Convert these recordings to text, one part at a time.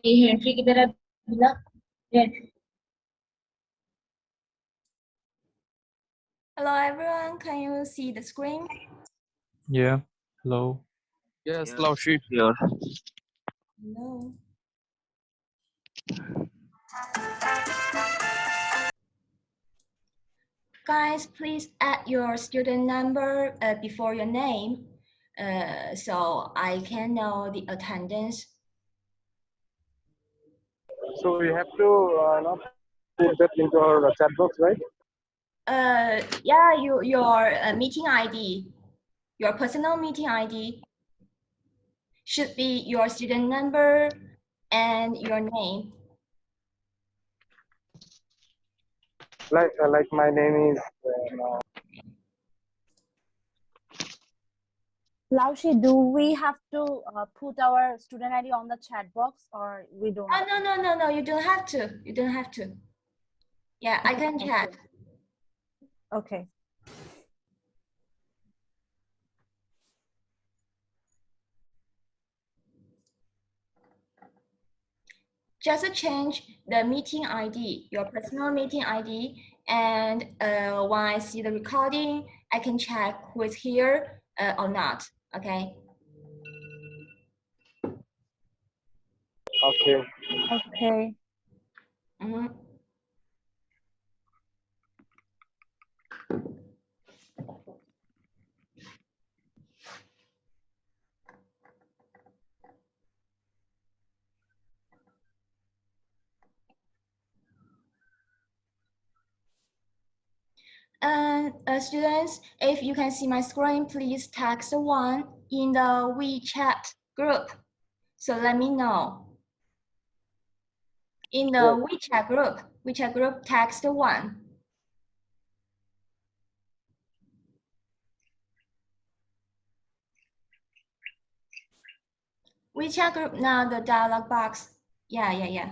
Henry की तरह बिना Hello everyone, can you see the screen? Yeah, hello. Yes, Lao Shi here. Hello. Guys, please add your student number before your name so I can know the attendance. So we have to put that into our chat box, right? Yeah, your meeting ID, your personal meeting ID should be your student number and your name. Like my name is. Laushi, do we have to put our student ID on the chat box or we don't? Oh, no, you don't have to. You don't have to. Yeah, I can chat. Okay. Just change the meeting ID, your personal meeting ID, and when I see the recording, I can check who is here or not, okay? Okay. Okay. Mm-hmm. And students, if you can see my screen, please text one in the WeChat group. So let me know. In the WeChat group, text one. WeChat group now, the dialog box. Yeah.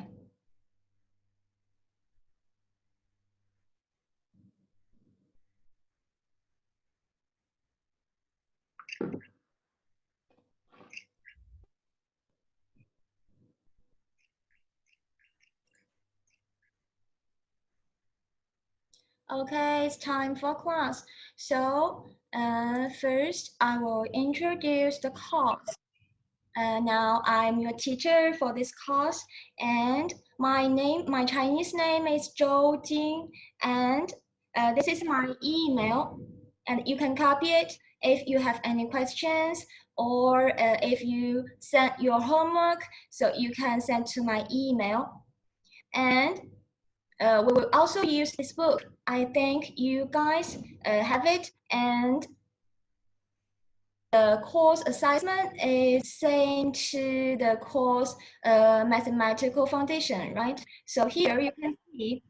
Okay, it's time for class. So first, I will introduce the course. Now I'm your teacher for this course, and my Chinese name is Zhou Jing, and this is my email, and you can copy it if you have any questions or if you send your homework, so you can send to my email. And we will also use this book. I think you guys have it, and the course assignment is same to the course mathematical foundation, right? So here you can see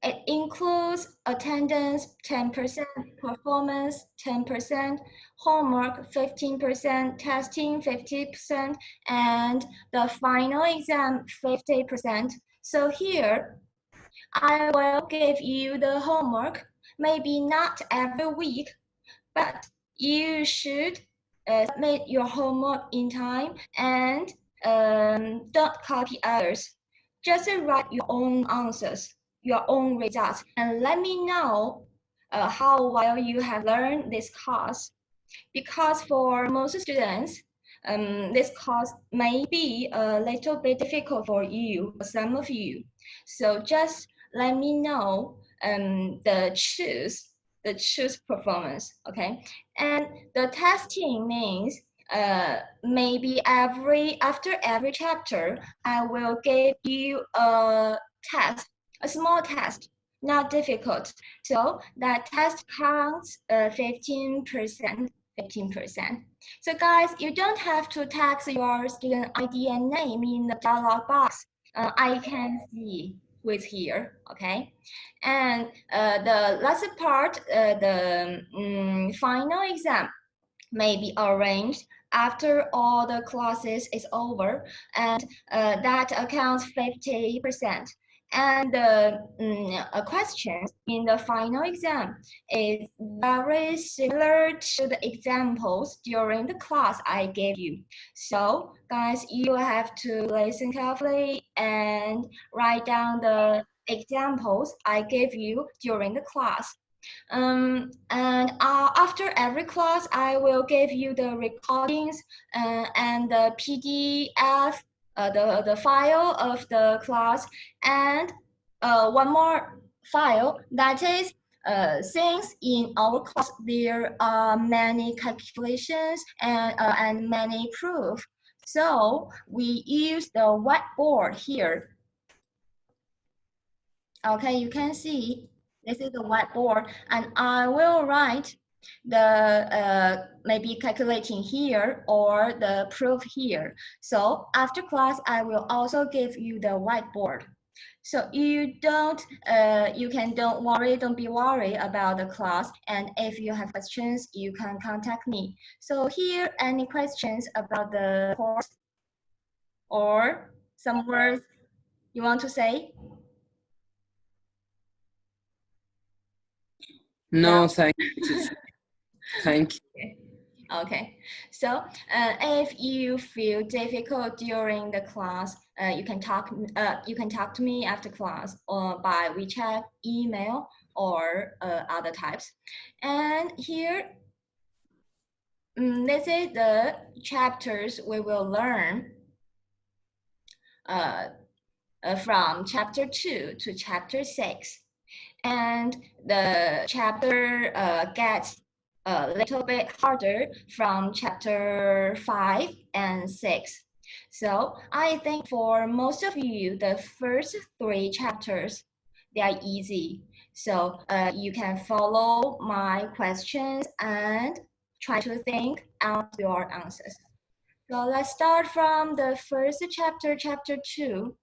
it includes attendance 10%, performance 10%, homework 15%, testing 50%, and the final exam 50%. So here I will give you the homework, maybe not every week, but you should submit your homework in time and don't copy others. Just write your own answers, your own results, and let me know how well you have learned this course. Because for most students, this course may be a little bit difficult for you, for some of you. So just let me know the choose performance, okay? And the testing means maybe after every chapter, I will give you a test, a small test, not difficult. So that test counts 15%. 15%. So guys, you don't have to text your student ID and name in the dialog box. I can see who is here, okay? And the last part, the final exam may be arranged after all the classes is over, and that accounts 50%. And the questions in the final exam is very similar to the examples during the class I gave you. So guys, you have to listen carefully and write down the examples I gave you during the class. And after every class, I will give you the recordings and the PDF, the file of the class, and one more file that is since in our class there are many calculations and many proofs. So we use the whiteboard here. Okay, you can see this is the whiteboard, and I will write the maybe calculating here or the proof here. So after class, I will also give you the whiteboard. So you don't be worried about the class. And if you have questions, you can contact me. So here, any questions about the course or some words you want to say? No, thank you. Thank you. Okay, so if you feel difficult during the class, you can talk to me after class or by WeChat, email, or other types. And here, this is the chapters we will learn from chapter 2 to chapter 6. And the chapter gets a little bit harder from chapter 5 and 6. So I think for most of you, the first 3 chapters, they are easy. So you can follow my questions and try to think out your answers. So let's start from the first chapter, chapter 2.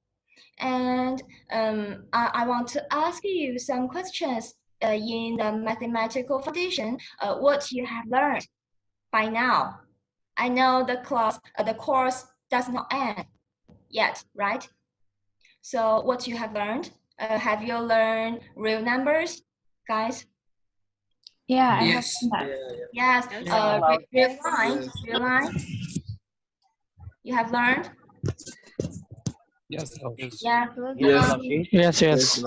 And I want to ask you some questions in the mathematical foundation, what you have learned by now. I know the course does not end yet, right? So what you have learned, have you learned real numbers, guys? Yeah, I have Yes. seen that. Yes, real line, you have learned? Yes. Yeah. Yes. Yes.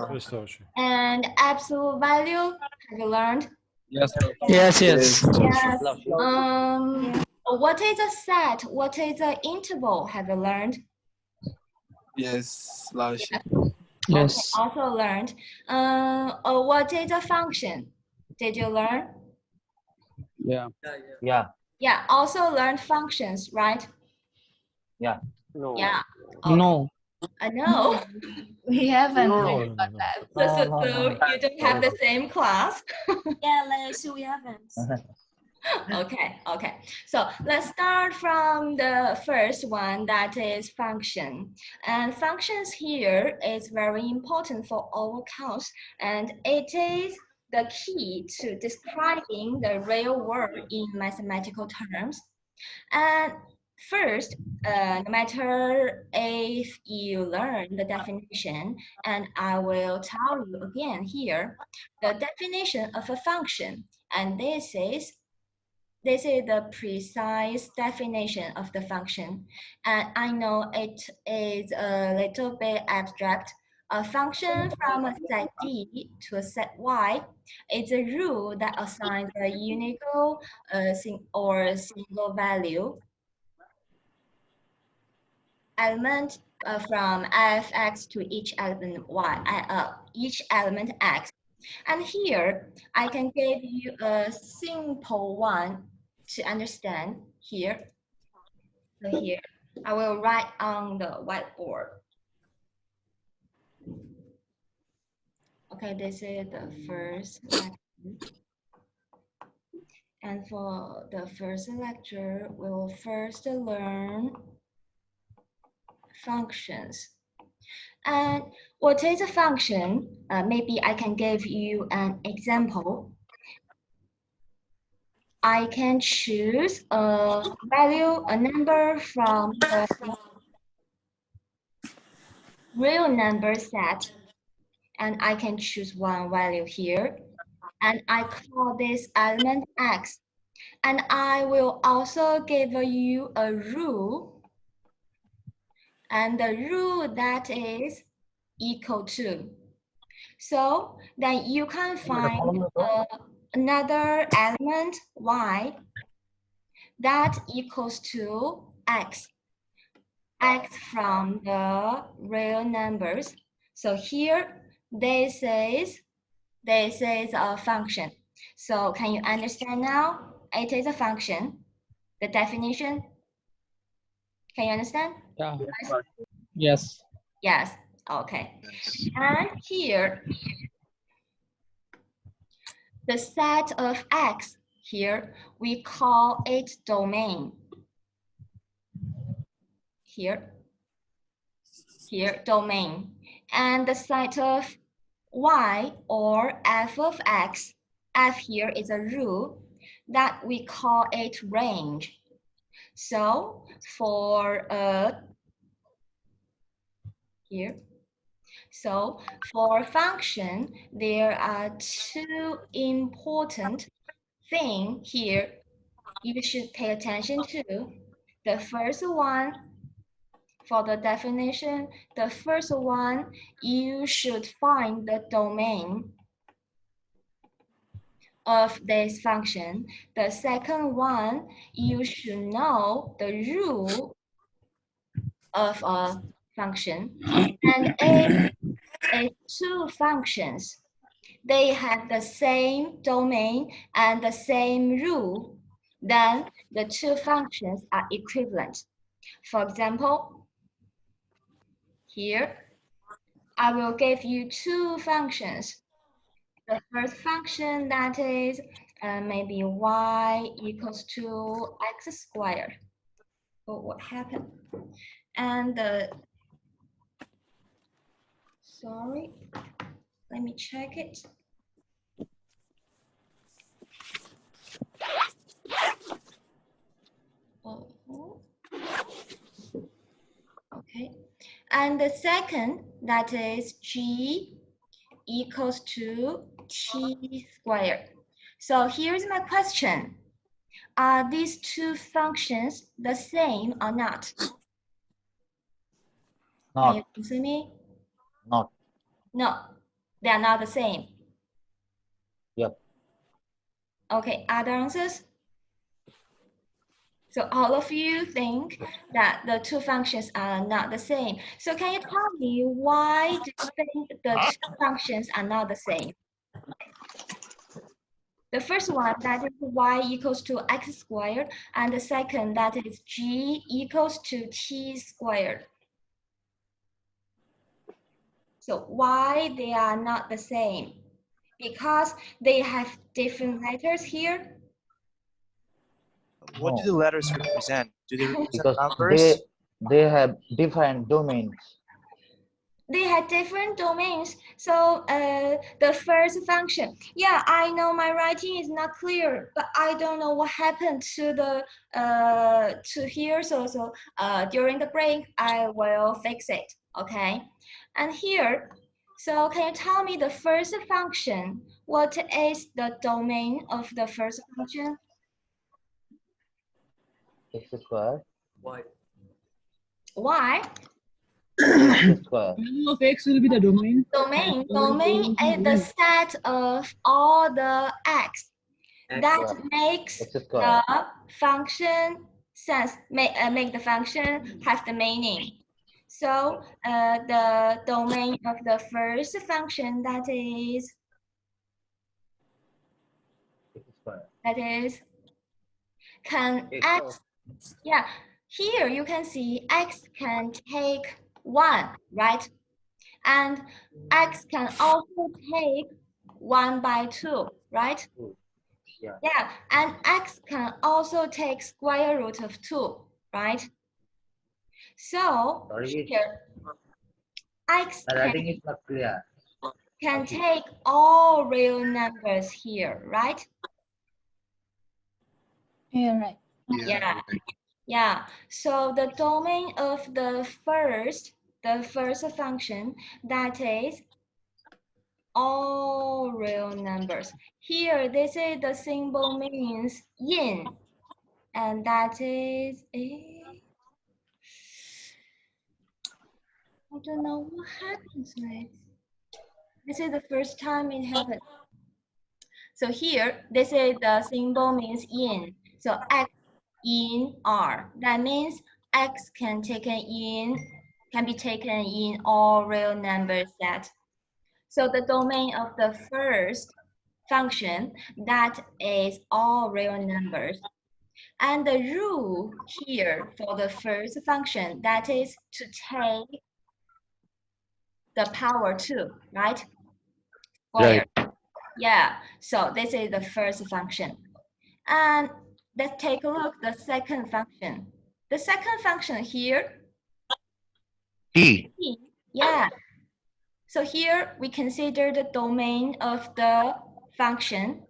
And absolute value, have you learned? Yes. Yes. Yes. What is a set? What is an interval? Have you learned? Yes, Laoshi. Yes. Okay, also learned. What is a function? Did you learn? Yeah. Yeah, also learned functions, right? No. Yeah. Okay. No. No. We haven't No. learned about that. So you don't have the same class? Yeah, so we haven't. Okay. So let's start from the first one, that is function. And functions here is very important for all counts, and it is the key to describing the real world in mathematical terms. And first, no matter if you learn the definition, and I will tell you again here, the definition of a function, and this is the precise definition of the function. And I know it is a little bit abstract. A function from a set D to a set Y is a rule that assigns a unique or single value element from fx to each element y, each element x. And here, I can give you a simple one to understand here. So here, I will write on the whiteboard. Okay, this is the first lecture. And for the first lecture, we will first learn functions. And what is a function? Maybe I can give you an example. I can choose a value, a number from the real number set, and I can choose one value here, and I call this element x. And I will also give you a rule, and the rule that is equal to. So then you can find another element y that equals to x from the real numbers. So here this is a function. So can you understand now? It is a function. The definition. Can you understand? Yeah. Yes. Yes. Okay. And here, the set of x here, we call it domain. Here, domain. And the set of y or f of x, f here is a rule that we call it range. So for here, so for function, there are two important things here you should pay attention to. The first one, for the definition, the first one, you should find the domain of this function. The second one, you should know the rule of a function. And if two functions, they have the same domain and the same rule, then the two functions are equivalent. For example, here, I will give you two functions. The first function that is maybe y equals to x squared. Oh, what happened? And sorry, let me check it. Okay, and the second, that is g equals to t squared. So here's my question. Are these two functions the same or not? Can you answer me? Not. No, they are not the same. Yep. Okay, other answers? So all of you think that the two functions are not the same. So can you tell me why do you think the two functions are not the same? The first one, that is y equals to x squared, and the second, that is g equals to t squared. So why they are not the same? Because they have different letters here. What do the letters represent? Do they represent Because numbers? they have different domains. They have different domains. So the first function, yeah, I know my writing is not clear, but I don't know what happened to the to here. So during the break, I will fix it. Okay, and here, so can you tell me the first function? What is the domain of the first function? X squared. Why? Why? X squared. Of x will be the domain. Domain is the set of all the x that makes the function sense, make the function have the meaning. So the domain of the first function, that is can x, yeah, here you can see x can take 1, right? And x can also take 1/2, right? Yeah, and x can also take square root of 2, right? So here, x can take all real numbers here, right? Yeah, right. Yeah. So the domain of the first function, that is all real numbers. Here, they say the symbol means yin, and that is I don't know what happens next. This is the first time it happened. So here, they say the symbol means yin. So x in R. That means x can be taken in all real number set. So the domain of the first function, that is all real numbers. And the rule here for the first function, that is to take the power 2, right? Square. Right. Yeah, so this is the first function. And let's take a look at the second function. The second function here, T. yeah. So here we consider the domain of the function.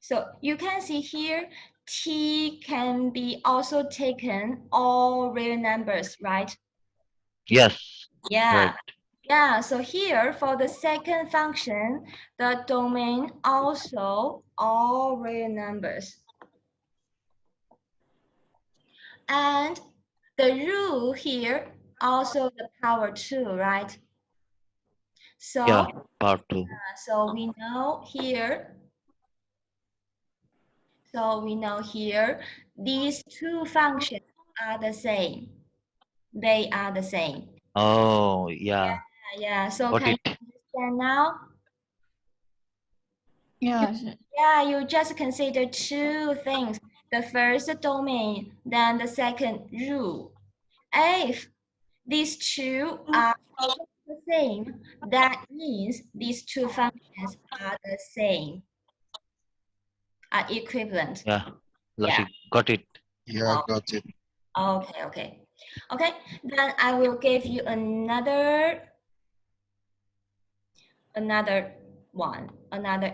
So you can see here, t can be also taken all real numbers, right? Yes. Yeah. Right. Yeah, so here for the second function, the domain also all real numbers. And the rule here also the power 2, right? So, Yeah. Part 2. so we know here, these two functions are the same. They are the same. Oh, yeah. Yeah, so Got can it. you understand now? Yeah. Yeah, you just consider two things. The first domain, then the second rule. If these two are the same, that means these two functions are the same, are equivalent. Yeah. Yeah. Logic. Got it. Yeah, got it. Okay. Then I will give you another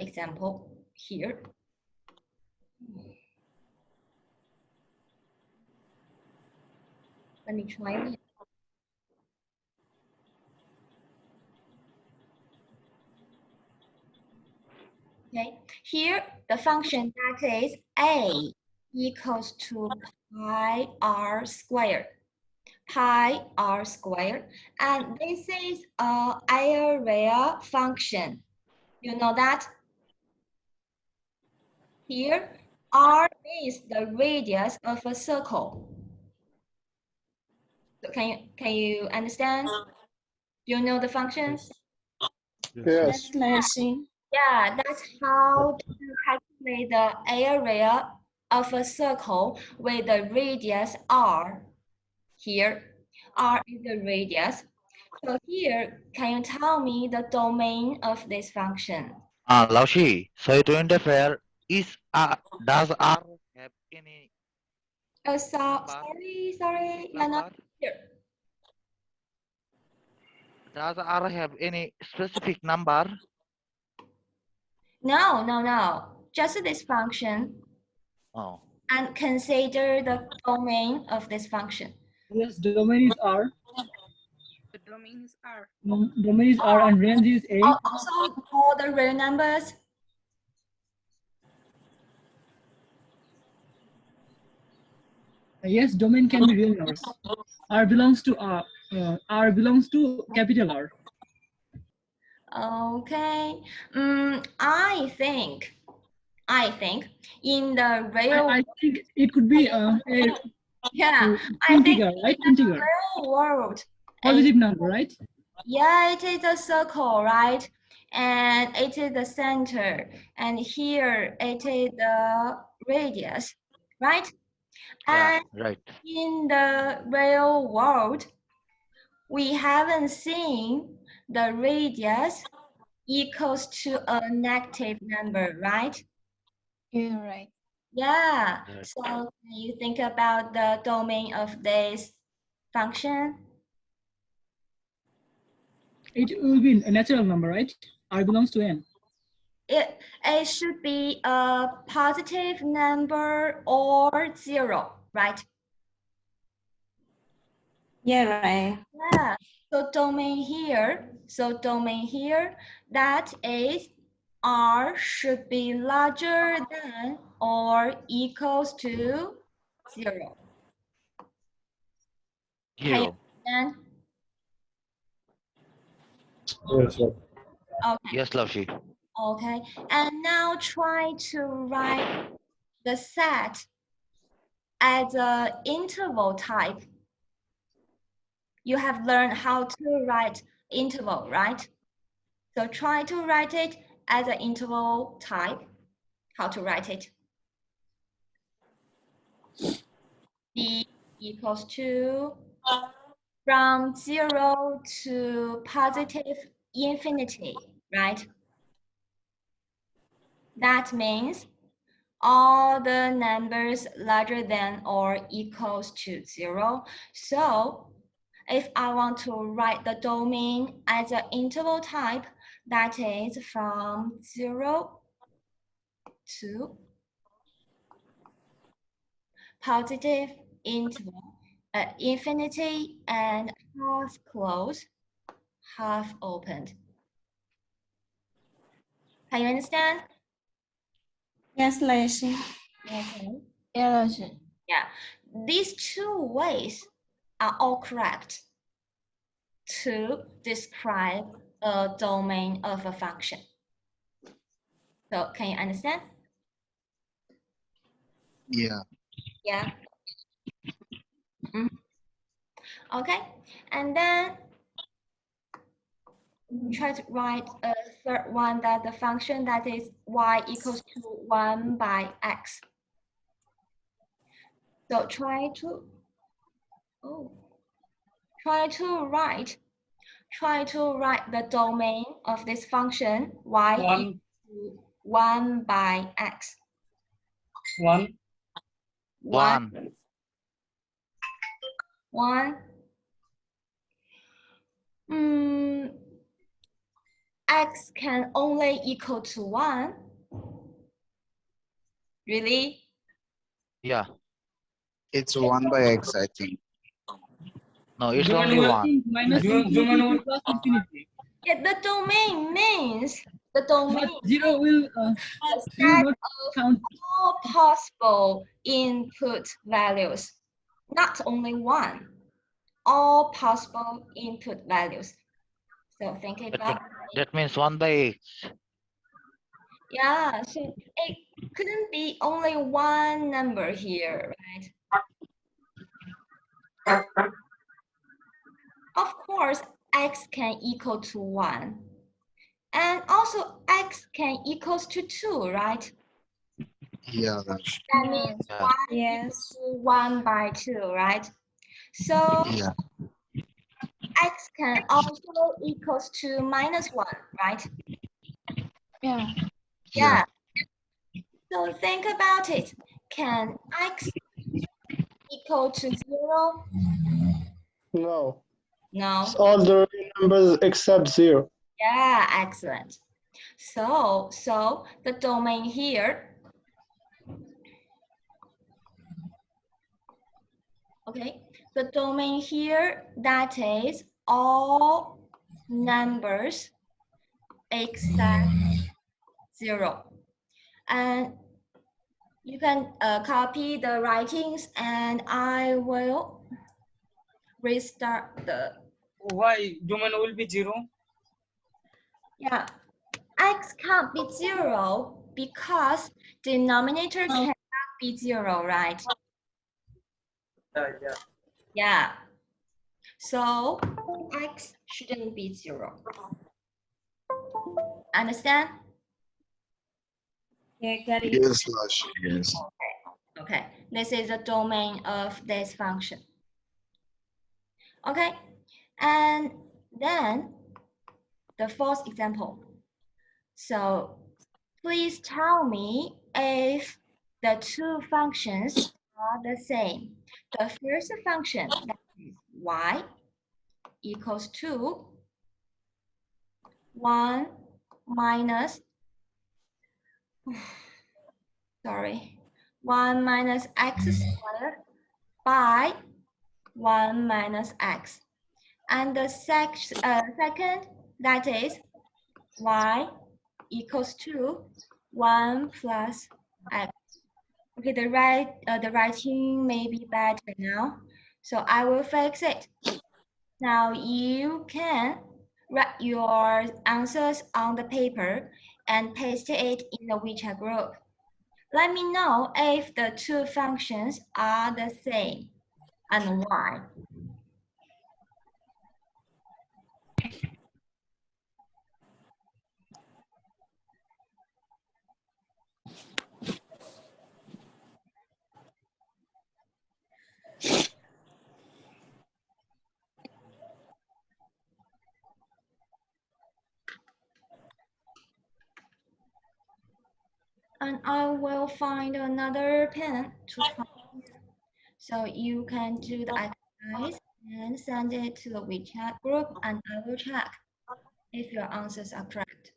example here. Let me try it. Okay, here the function that is a equals to pi r squared. Pi r squared, and this is a area function. You know that? Here, r is the radius of a circle. So can you understand? You know the functions? Yes. Let's see. Yeah, that's how to calculate the area of a circle with the radius r. Here, r is the radius. So here, can you tell me the domain of this function? Lao Shi, sorry to interfere. Does R have any Sorry, you're not here. Does R have any specific number? No. Just this function. Oh. And consider the domain of this function. Yes, domain is R. The domain is R. Domain is R and range is A. Also, all the real numbers. Yes, domain can be real numbers. R belongs to R. R belongs to capital R. Okay. I think in the real. I think it could be a yeah. integer, right? Integer. Real world. Positive number, right? Yeah, it is a circle, right? And it is the center. And here it is the radius, right? Yeah, And right. in the real world, we haven't seen the radius equals to a negative number, right? Yeah, right. Yeah. Right. So can you think about the domain of this function? It will be a natural number, right? R belongs to N. It should be a positive number or 0, right? Yeah, right. Yeah. So domain here, that is R should be larger than or equals to 0. Can you 0. understand? Yes, sir. Okay. Yes, Lavshi. Okay. And now try to write the set as an interval type. You have learned how to write interval, right? So try to write it as an interval type. How to write it? D equals to from 0 to positive infinity, right? That means all the numbers larger than or equals to 0. So if I want to write the domain as an interval type, that is from 0 to positive interval, infinity and half closed, half opened. Can you understand? Yes, Lacy. Okay. Yeah, Lacy. Yeah, these two ways are all correct to describe a domain of a function. So can you understand? Yeah. Yeah. Okay, and then try to write a third one, that the function that is y equals to 1 by x. So try to write the domain of this function y equals to 1 by x. 1. 1. 1. X can only equal to 1. Really? Yeah. It's 1 by x, I think. No, it's Zhou only 1. minus infinity to plus infinity. Yeah, the domain means the domain But 0 will the not set of count. all possible input values, not only one, all possible input values. So think about That means 1 by x. yeah, so it couldn't be only one number here, right? Of course, x can equal to 1. And also x can equals to 2, right? Yeah, that's That means Yeah. y Yes. equals to 1 by 2, right? So yeah. x can also equals to minus 1, right? Yeah. Yeah. So think about it. Can x equal to 0? No. No. It's all the real numbers except 0. Yeah, excellent. So the domain here, okay, the domain here, that is all numbers except 0. And you can copy the writings, and I will restart the. Why domain will be 0? Yeah, x can't be 0 because denominator cannot be 0, right? Yeah. Yeah. So x shouldn't be 0. Understand? Yeah, got it. Yes, Lash. Yes. Okay, this is the domain of this function. Okay, and then the fourth example. So please tell me if the two functions are the same. The first function, that is y equals to 1 minus, sorry, 1 minus x squared by 1 minus x. And the second, that is y equals to 1 plus x. Okay, the writing may be bad now, so I will fix it. Now you can write your answers on the paper and paste it in the WeChat group. Let me know if the two functions are the same and why. And I will find another pen to try. So you can do the exercise and send it to the WeChat group, and I will check if your answers are correct.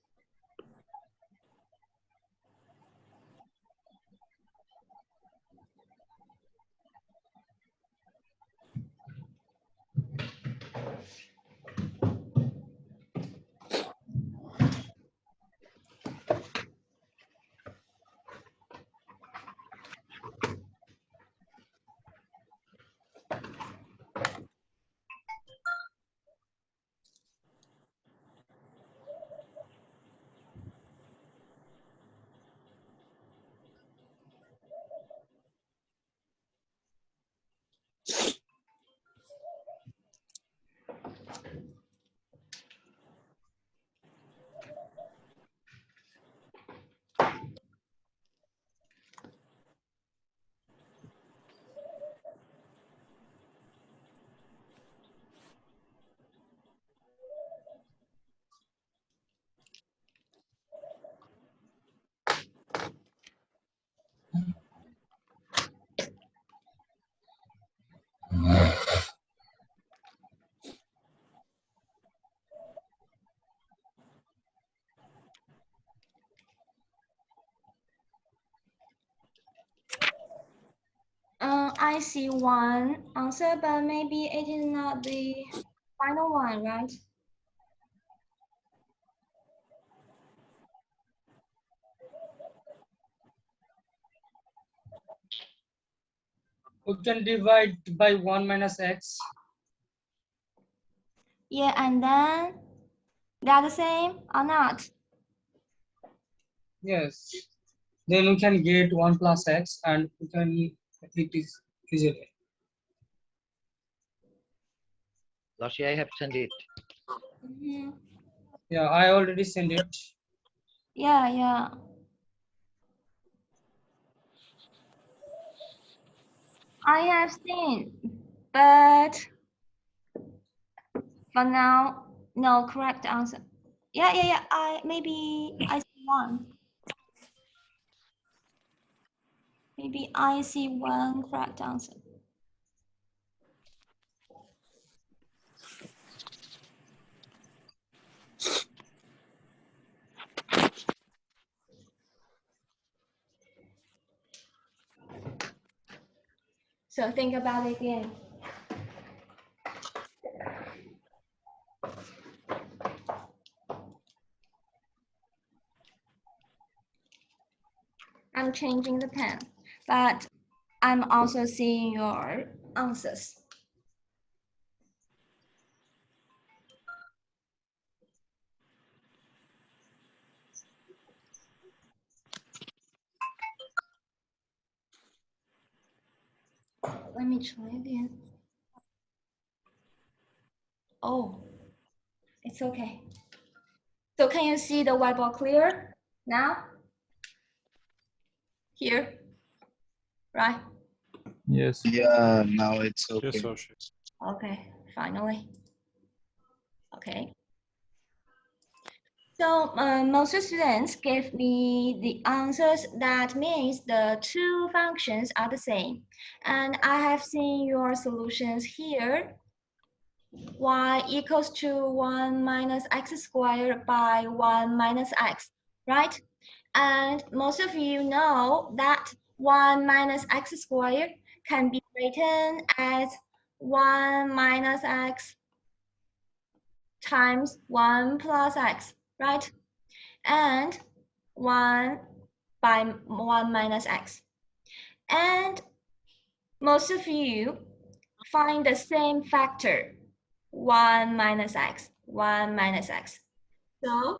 I see one answer, but maybe it is not the final one, right? We can divide by 1 minus x. Yeah, and then they are the same or not? Yes. Then we can get 1 plus x and we can it is easily. Lashi, I have sent it. Yeah, I already sent it. Yeah. I have seen, but for now, no correct answer. Yeah. Maybe I see one. Maybe I see one correct answer. So think about it again. I'm changing the pen, but I'm also seeing your answers. Let me try again. Oh, it's okay. So can you see the whiteboard clear now? Here, right? Yes. Yeah, now it's okay. Yes, Lashi. Okay, finally. Okay. So most students give me the answers. That means the two functions are the same. And I have seen your solutions here. Y equals to 1 minus x squared by 1 minus x, right? And most of you know that 1 minus x squared can be written as 1 minus x times 1 plus x, right? And 1 by 1 minus x. And most of you find the same factor, 1 minus x, 1 minus x. So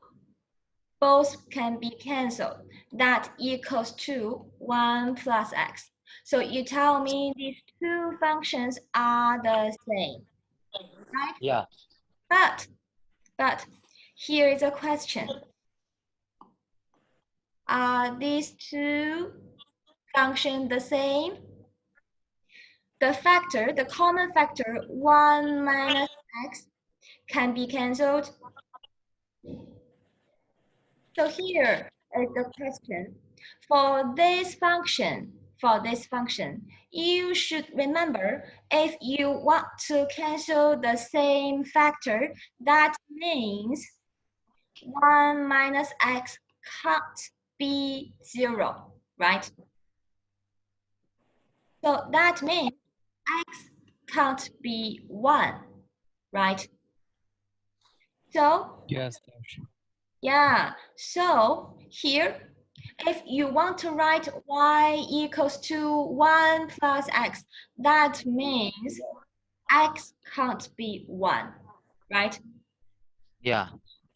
both can be cancelled. That equals to 1 plus x. So you tell me these two functions are the same, right? Yeah. But here is a question. Are these two functions the same? The common factor 1 minus x can be cancelled. So here is the question. For this function, you should remember if you want to cancel the same factor, that means 1 minus x can't be 0, right? So that means x can't be 1, right? So Yes. yeah, so here, if you want to write y equals to 1 plus x, that means x can't be 1, right? Yeah.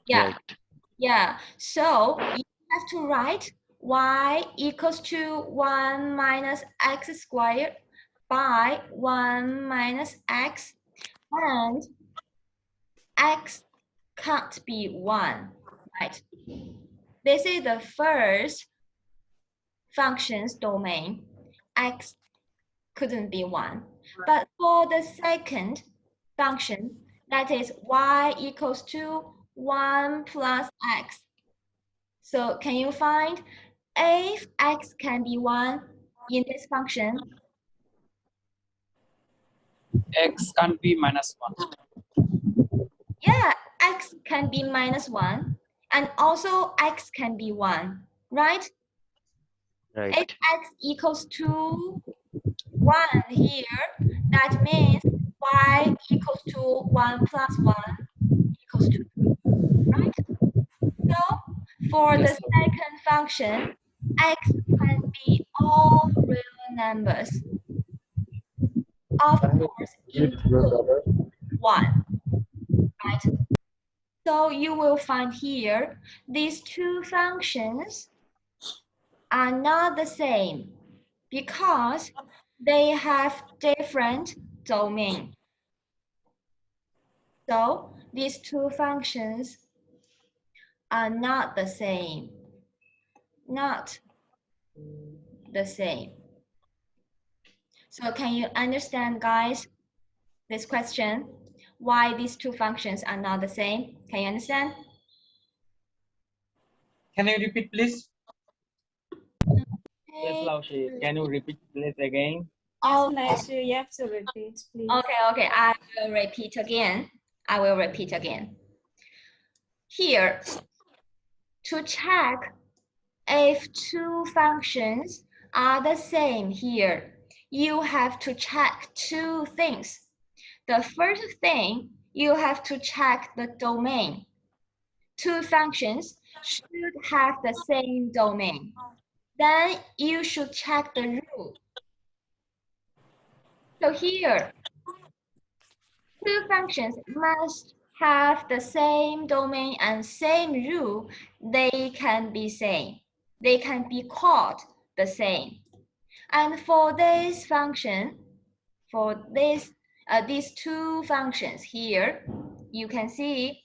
Yeah, Right. yeah. So you have to write y equals to 1 minus x squared by 1 minus x, and x can't be 1, right? This is the first function's domain. X couldn't be 1. But for the second function, that is y equals to 1 plus x. So can you find if x can be 1 in this function? X can't be -1. Yeah, x can be -1, and also x can be 1, right? Right. If x equals to 1 here, that means y equals to 1 plus 1 equals to 2, right? So for the second function, x can be all real numbers. Of course, include 1, right? So you will find here, these two functions are not the same because they have different domain. So these two functions are not the same. Not the same. So can you understand, guys, this question? Why these two functions are not the same? Can you understand? Can you repeat, please? Yes, Okay. Laushi. Can you repeat, please, again? Oh, Yes, you have to repeat, please. okay. I will repeat again. Here, to check if two functions are the same here, you have to check two things. The first thing, you have to check the domain. Two functions should have the same domain. Then you should check the rule. So here, two functions must have the same domain and same rule. They can be same. They can be called the same. And for this function, for these two functions here, you can see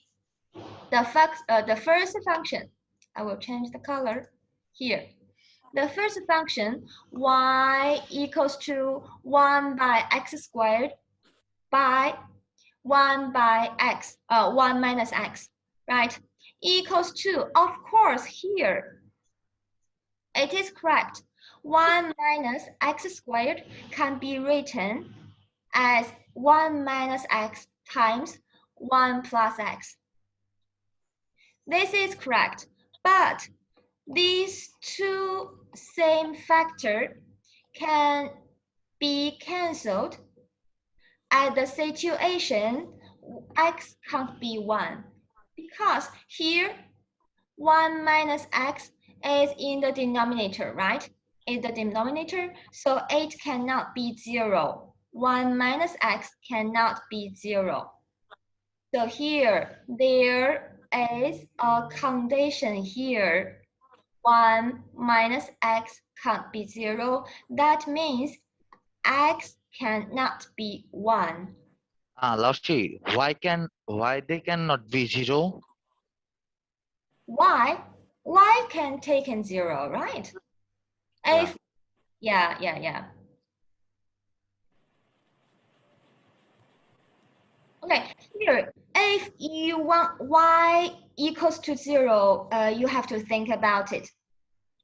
the first function. I will change the color here. The first function, y equals to 1 by x squared by 1 by x, 1 minus x, right? Equals to, of course, here, it is correct. 1 minus x squared can be written as 1 minus x times 1 plus x. This is correct, but these two same factor can be cancelled at the situation x can't be 1 because here 1 minus x is in the denominator, right? In the denominator, so it cannot be 0. 1 minus x cannot be 0. So here, there is a condition here. 1 minus x can't be 0. That means x cannot be 1. Laoshi, why they cannot be 0? Y can take in 0, right? If yeah. Okay, here, if you want y equals to 0, you have to think about it,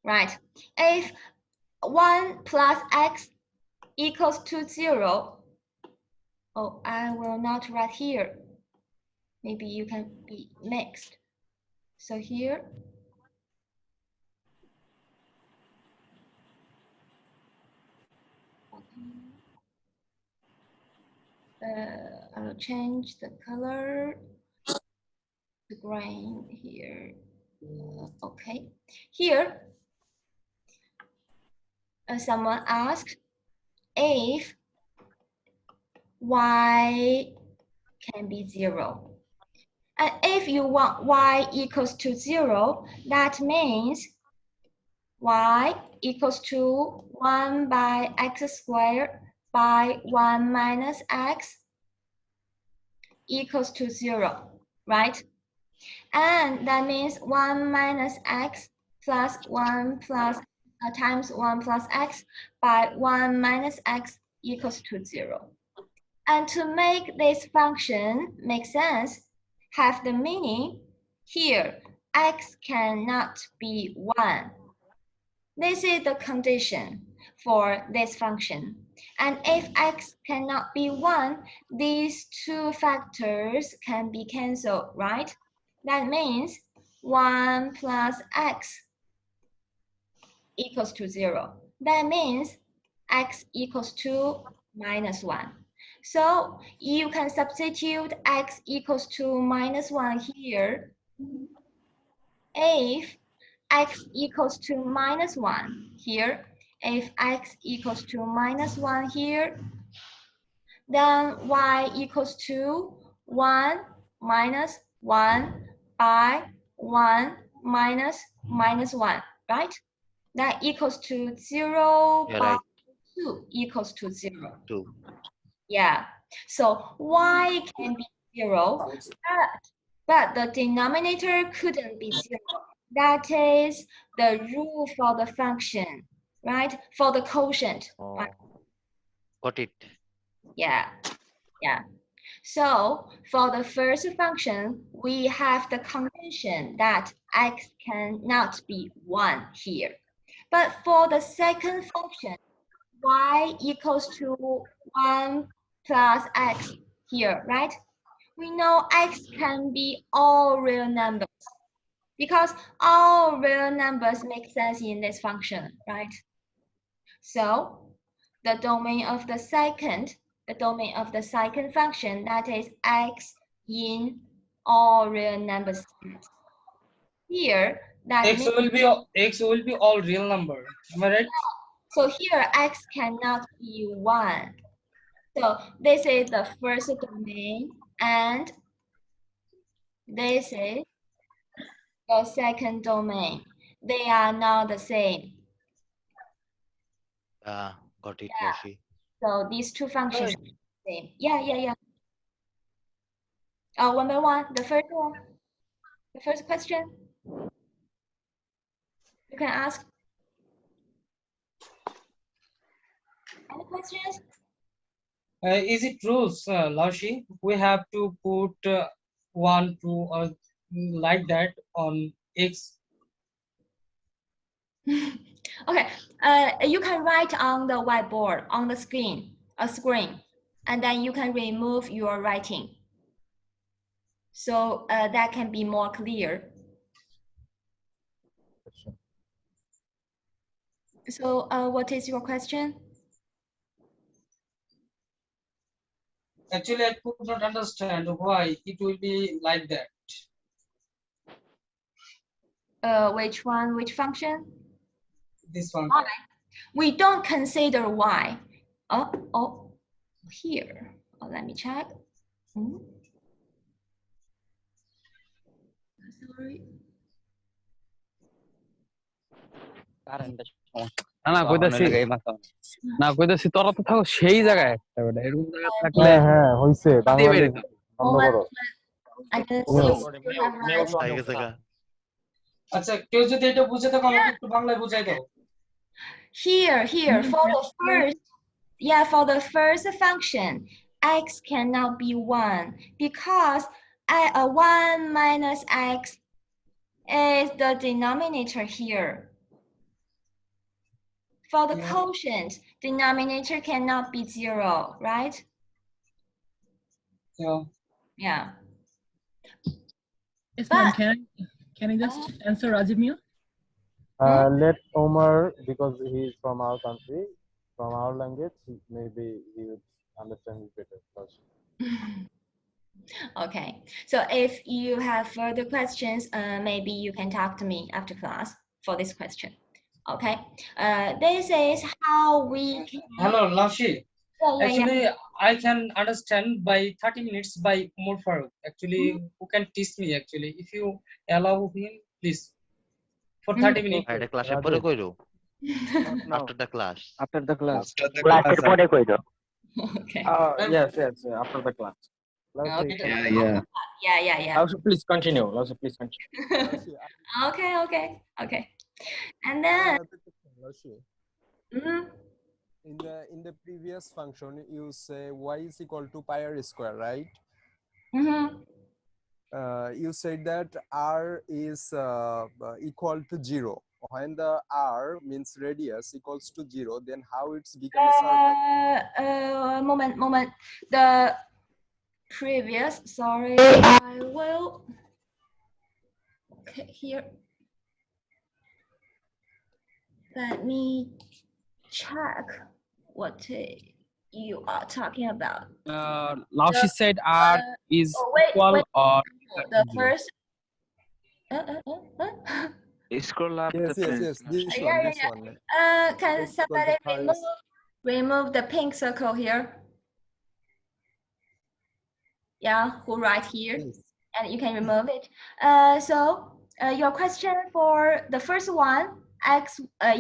right? If 1 plus x equals to 0, oh, I will not write here. Maybe you can be mixed. So here, I'll change the color to green here. Okay, here, someone asked if y can be 0. And if you want y equals to 0, that means y equals to 1 by x squared by 1 minus x equals to 0, right? And that means 1 minus x plus 1 plus times 1 plus x by 1 minus x equals to 0. And to make this function make sense, have the meaning, here x cannot be 1. This is the condition for this function. And if x cannot be 1, these two factors can be cancelled, right? That means 1 plus x equals to 0. That means x equals to minus 1. So you can substitute x equals to minus 1 here. If x equals to minus 1 here, if x equals to minus 1 here, then y equals to 1 minus 1 by 1 minus minus 1, right? That equals to 0 by Right. 2 equals to 0. 2. Yeah, so y can be 0, but the denominator couldn't be 0. That is the rule for the function, right? For the quotient. Oh, Right? got it. Yeah. So for the first function, we have the condition that x cannot be 1 here. But for the second function, y equals to 1 plus x here, right? We know x can be all real numbers because all real numbers make sense in this function, right? So the domain of the second function, that is x in all real numbers. Here, that X will be all real number. Am I right? So here x cannot be 1. So this is the first domain and this is the second domain. They are not the same. Got it, Yeah. Laoshi. So these two functions are the same. Yeah. One by one. The first one. The first question. You can ask. Any questions? Is it rules, Laoshi? We have to put 1, 2, or like that on X. Okay. You can write on the whiteboard on the screen, and then you can remove your writing. So that can be more clear. So what is your question? Actually, I could not understand why it will be like that. Which one? Which function? This one. We don't consider y. Oh, here. Oh, let me check. Sorry. না কইতাছি না কইতাছি তোরা তো থাকো সেই জায়গায় একটা বেটা এরকম জায়গায় থাকলে হ্যাঁ হইছে বাংলাদেশ বন্ধ করো I can see you have right. আচ্ছা কেউ যদি এটা বুঝে থাকো আমাকে একটু বাংলায় বুঝাই দাও Here for the first, for the first function, x cannot be 1 because 1 minus x is the denominator here. For the quotient, denominator cannot be 0, right? Yeah. Yes, ma'am. Can I just answer Rajiv Mia? Let Omar, because he is from our country, from our language, maybe he would understand it better. Okay, so if you have further questions, maybe you can talk to me after class for this question. Okay, this is how we can... Hello, Lashi. Yeah. Actually, I can understand by 30 minutes by Umar Farooq. Actually, who can teach me actually? If you allow him, please. For 30 minutes. After the class. After the class. Okay. Yes, after the class. Okay. Yeah. Yeah. Also, please continue. Okay. And then in the previous function you say y is equal to pi r square, right? You said that r is equal to 0. When the r means radius equals to 0, then how it's become a circle? Moment. The previous, sorry, I will. Okay, here. Let me check what you are talking about. Laushi said r is equal or the first. Scroll up. Yes. This one. Can somebody remove the pink circle here? Yeah, who right here? Yes. And you can remove it. So your question for the first one, x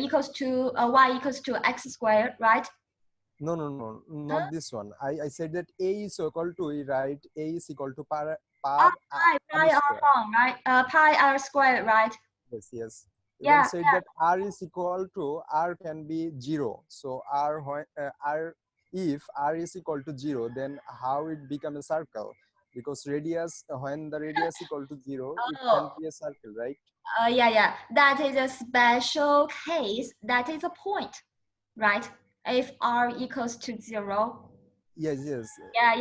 equals to y equals to x squared, right? No, not this one. I said that a is equal to, right? A is equal to pi r wrong, right? Pi r squared, right? Yes. You said that r is equal to, r can be 0. So if r is equal to 0, then how it become a circle? Because radius, when the radius equal to 0, it can be a circle, right? Yeah. That is a special case. That is a point, right? If r equals to 0. Yes.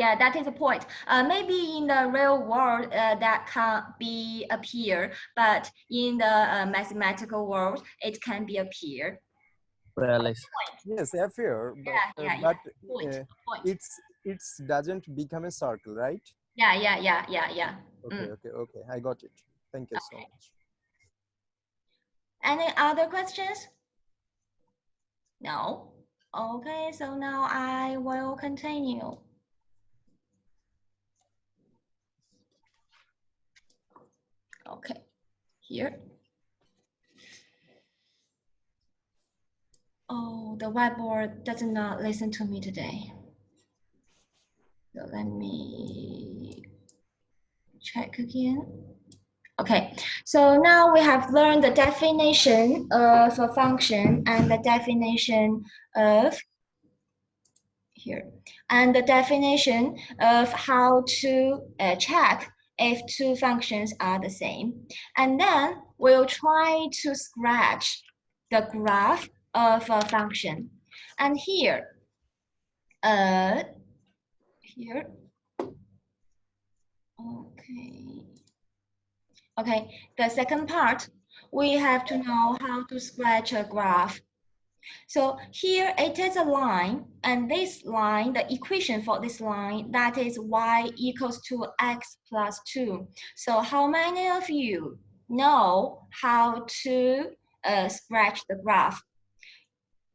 Yeah, that is a point. Maybe in the real world that can't be appear, but in the mathematical world it can be appear. Yes, appear, but it doesn't become a circle, right? Yeah. Okay. I got it. Thank you so much. Any other questions? No. Okay, so now I will continue. Okay, here. Oh, the whiteboard does not listen to me today. So let me check again. Okay, so now we have learned the definition of a function and the definition of here, and the definition of how to check if two functions are the same. And then we'll try to scratch the graph of a function. And here, okay, the second part, we have to know how to scratch a graph. So here it is a line, and this line, the equation for this line, that is y equals to x plus 2. So how many of you know how to stretch the graph?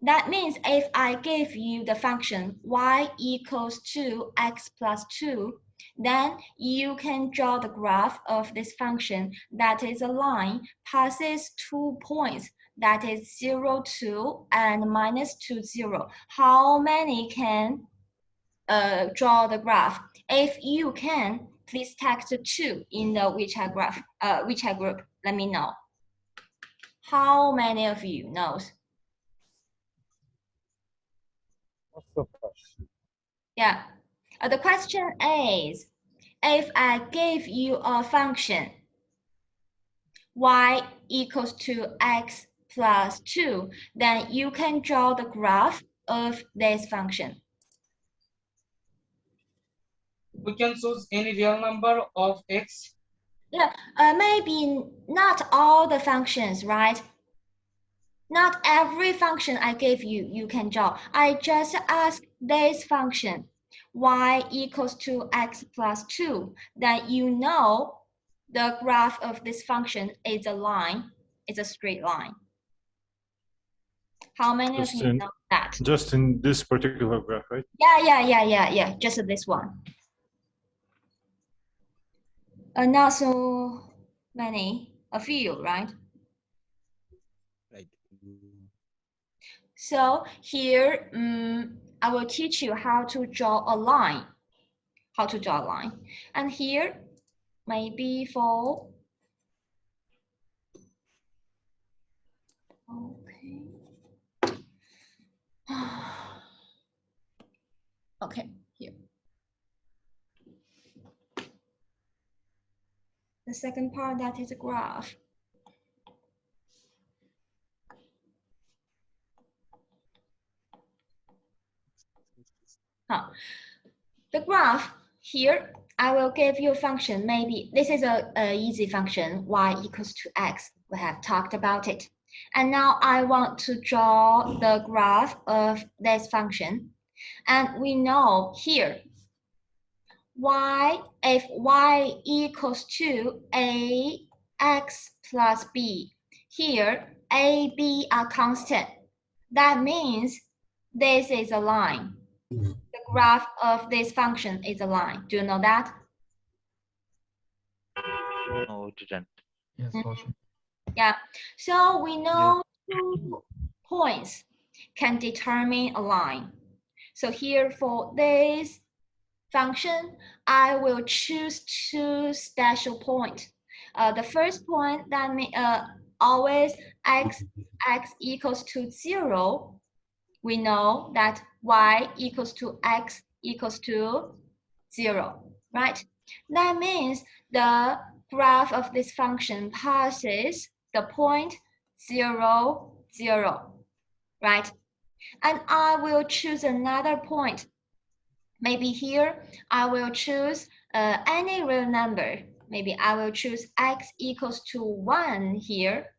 That means if I give you the function y equals to x plus 2, then you can draw the graph of this function. That is a line passes 2 points, that is 0, 2 and -2, 0. How many can draw the graph? If you can, please text 2 in the WeChat graph, WeChat group. Let me know. How many of you knows? Yeah. The question is, if I give you a function y equals to x plus 2, then you can draw the graph of this function. We can choose any real number of x. Yeah, maybe not all the functions, right? Not every function I gave you, you can draw. I just ask this function, y equals to x plus 2, then you know the graph of this function is a line, it's a straight line. How many of you know that? Just in this particular graph, right? Yeah, just this one. Not so many, a few, right? Right. So here, I will teach you how to draw a line. How to draw a line. And here, maybe for... Okay. Okay, here. The second part, that is a graph. The graph here, I will give you a function. Maybe this is a easy function, y equals to x. We have talked about it. And now I want to draw the graph of this function. And we know here, if y equals to ax plus b, here a, b are constant. That means this is a line. The graph of this function is a line. Do you know that? No, it didn't. Yes, also. Yeah. So we know 2 points can determine a line. So here for this function, I will choose 2 special points. The first point, that means always x equals to 0. We know that y equals to x equals to 0, right? That means the graph of this function passes the point 0, 0, right? And I will choose another point. Maybe here I will choose any real number. Maybe I will choose x equals to 1 here.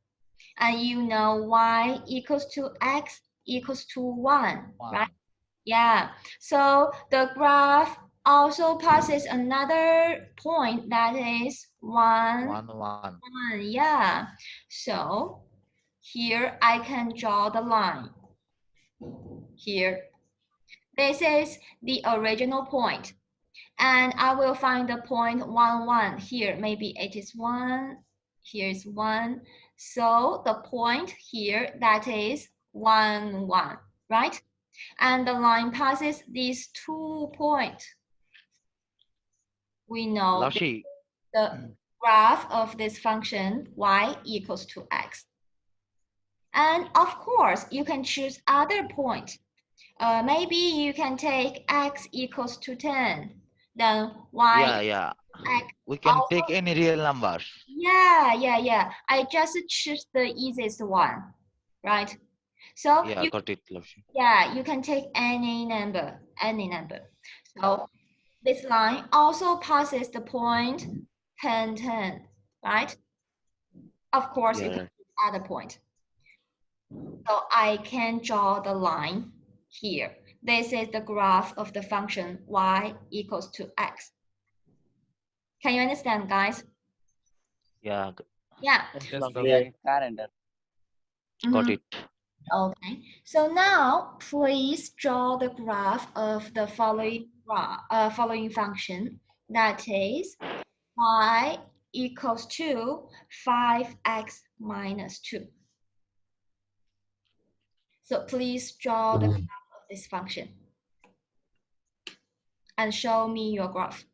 And you know y equals to x equals to 1, right? Yeah, so the graph also passes another point, that is 1, 1. Yeah, so here I can draw the line. Here, this is the original point. And I will find the point 1, 1 here. Maybe it is 1, here is 1. So the point here, that is 1, 1, right? And the line passes these 2 points. We know the graph of this function y equals to x. And of course, you can choose other point. Maybe you can take x equals to 10. Then y. Yeah. X We can also, take any real numbers. Yeah. I just choose the easiest one, right? So yeah, you, got it, Lakshmi. Yeah, you can take any number. So this line also passes the point 10, 10, right? Of course, you can choose other point. So I can draw the line here. This is the graph of the function y equals to x. Can you understand, guys? Yeah, Yeah. got it. Okay. So now please draw the graph of the following function. That is y equals to 5x minus 2. So please draw the graph of this function and show me your graph.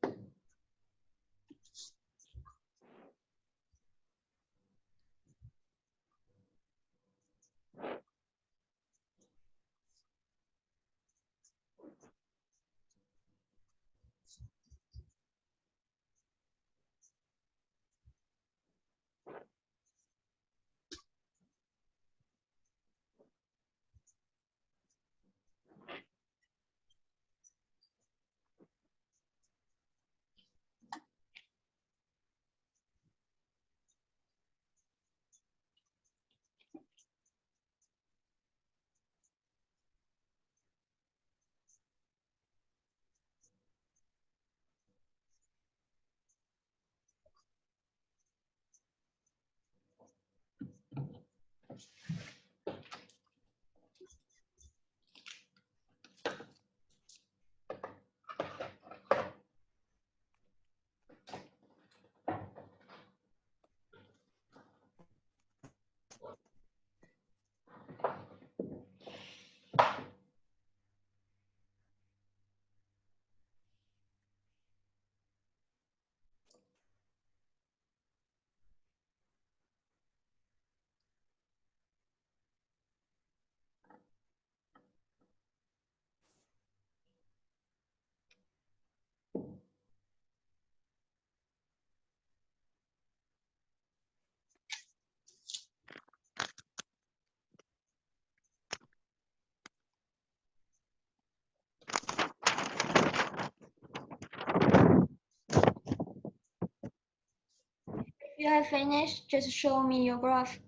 If you have finished, just show me your graph.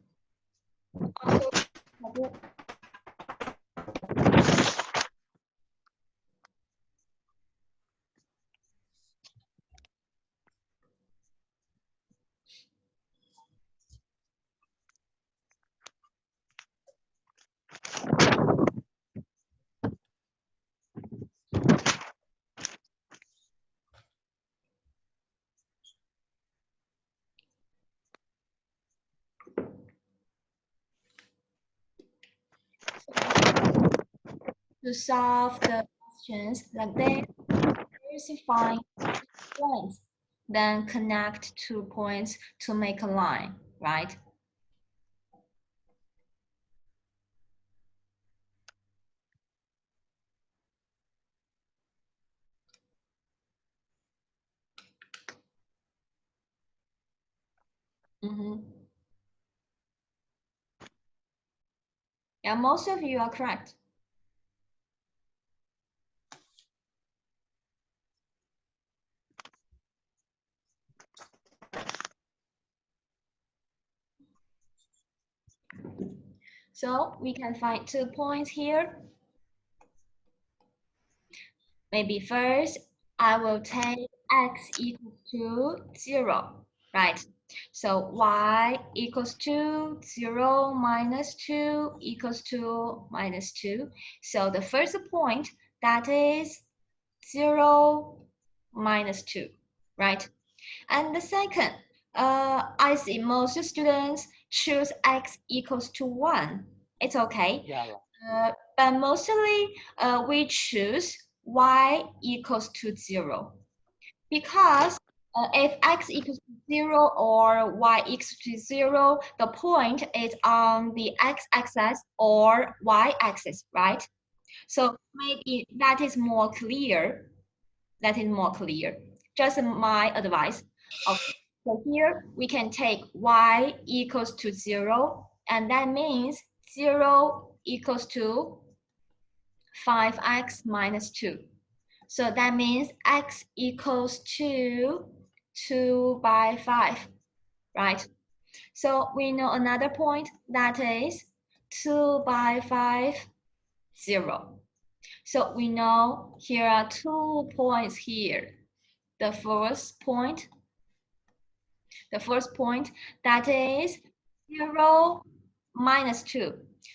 To solve the questions like this, first find points, then connect 2 points to make a line, right? Yeah, most of you are correct. So we can find 2 points here. Maybe first, I will take x equals to 0, right? So y equals to 0 minus 2 equals to minus 2. So the first point, that is 0 minus 2, right? And the second, I see most students choose x equals to 1. It's okay. But mostly we choose y equals to 0. Because if x equals to 0 or y equals to 0, the point is on the x-axis or y-axis, right? So maybe that is more clear. That is more clear. Just my advice. Okay. So here we can take y equals to 0, and that means 0 equals to 5x minus 2. So that means x equals to 2 by 5, right? So we know another point, that is 2 by 5, 0. So we know here are 2 points here. The first point that is 0 minus 2.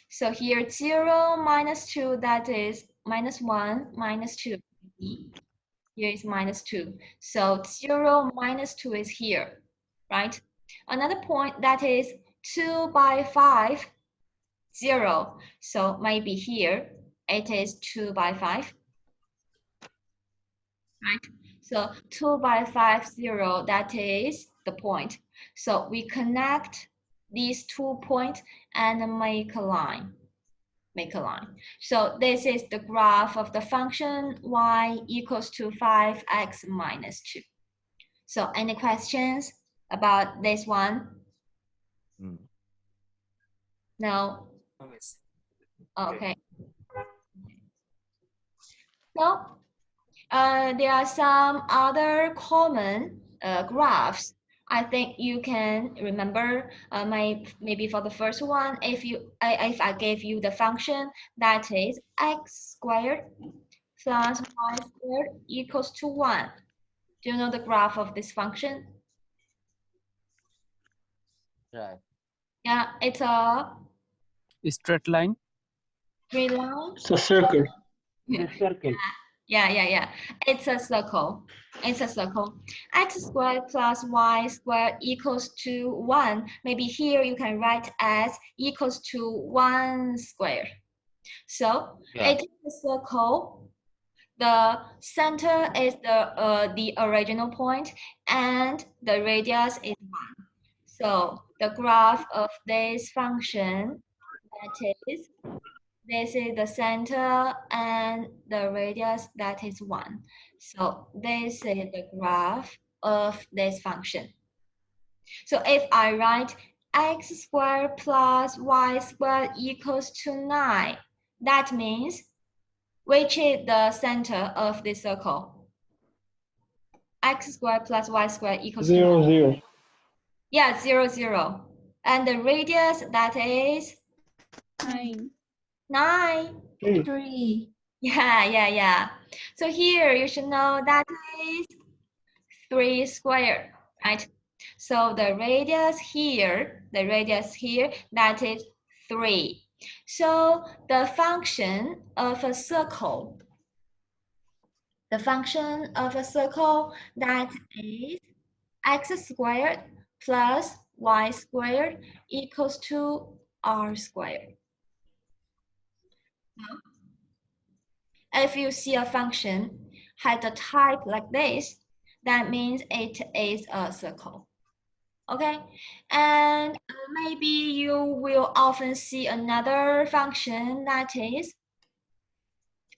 So here 0 minus 2, that is minus 1 minus 2. Here is minus 2. So 0 minus 2 is here, right? Another point that is 2 by 5, 0. So maybe here it is 2 by 5, right? So 2 by 5, 0, that is the point. So we connect these 2 points and make a line. So this is the graph of the function y equals to 5x minus 2. So any questions about this one? No? Okay. So there are some other common graphs. I think you can remember maybe for the first one, if I gave you the function that is x squared plus y squared equals to 1. Do you know the graph of this function? Right. Yeah, it's a Straight line. straight line. It's a circle. Yeah. It's a circle. X squared plus y squared equals to 1. Maybe here you can write as equals to 1 squared. So it is a circle. The center is the original point, and the radius is 1. So the graph of this function, that is, this is the center and the radius, that is 1. So this is the graph of this function. So if I write x squared plus y squared equals to 9, that means which is the center of this circle? X squared plus y squared equals to 0, 9. 0. Yeah, 0, 0. And the radius, that is 9. 9. 3. Yeah. So here you should know that is 3 squared, right? So the radius here, that is 3. So the function of a circle, that is x squared plus y squared equals to r squared. If you see a function has a type like this, that means it is a circle. Okay, and maybe you will often see another function that is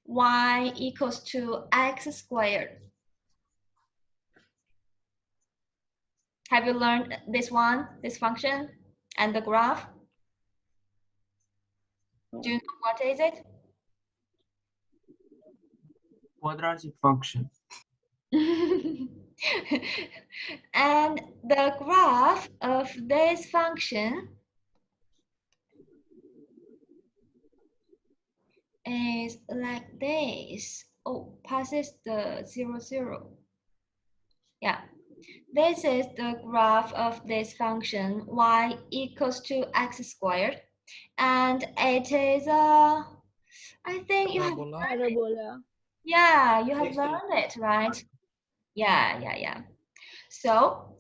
y equals to x squared. Have you learned this function and the graph? Do you know what is it? Quadratic function. And the graph of this function is like this. Oh, passes the 0, 0. Yeah, this is the graph of this function y equals to x squared, and it is a, I think you have learned it. Yeah, you have learned it, right? Yeah. So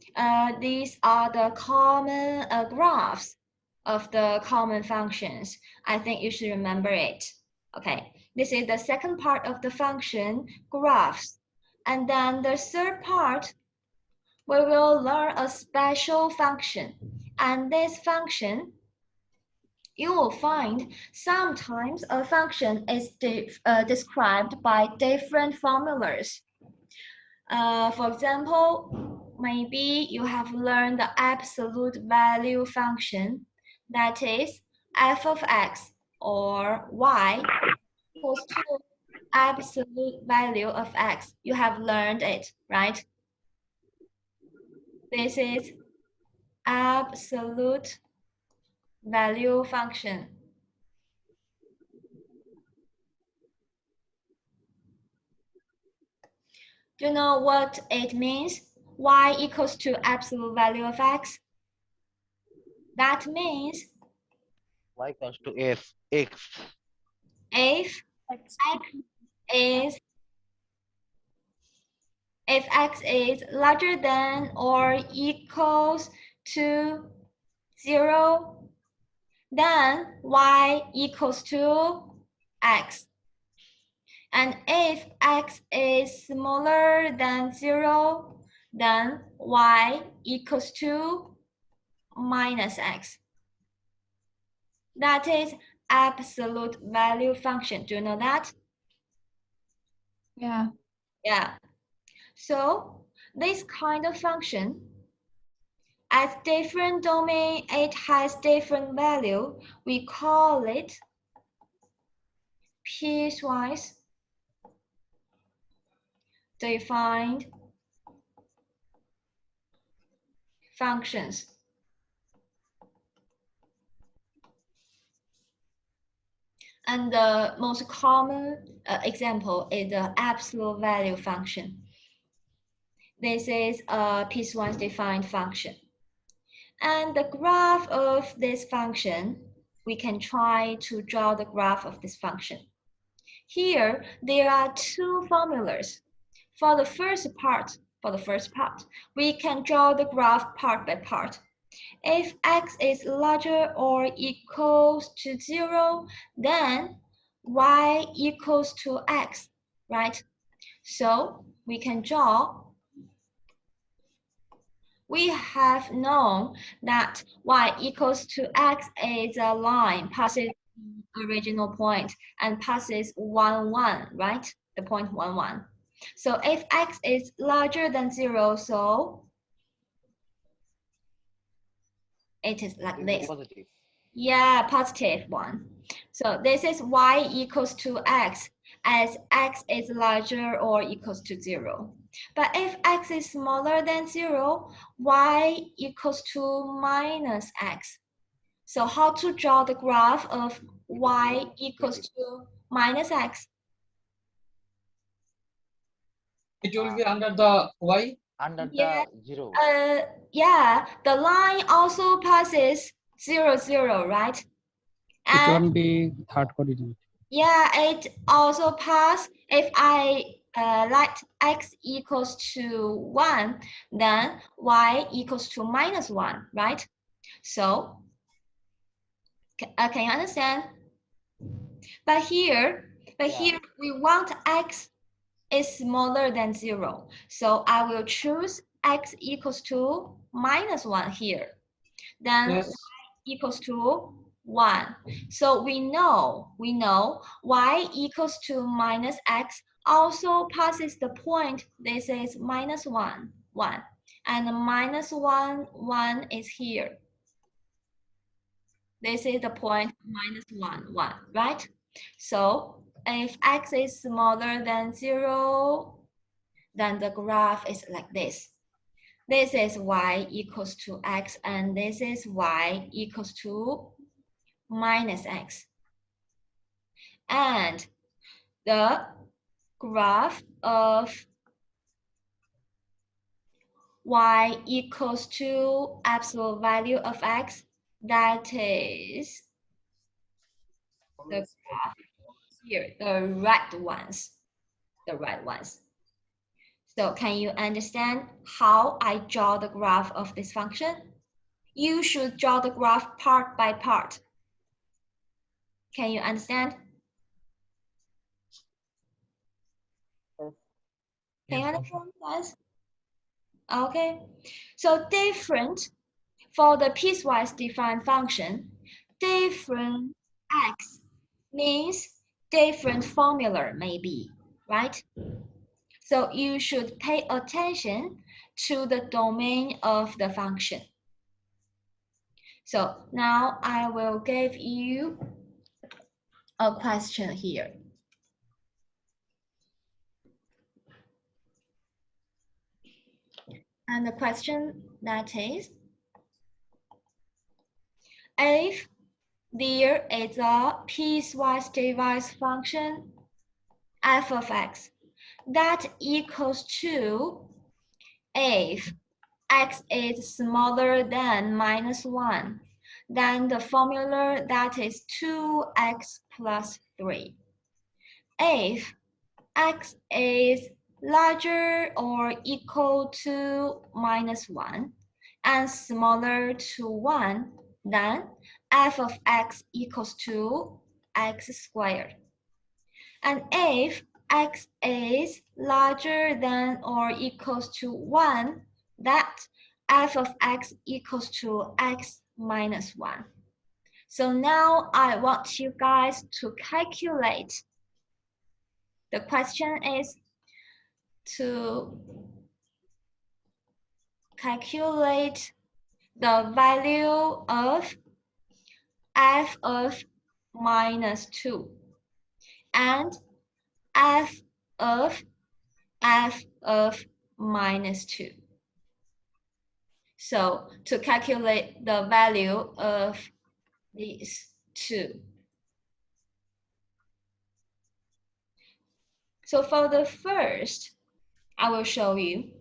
these are the common graphs of the common functions. I think you should remember it. Okay, this is the second part of the function, graphs. And then the third part, we will learn a special function. And this function, you will find sometimes a function is described by different formulas. For example, maybe you have learned the absolute value function, that is f of x or y equals to absolute value of x. You have learned it, right? This is absolute value function. Do you know what it means? Y equals to absolute value of x. That means Y equals to f x. if x is larger than or equals to 0, then y equals to x. And if x is smaller than 0, then y equals to minus x. That is absolute value function. Do you know that? Yeah. Yeah. So this kind of function, as different domain, it has different value. We call it piecewise defined functions. And the most common example is the absolute value function. This is a piecewise defined function. And the graph of this function, we can try to draw the graph of this function. Here, there are two formulas. For the first part, we can draw the graph part by part. If x is larger or equals to 0, then y equals to x, right? So we can draw. We have known that y equals to x is a line passes the original point and passes 1, 1, right? The point 1, 1. So if x is larger than 0, so it is like this. Positive. Yeah, positive 1. So this is y equals to x as x is larger or equals to 0. But if x is smaller than 0, y equals to minus x. So how to draw the graph of y equals to minus x? It will be under the y. Under Yeah. the 0. Yeah, the line also passes 0, 0, right? It won't be third coordinate. Yeah, it also pass if I let x equals to 1, then y equals to minus 1, right? So, can you understand? But here we want x is smaller than 0. So I will choose x equals to minus 1 here. Then Yes. y equals to 1. So we know y equals to minus x also passes the point. This is minus 1, 1. And minus 1, 1 is here. This is the point minus 1, 1, right? So if x is smaller than 0, then the graph is like this. This is y equals to x, and this is y equals to minus x. And the graph of y equals to absolute value of x, that is the graph here, the right ones. So can you understand how I draw the graph of this function? You should draw the graph part by part. Can you understand? Can you understand, guys? Okay. So different for the piecewise defined function, different x means different formula maybe, right? So you should pay attention to the domain of the function. So now I will give you a question here. And the question that is, if there is a piecewise device function f of x, that equals to if x is smaller than -1, then the formula that is 2x plus 3. If x is larger or equal to -1 and smaller to 1, then f of x equals to x squared. And if x is larger than or equals to 1, that f of x equals to x minus 1. So now I want you guys to calculate. The question is to calculate the value of f of -2 and f of -2. So to calculate the value of these two. So for the first, I will show you.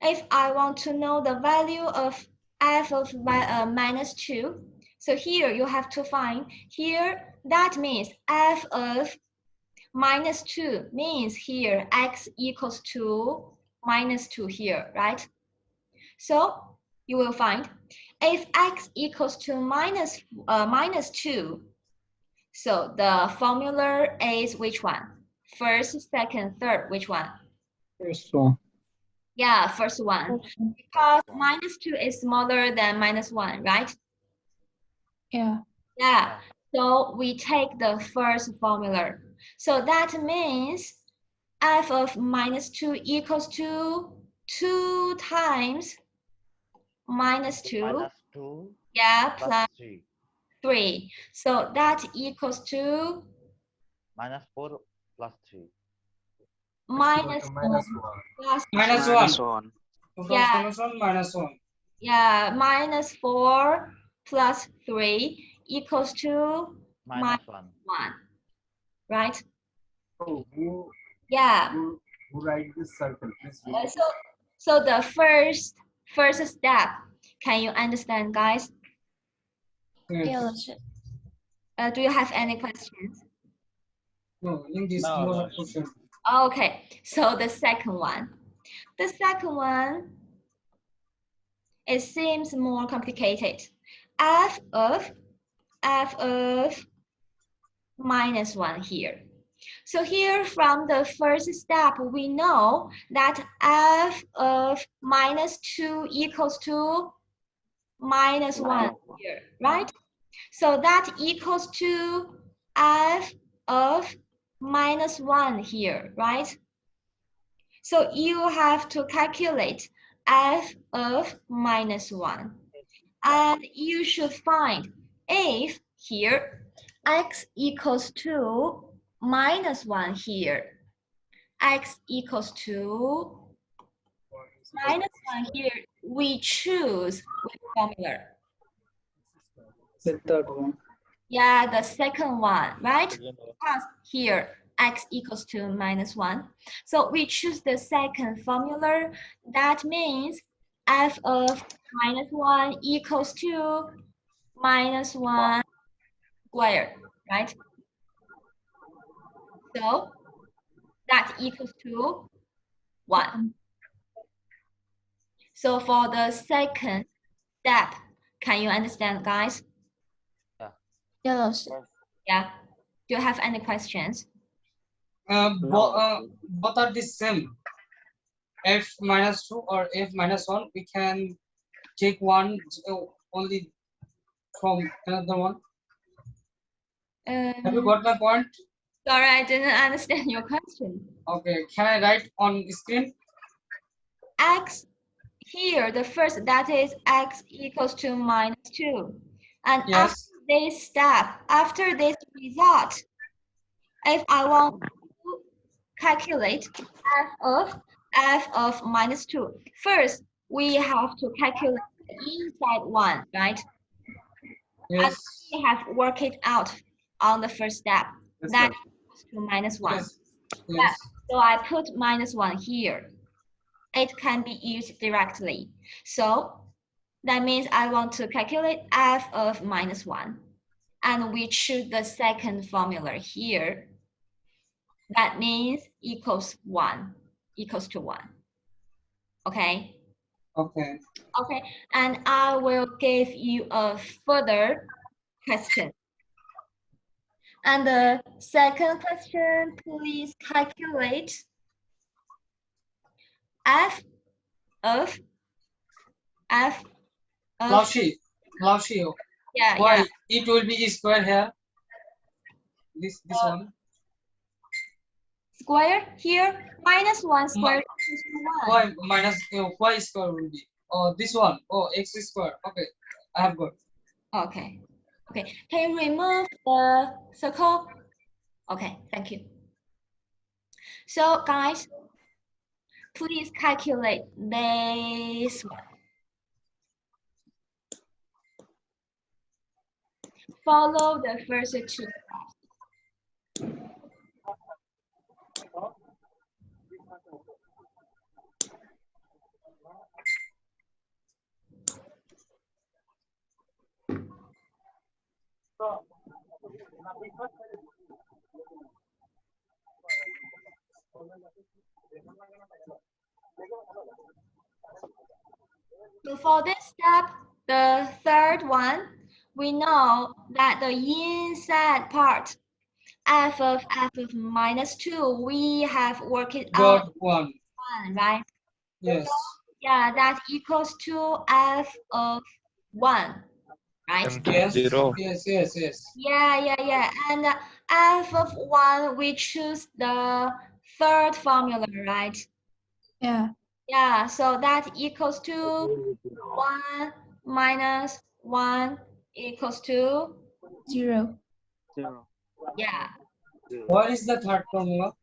If I want to know the value of f of -2, so here you have to find, here that means f of -2 means here x equals to -2 here, right? So you will find if x equals to -2, so the formula is which one? First, second, third, which one? First one. Yeah, first one. Because -2 is smaller than -1, right? Yeah. Yeah. So we take the first formula. So that means f of -2 equals to 2 times -2. -2 Yeah, plus plus 3 3. So that equals to -4 plus 3 -1 plus -1. Yeah. -1. Yeah, -4 plus 3 equals to -1. -1, right? So who Yeah. write this circle, please? So the first step, can you understand, guys? Yes. Do you have any questions? No, in this no question. Okay, so the second one. The second one, it seems more complicated. f of -1 here. So here from the first step, we know that f of -2 equals to -1 here, right? So that equals to f of -1 here, right? So you have to calculate f of -1. And you should find if here x equals to -1 here, x equals to -1 here, we choose which formula? The third one. Yeah, the second one, right? Because here x equals to -1. So we choose the second formula. That means f of -1 equals to -1 squared, right? So that equals to 1. So for the second step, can you understand, guys? Yes. Yeah. Do you have any questions? Both are the same. F -2 or F -1, we can take one only from another one. Have you got my point? Sorry, I didn't understand your question. Okay, can I write on screen? X here, the first, that is x equals to -2. And Yes. after this step, after this result, if I want to calculate f of -2, first we have to calculate the inside one, right? Yes. And we have worked it out on the first step. Yes, That ma'am. equals to -1. Yes. Yes. So I put -1 here. It can be used directly. So that means I want to calculate f of -1. And we choose the second formula here. That means equals 1, equals to 1. Okay? Okay. Okay, and I will give you a further question. And the second question, please calculate f of Laushi, yeah, why yeah. it will be square here? This one. Square here, -1 square equals to 1. Why minus y square will be? Oh, this one. Oh, x square. Okay, I have got. Okay. Okay. Can you remove the circle? Okay, thank you. So guys, please calculate this one. Follow the first two steps. So for this step, the third one, we know that the inside part, f of -2, we have worked it out. Got 1. 1, right? Yes. So, yeah, that equals to f of 1, right? Yes. 0. Yes. Yeah. And f of 1, we choose the third formula, right? Yeah. Yeah, so that equals to 1 minus 1 equals to 0. yeah. What is the third formula?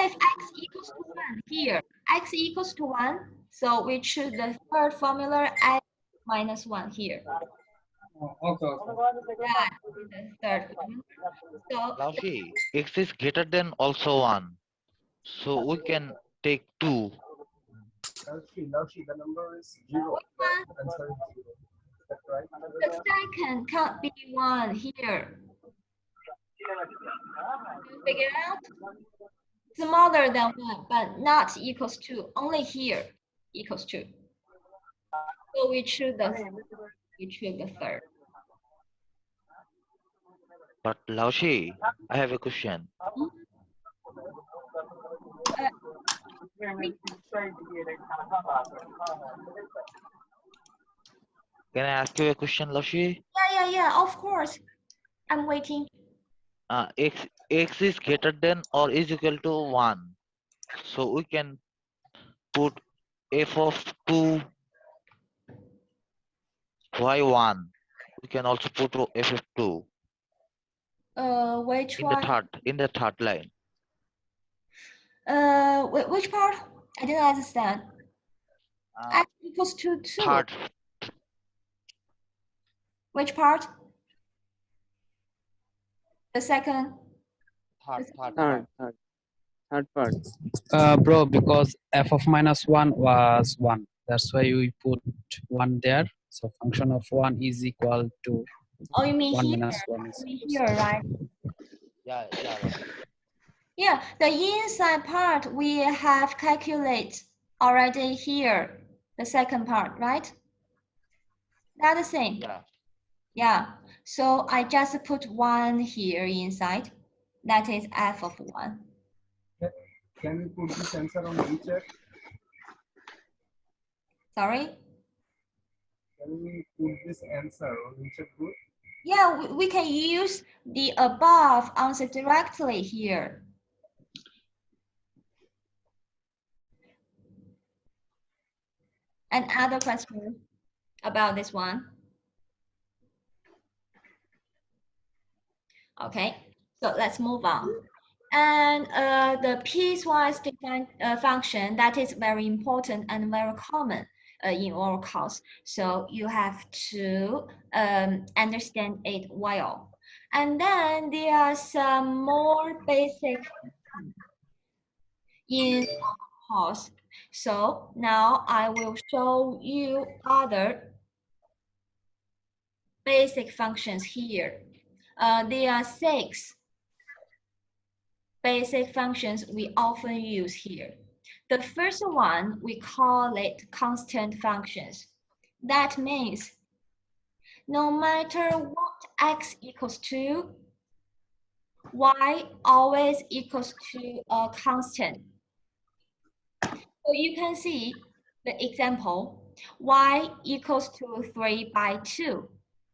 If x equals to 1 here, x equals to 1, so we choose the third formula, x minus 1 here. Okay. Yeah, the third formula. So Laushi, x is greater than also 1. So we can take 2. Laushi, the number is 0. The answer is 0. Is that right? the second can't be 1 here. You figure out? Smaller than 1, but not equals to. Only here equals to. So we choose the third. But Laushi, I have a question. Can I ask you a question, Laushi? Yeah, of course. I'm waiting. X is greater than or is equal to 1. So we can put f of 2 y1. We can also put f of 2 Which in one? the third line. Which part? I didn't understand. X equals to 2. Third. Which part? The second. Third part. Bro, because f of -1 was 1. That's why we put 1 there. So function of 1 is equal to Oh, you mean 1 here? minus 1 is You mean here, right? Yeah. Yeah, the inside part we have calculated already here. The second part, right? That's the same. Yeah. So I just put 1 here inside. That is f of 1. Can we put this answer on WeChat? Sorry? Can we put this answer on WeChat group? Yeah, we can use the above answer directly here. And other question about this one? Okay, so let's move on. And the piecewise defined function, that is very important and very common in our course. So you have to understand it well. And then there are some more basic in our course. So now I will show you other basic functions here. There are 6 basic functions we often use here. The first one, we call it constant functions. That means no matter what x equals to, y always equals to a constant. So you can see the example, y equals to 3/2.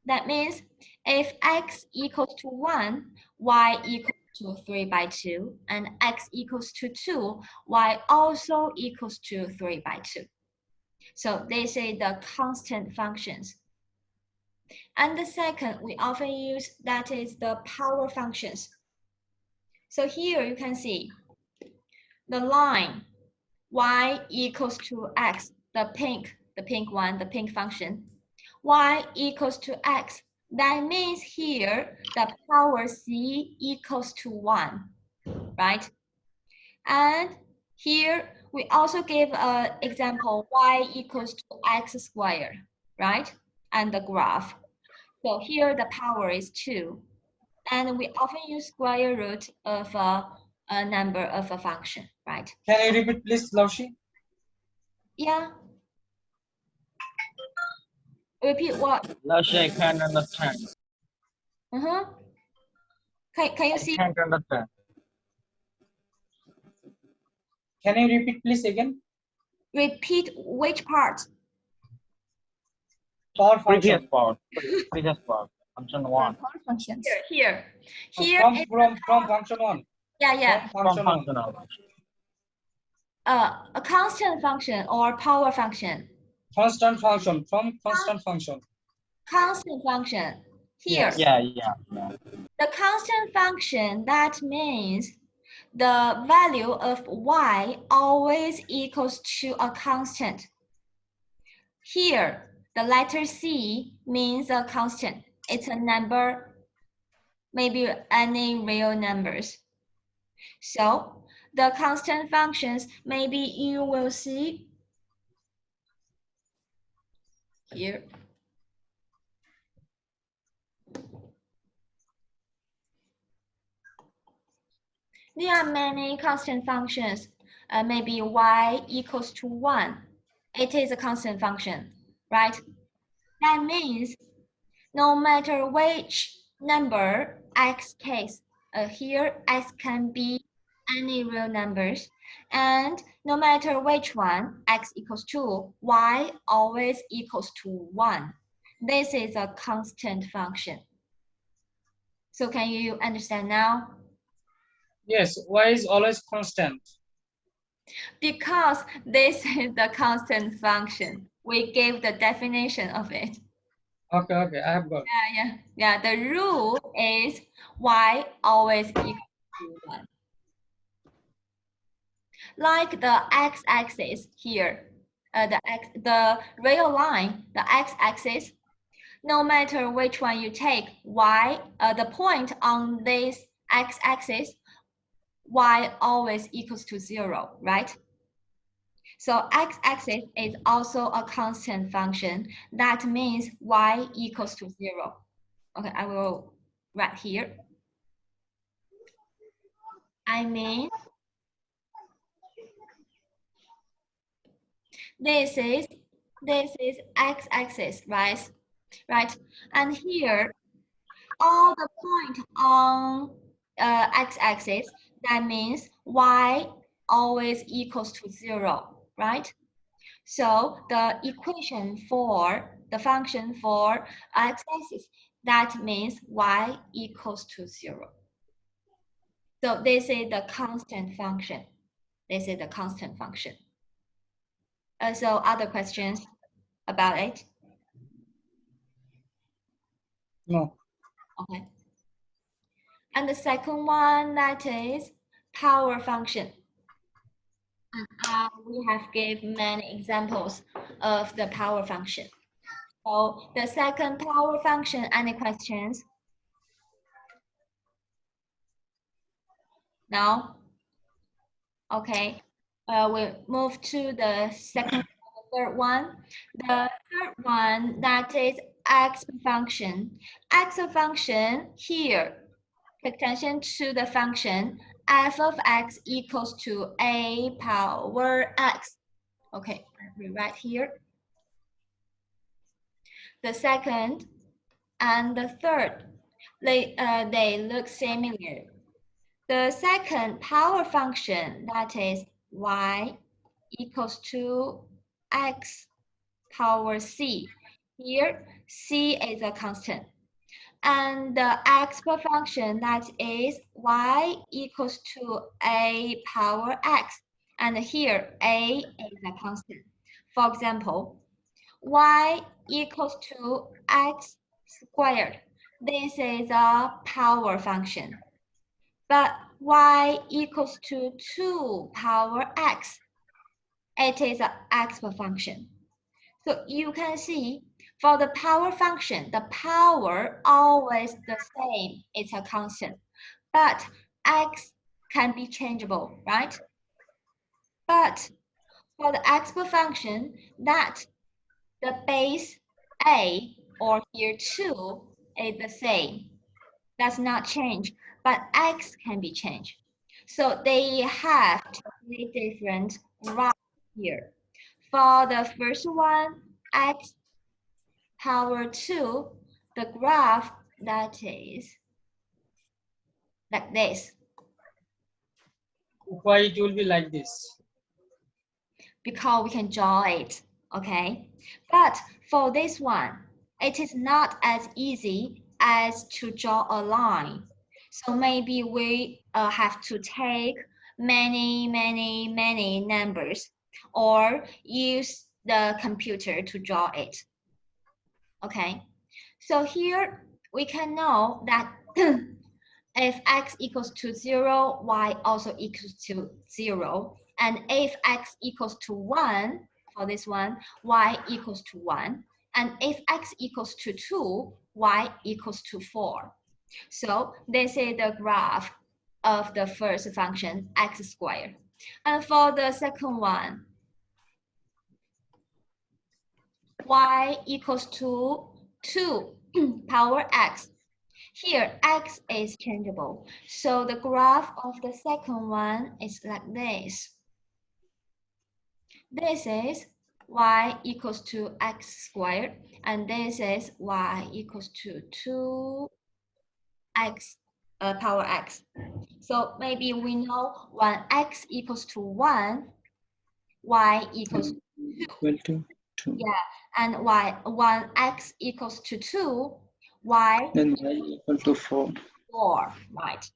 That means if x equals to 1, y equals to 3/2, and x equals to 2, y also equals to 3/2. So they say the constant functions. And the second we often use, that is the power functions. So here you can see the line y equals to x, the pink one, the pink function, y equals to x. That means here the power c equals to 1, right? And here we also give an example, y equals to x squared, right? And the graph. So here the power is 2. And we often use square root of a number of a function, right? Can you repeat please, Laushi? Yeah. Repeat what? Laushi, I can't understand. Can you see? I can't understand. Can you repeat please again? Repeat which part? Power function. Previous part. Function 1. Power functions. Here. From function 1. Yeah. From function 1. A constant function or power function. Constant function, from constant function. Constant function. Here. Yes. Yeah. The constant function, that means the value of y always equals to a constant. Here, the letter C means a constant. It's a number, maybe any real numbers. So the constant functions, maybe you will see here. There are many constant functions. Maybe y equals to 1. It is a constant function, right? That means no matter which number x takes, here x can be any real numbers, and no matter which one x equals to, y always equals to 1. This is a constant function. So can you understand now? Yes, y is always constant. Because this is the constant function. We gave the definition of it. Okay, I have got. Yeah. The rule is y always equals to 1. Like the x-axis here, the real line, the x-axis. No matter which one you take, the point on this x-axis, y always equals to 0, right? So x-axis is also a constant function. That means y equals to 0. Okay, I will write here. I mean, this is x-axis, right? And here, all the point on x-axis, that means y always equals to 0, right? So the equation for the function for x-axis, that means y equals to 0. So this is the constant function. This is the constant function. So other questions about it? No. Okay. And the second one, that is power function. We have given many examples of the power function. So the second power function, any questions? Now, okay, we'll move to the third one. The third one, that is x function. X function here, pay attention to the function f of x equals to a power x. Okay, I rewrite here. The second and the third, they look similar. The second power function, that is y equals to x power c. Here, c is a constant. And the x function, that is y equals to a power x. And here, a is a constant. For example, y equals to x squared. This is a power function. But y equals to 2 power x. It is an x function. So you can see for the power function, the power always the same. It's a constant. But x can be changeable, right? But for the x function, that the base a, or here 2, is the same. Does not change, but x can be changed. So they have totally different graph here. For the first one, x power 2, the graph, that is like this. Why it will be like this? Because we can draw it, okay? But for this one, it is not as easy as to draw a line. So maybe we have to take many numbers or use the computer to draw it. Okay, so here we can know that if x equals to 0, y also equals to 0. And if x equals to 1, for this one, y equals to 1. And if x equals to 2, y equals to 4. So this is the graph of the first function, x squared. And for the second one, y equals to 2 power x. Here, x is changeable. So the graph of the second one is like this. This is y equals to x squared, and this is y equals to 2x power x. So maybe we know when x equals to 1, y equals to 2. Yeah, and when x equals to 2, y Then y equal to 4. 4, right?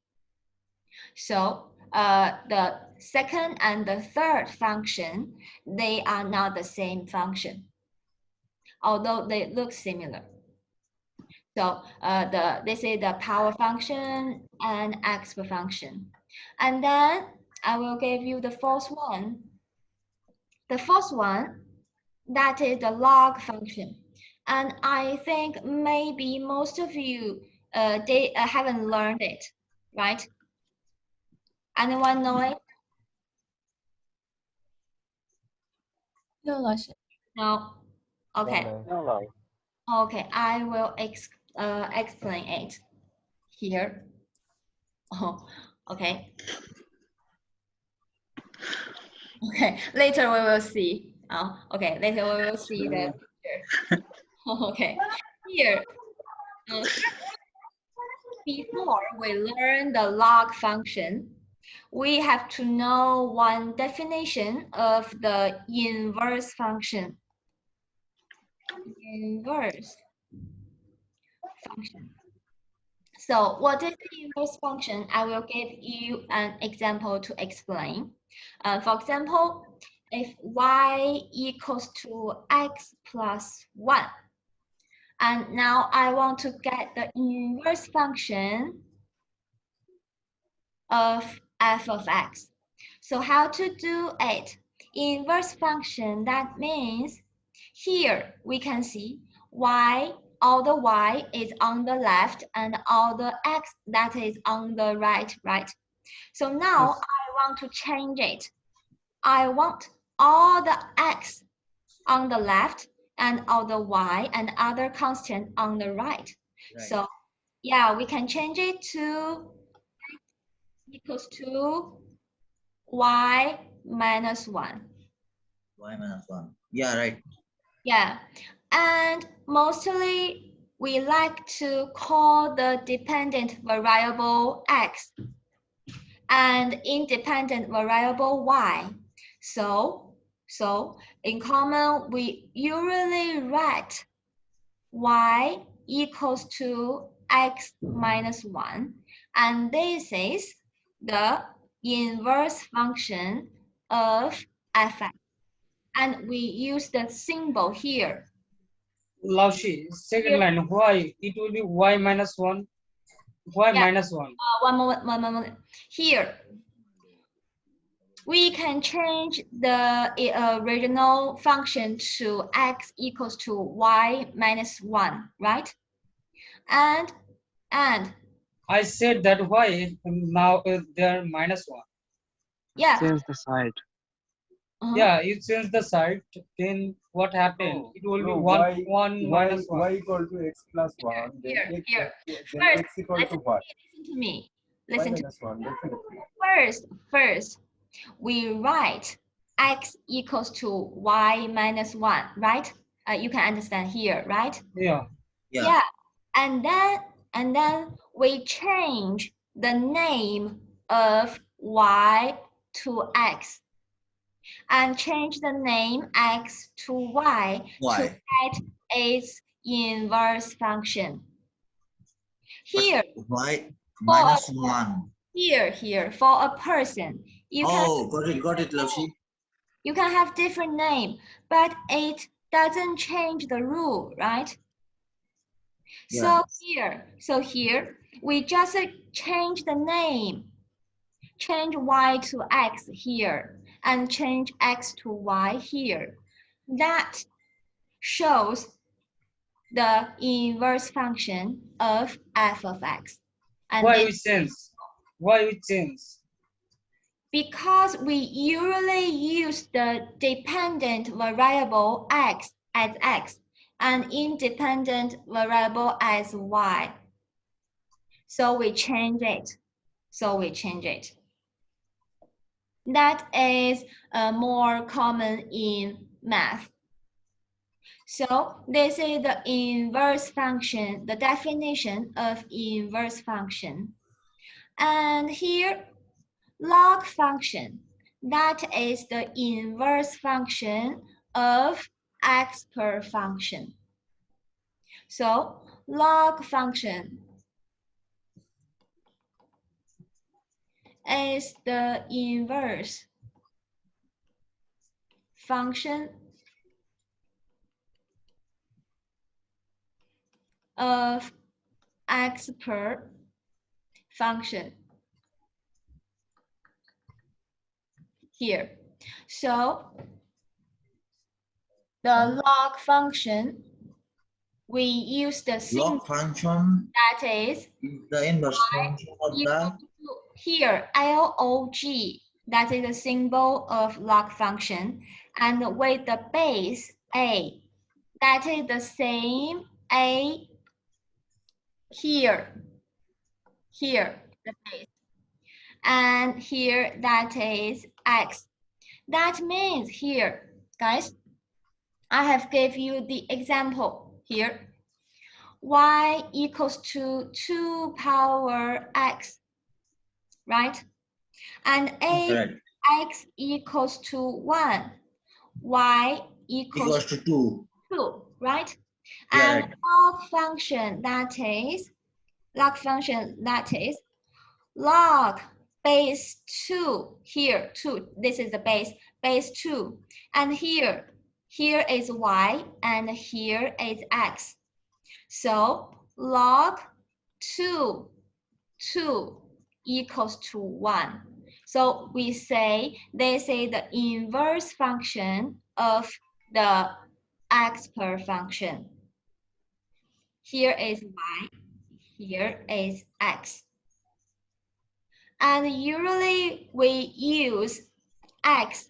So the second and the third function, they are not the same function, although they look similar. So this is the power function and x function. And then I will give you the fourth one. The fourth one, that is the log function. And I think maybe most of you they haven't learned it, right? Anyone know it? No, Lasha. No. Okay. No. Okay, I will explain it here. Oh, okay. Okay, later we will see. Okay, later we will see the picture. Okay, here. Before we learn the log function, we have to know one definition of the inverse function. Inverse function. So what is the inverse function? I will give you an example to explain. For example, if y equals to x plus 1, and now I want to get the inverse function of f of x. So how to do it? Inverse function, that means here we can see y, all the y is on the left and all the x that is on the right, right? So now I want to change it. I want all the x on the left and all the y and other constant on the right. So yeah, we can change it to x equals to y minus 1. Y minus 1. Yeah, right. Yeah, and mostly we like to call the dependent variable x and independent variable y. So in common, we usually write y equals to x minus 1, and this is the inverse function of fx. And we use the symbol here. Laushi, second line, why? It will be y minus 1. Y minus 1. One moment. Here, we can change the original function to x equals to y minus 1, right? And I said that why now they're minus 1. Yeah. Change the side. Yeah, you change the side, then what happened? It will be one minus 1. Y equal to x plus 1, then Here. then First, x equal to what? Listen to me. Y Listen to minus 1, definitely. First, we write x equals to y minus 1, right? You can understand here, right? Yeah. Yeah. And then we change the name of y to x and change the name x to y to get its inverse function. Here, Y minus 1. Here, for a person, you got it, Laushi. You can have different name, but it doesn't change the rule, right? Yeah. So here, we just change the name, change y to x here, and change x to y here. That shows the inverse function of f of x. And why we change? Why we change? Because we usually use the dependent variable x as x and independent variable as y. So we change it. That is more common in math. So this is the inverse function, the definition of inverse function. And here, log function. That is the inverse function of x per function. So log function is the inverse function of x per function here. So the log function, we use the log function, that is the inverse function of the here log, that is the symbol of log function, and with the base a, that is the same a here the base, and here that is x. That means here, guys, I have gave you the example here. Y equals to 2 power x, right? And x equals to 1, y equals to 2, right? Yeah, And log function that is log base 2 here, 2, this is the base 2, and here is y and here is x. So log 2 equals to 1. So we say this is the inverse function of the x per function. Here is y, here is x. And usually we use x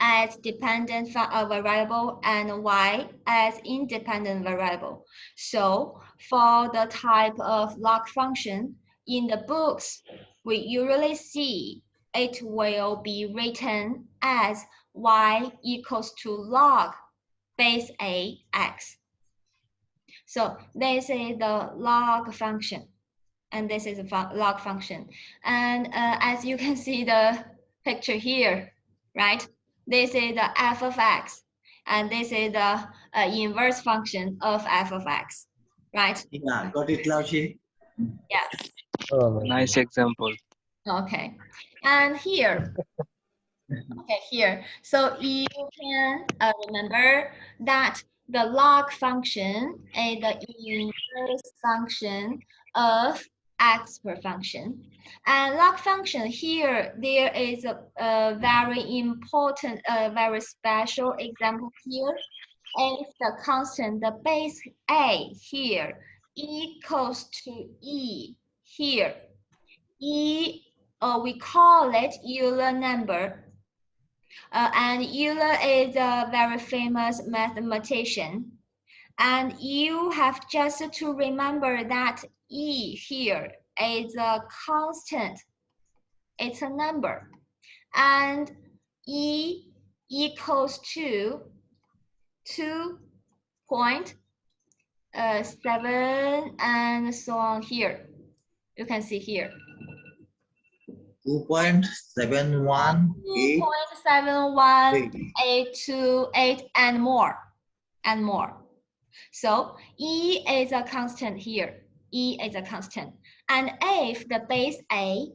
as dependent variable and y as independent variable. So for the type of log function in the books, we usually see it will be written as y equals to log base a x. So this is the log function, and this is a log function. And as you can see the picture here, right? This is the f of x, and this is the inverse function of f of x, right? Yeah, got it, Laushi. Yes. Nice example. Okay. And here, okay, here. So you can remember that the log function is the inverse function of x per function. And log function here, there is a very important, very special example here. It's the constant, the base a here equals to e here. E, we call it Euler number. And Euler is a very famous mathematician. And you have just to remember that E here is a constant. It's a number. And E equals to 2.7 and so on here. You can see here. 2.718. 2.71828 and more. So E is a constant here. E is a constant. And if the base A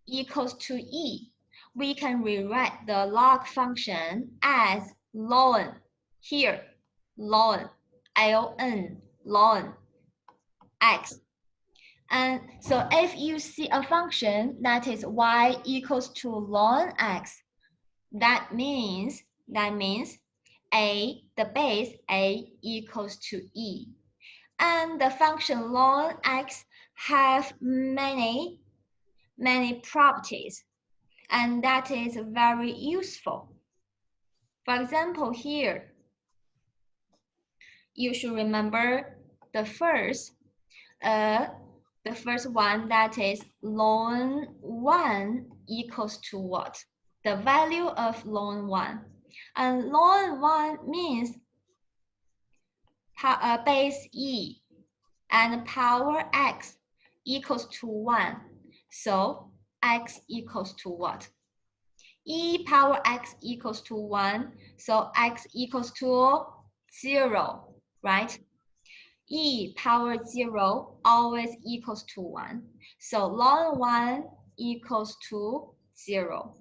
equals to E, we can rewrite the log function as ln here, ln, ln x. And so if you see a function that is y equals to ln x, that means a, the base a equals to e. And the function ln x have many properties, and that is very useful. For example, here, you should remember the first one, that is ln 1 equals to what? The value of ln 1. And ln 1 means base e and power x equals to 1. So x equals to what? E power x equals to 1. So x equals to 0, right? E power 0 always equals to 1. So ln 1 equals to 0.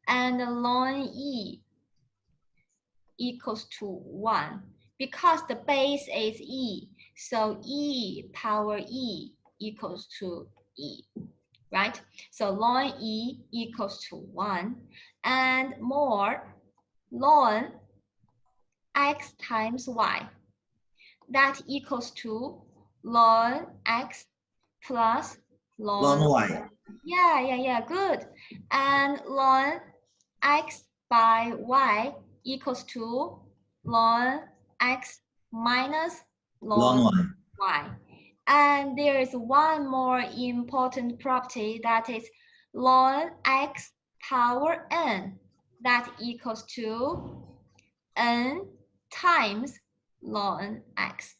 And ln e equals to 1. Because the base is e, so e power e equals to e, right? So ln e equals to 1. And more, ln x times y. That equals to ln x plus Ln y. Yeah, good. And ln x by y equals to ln x minus ln y. And there is one more important property, that is ln x power n. That equals to n times ln x.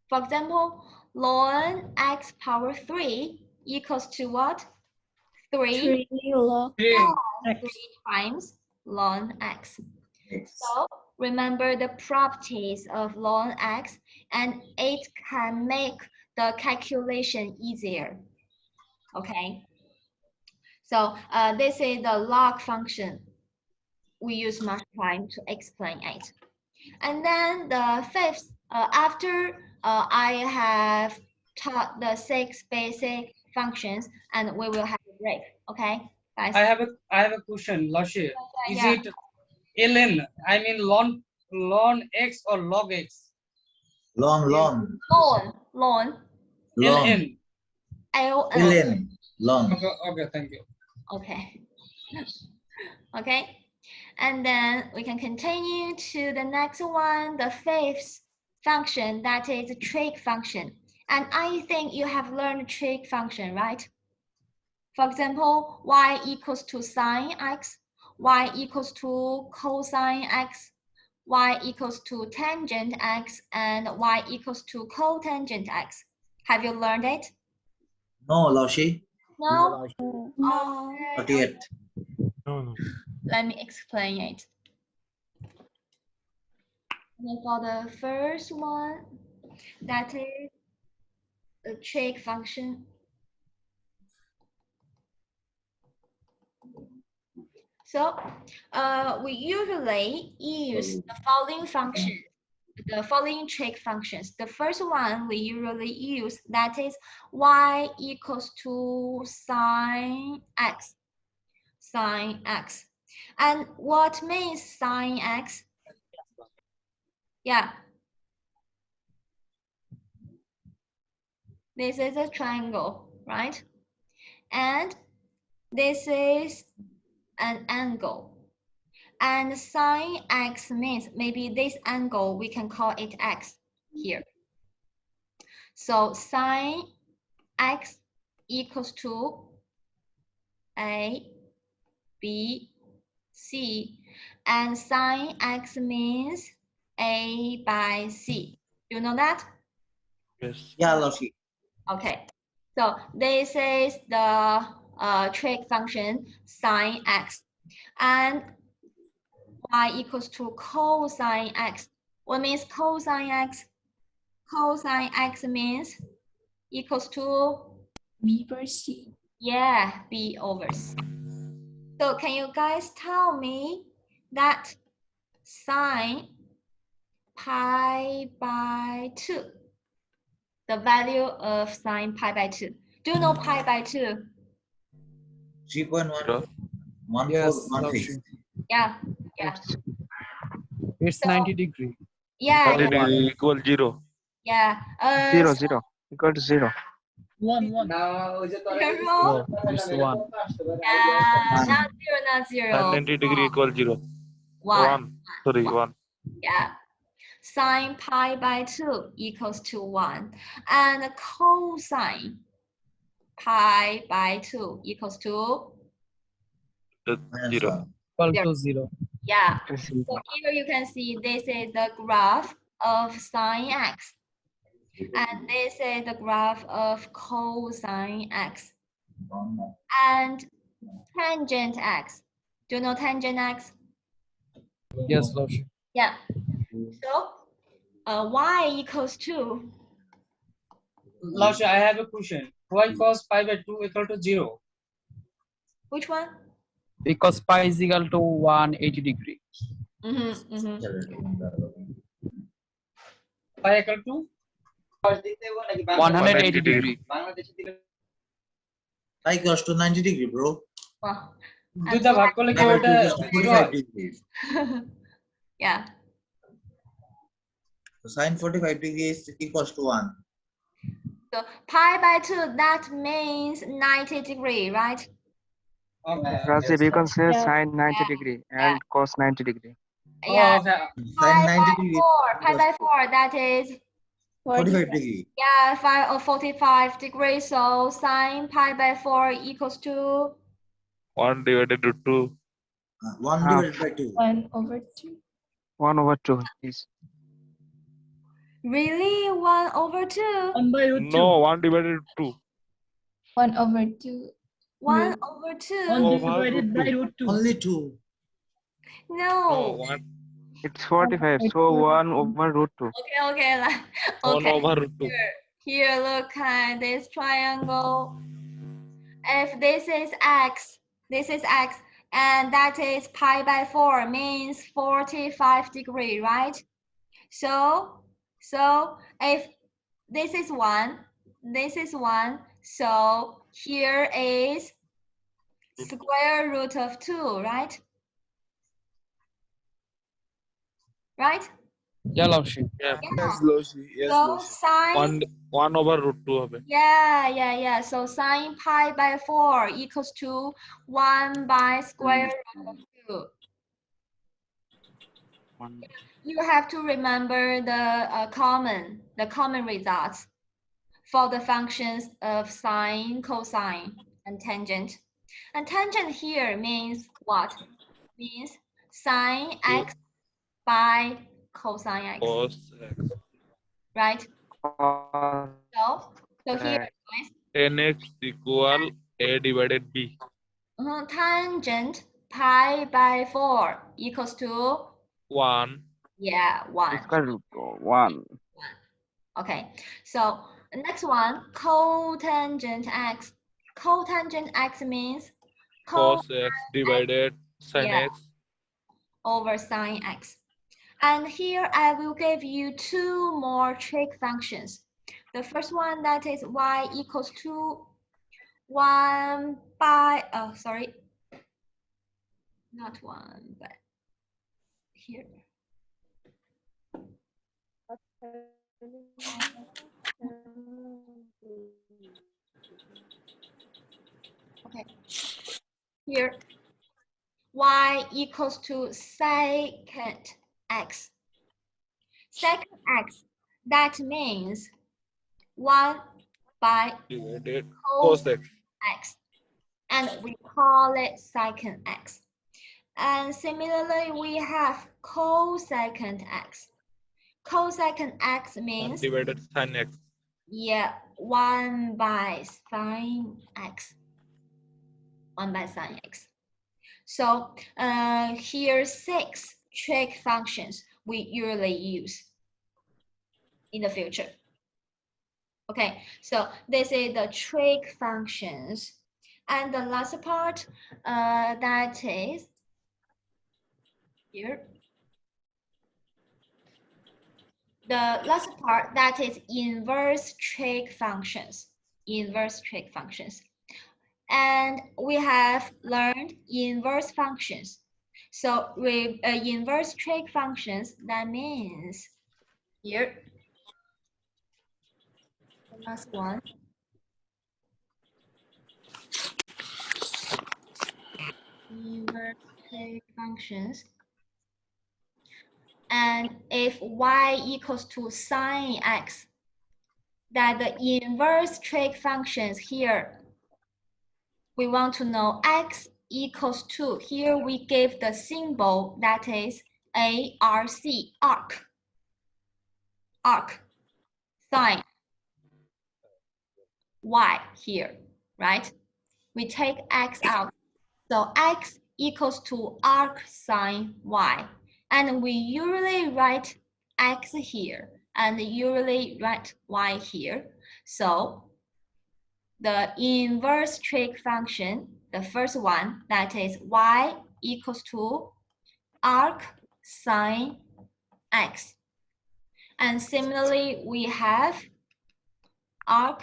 For example, ln x power 3 equals to what? 3 log times ln x. So remember the properties of ln x, and it can make the calculation easier. Okay. So this is the log function. We use much time to explain it. And then the fifth, after I have taught the 6 basic functions, and we will have a break. Okay, guys. I have a question, Lashi. Is Yeah. it ln? I mean ln x or log x? Ln. ln. ln. Long. Okay, thank you. Okay. Okay. And then we can continue to the next one, the fifth function, that is a trig function. And I think you have learned trig function, right? For example, y equals to sine x, y equals to cosine x, y equals to tangent x, and y equals to cotangent x. Have you learned it? No, Laushi. No? No. Not yet. No. Let me explain it. And for the first one, that is the trig function. So we usually use the following functions, the following trig functions. The first one we usually use, that is y equals to sine x. Sine x. And what means sine x? Yeah. This is a triangle, right? And this is an angle. And sine x means maybe this angle, we can call it x here. So sine x equals to A, B, C. And sine x means A by C. You know that? Yes. Yeah, Laushi. Okay. So this is the trig function sine x. And y equals to cosine x. What means cosine x? Cosine x means equals to B over C. Yeah, B over C. So can you guys tell me that sine pi by 2, the value of sine pi by 2? Do you know pi by 2? 3.1. Yes, 1413. Yeah, yeah. It's So, 90 degree. Yeah, 90 degree equal 0. yeah. Zero, So, zero. Equal to 0. 1, 1. Zero? No, it's 1. Yeah, not 0, not 0. 90 degree equal 0. 1. Sorry, 1. Yeah. Sine pi by 2 equals to 1. And cosine pi by 2 equals to 0. Equal to 0. Yeah. So here you can see this is the graph of sine x. And this is the graph of cosine x. And tangent x. Do you know tangent x? Yes, Laushi. Yeah. So y equals to Laushi, I have a question. Why cos pi by 2 equal to 0? which one? Because pi is equal to 180 degree. Pi equal to 180 degree. Pi equals to 90 degree, bro. দুইটা ভাগ করলে কি Pi by ওটা 2 equals to 0 হয়? 45 degrees. Yeah. So sine 45 degrees equals to 1. So pi by 2, that means 90 degree, right? Okay. Rajiv, you can say Yeah. sine 90 Yeah. degree and cos 90 degree. Yeah. Okay. Pi Sine by 90 degree 4, pi by 4, that is 45 degree. yeah, 5 or 45 degrees. So sine pi by 4 equals to 1 divided to 2. 1 divided by 2. 1 over 2. 1 over 2 is really 1 over 2? 1 by root 2. No, 1 divided to 2. 1 over 2. 1 over 2? 1 over divided root by 2. root 2. Only 2. No. No, 1. it's 45. So 1 over root 2. Okay. 1 Okay. over root 2. Here, look at this triangle. If this is x, and that is pi by 4 means 45 degree, right? So if this is 1, this is 1, so here is square root of 2, right? Right? Yeah, Laushi. Yeah. Yeah. Loshi. Yes, So Loshi. sine, 1/√2 yeah. So sine pi by 4 equals to 1 by square root of 2. You have to remember the common results for the functions of sine, cosine, and tangent. And tangent here means what? Means sine x by cosine x. Cos x. Right? So here, guys, 10x equal a divided b. tangent pi by 4 equals to 1. yeah 1. Square root of 1. Okay, so next one, cotangent x. Cotangent x means Cos x divided sin yeah, x. over sine x. And here I will give you two more trig functions. The first one, that is y equals to 1 by, oh, sorry, not 1, but here. Okay, here, y equals to secant x. Secant x, that means 1 by Divided cos cos x. x, and we call it secant x. And similarly, we have cosecant x. Cosecant x 1 means divided sin x. yeah 1 by sine x. 1 by sine x. So here 6 trig functions we usually use in the future. Okay, so this is the trig functions. And the last part, that is here. The last part, that is inverse trig functions. Inverse trig functions. And we have learned inverse functions. So with inverse trig functions, that means here, the last one. Inverse trig functions. And if y equals to sine x, that the inverse trig functions here, we want to know x equals to, here we give the symbol that is ARC, arc, sine, y here, right? We take x out. So x equals to arc sine y. And we usually write x here and usually write y here. So the inverse trig function, the first one, that is y equals to arc sine x. And similarly, we have arc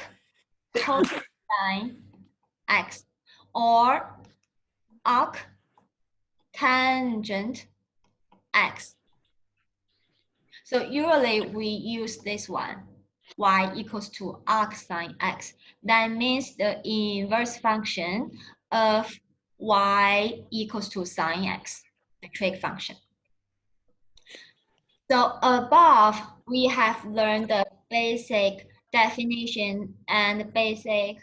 cosine x or arc tangent x. So usually we use this one, y equals to arc sine x. That means the inverse function of y equals to sine x, the trig function. So above, we have learned the basic definition and basic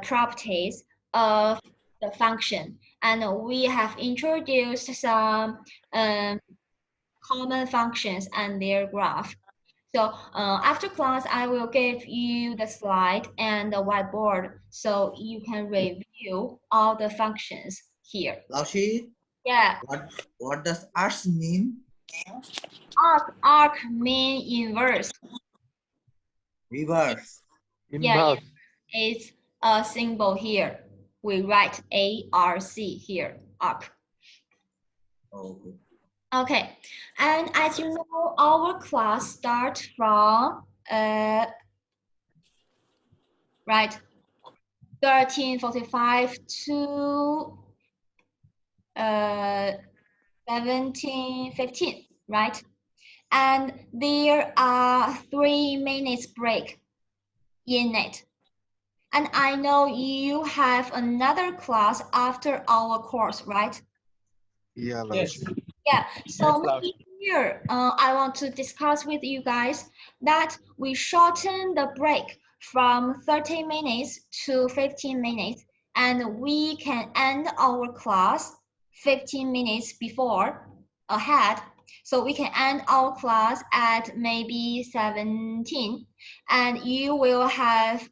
properties of the function. And we have introduced some common functions and their graph. So after class, I will give you the slide and the whiteboard so you can review all the functions here. Laushi? Yeah. What does arcs mean? Arc mean inverse. Reverse. Yeah, it's a symbol here. We write ARC here, arc. Okay. Okay, and as you know, our class starts from right 13:45 to 17:15, right? and there are 3 minutes break in it. And I know you have another class after our course, right? Yeah, Yes. Yeah, so maybe here I want to discuss with you guys that we shorten the break from 30 minutes to 15 minutes, and we can end our class 15 minutes before ahead. So we can end our class at maybe 17, and you will have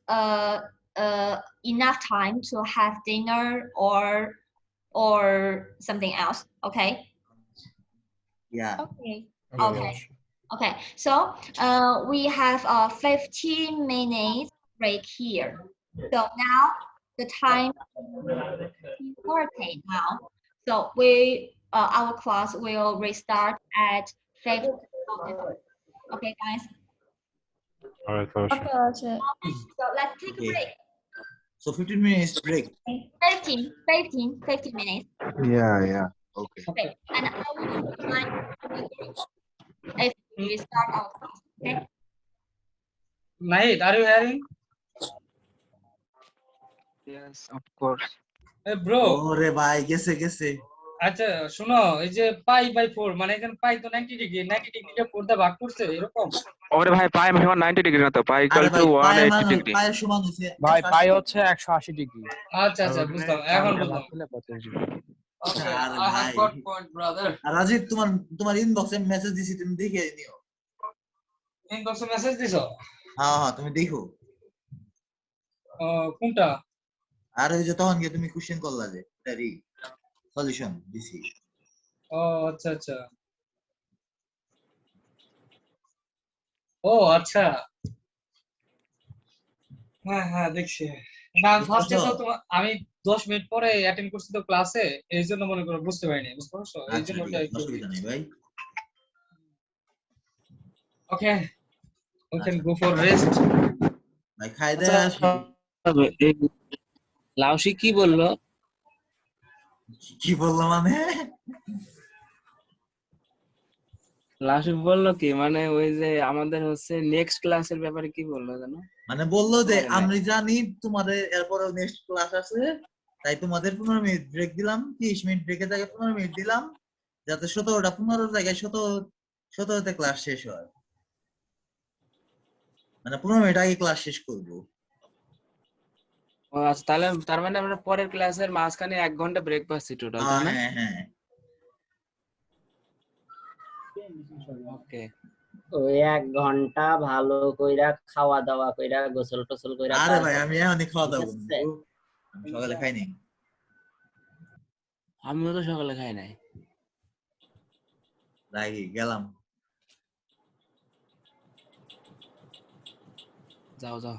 enough time to have dinner or something else, okay? Yeah. Okay. Okay. Okay. Okay. So we have a 15 minutes break here. So now the time is 30 now. So our class will restart at 5:45. Okay, guys. All right, Tasha. Okay, okay. So let's take a Okay. break. So 15 minutes break. 15 minutes. Yeah. Okay. Okay. And I will remind you if we restart our class. Okay. Nahid, are you hearing? Yes, of course. Hey, bro. ওরে ভাই গেছে গেছে আচ্ছা শুনো, এই যে pi by 4 মানে এখানে পাই তো 90 ডিগ্রি, 90 ডিগ্রিটা 4 দিয়ে ভাগ করছে এরকম। ওরে ভাই পাই সমান 90 ডিগ্রি না তো, পাই ইকুয়াল আরে টু ভাই 180 ডিগ্রি। পায়ের সমান হইছে ভাই পাই হচ্ছে 180 ডিগ্রি। আচ্ছা আচ্ছা বুঝলাম, এখন বুঝলাম। 25 ডিগ্রি। ওকে, আরে আই হ্যাভ ভাই গট পয়েন্ট ব্রাদার। আর রাজীব তোমার ইনবক্সে মেসেজ দিছি তুমি দেখে নিও। ইনবক্সে মেসেজ দিছো? হ্যাঁ তুমি দেখো। কোনটা? আর ওই যে তখন গিয়ে তুমি কোশ্চেন করলা যে এটারই সলিউশন দিছি। ও আচ্ছা আচ্ছা। ও আচ্ছা, হ্যাঁ হ্যাঁ দেখছি। না ফার্স্টে তো আমি 10 মিনিট পরে অ্যাটেন্ড করছি তো ক্লাসে, এই জন্য মনে করো বুঝতে পারিনি, বুঝতে পারছো? এই জন্য ওটা একটু অসুবিধা নেই ভাই। ওকে, we can go for rest. ভাই খাই দেয়া আসি। লাউসি কি বললো? কি বললো মানে? লাউসি বললো কি মানে ওই যে আমাদের হচ্ছে নেক্সট ক্লাসের ব্যাপারে কি বললো জানো? মানে বললো যে আমি জানি তোমাদের এরপরে নেক্সট ক্লাস আছে, তাই তোমাদের 15 মিনিট ব্রেক দিলাম, 30 মিনিট ব্রেকের জায়গায় 15 মিনিট দিলাম, যাতে 17টা 15 জায়গায় 17তে ক্লাস শেষ হয়। মানে 15 মিনিট আগে ক্লাস শেষ করবো। ও আচ্ছা, তাহলে তার মানে আমরা পরের ক্লাসের মাঝখানে 1 ঘন্টা ব্রেক পাচ্ছি টোটাল, তাই না? হ্যাঁ। ওকে। ওই 1 ঘন্টা ভালো কইরা খাওয়া দাওয়া কইরা গোসল টোসল কইরা। আরে ভাই আমি এখনই খাওয়া দাওয়া করব, আমি সকালে খাই নাই। আমিও তো সকালে খাই নাই। রাগি গেলাম। যাও যাও।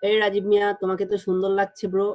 এই রাজীব মিয়া, তোমাকে তো সুন্দর লাগছে bro.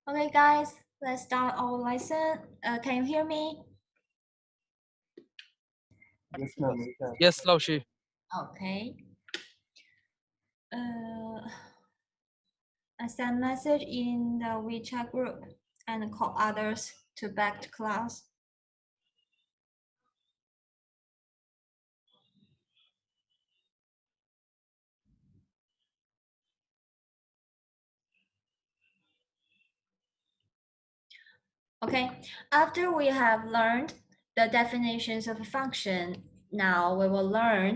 Okay, guys, let's start our lesson. Can you hear me? Yes, Laushi. Okay. I send message in the WeChat group and call others to back to class. Okay, after we have learned the definitions of a function, now we will learn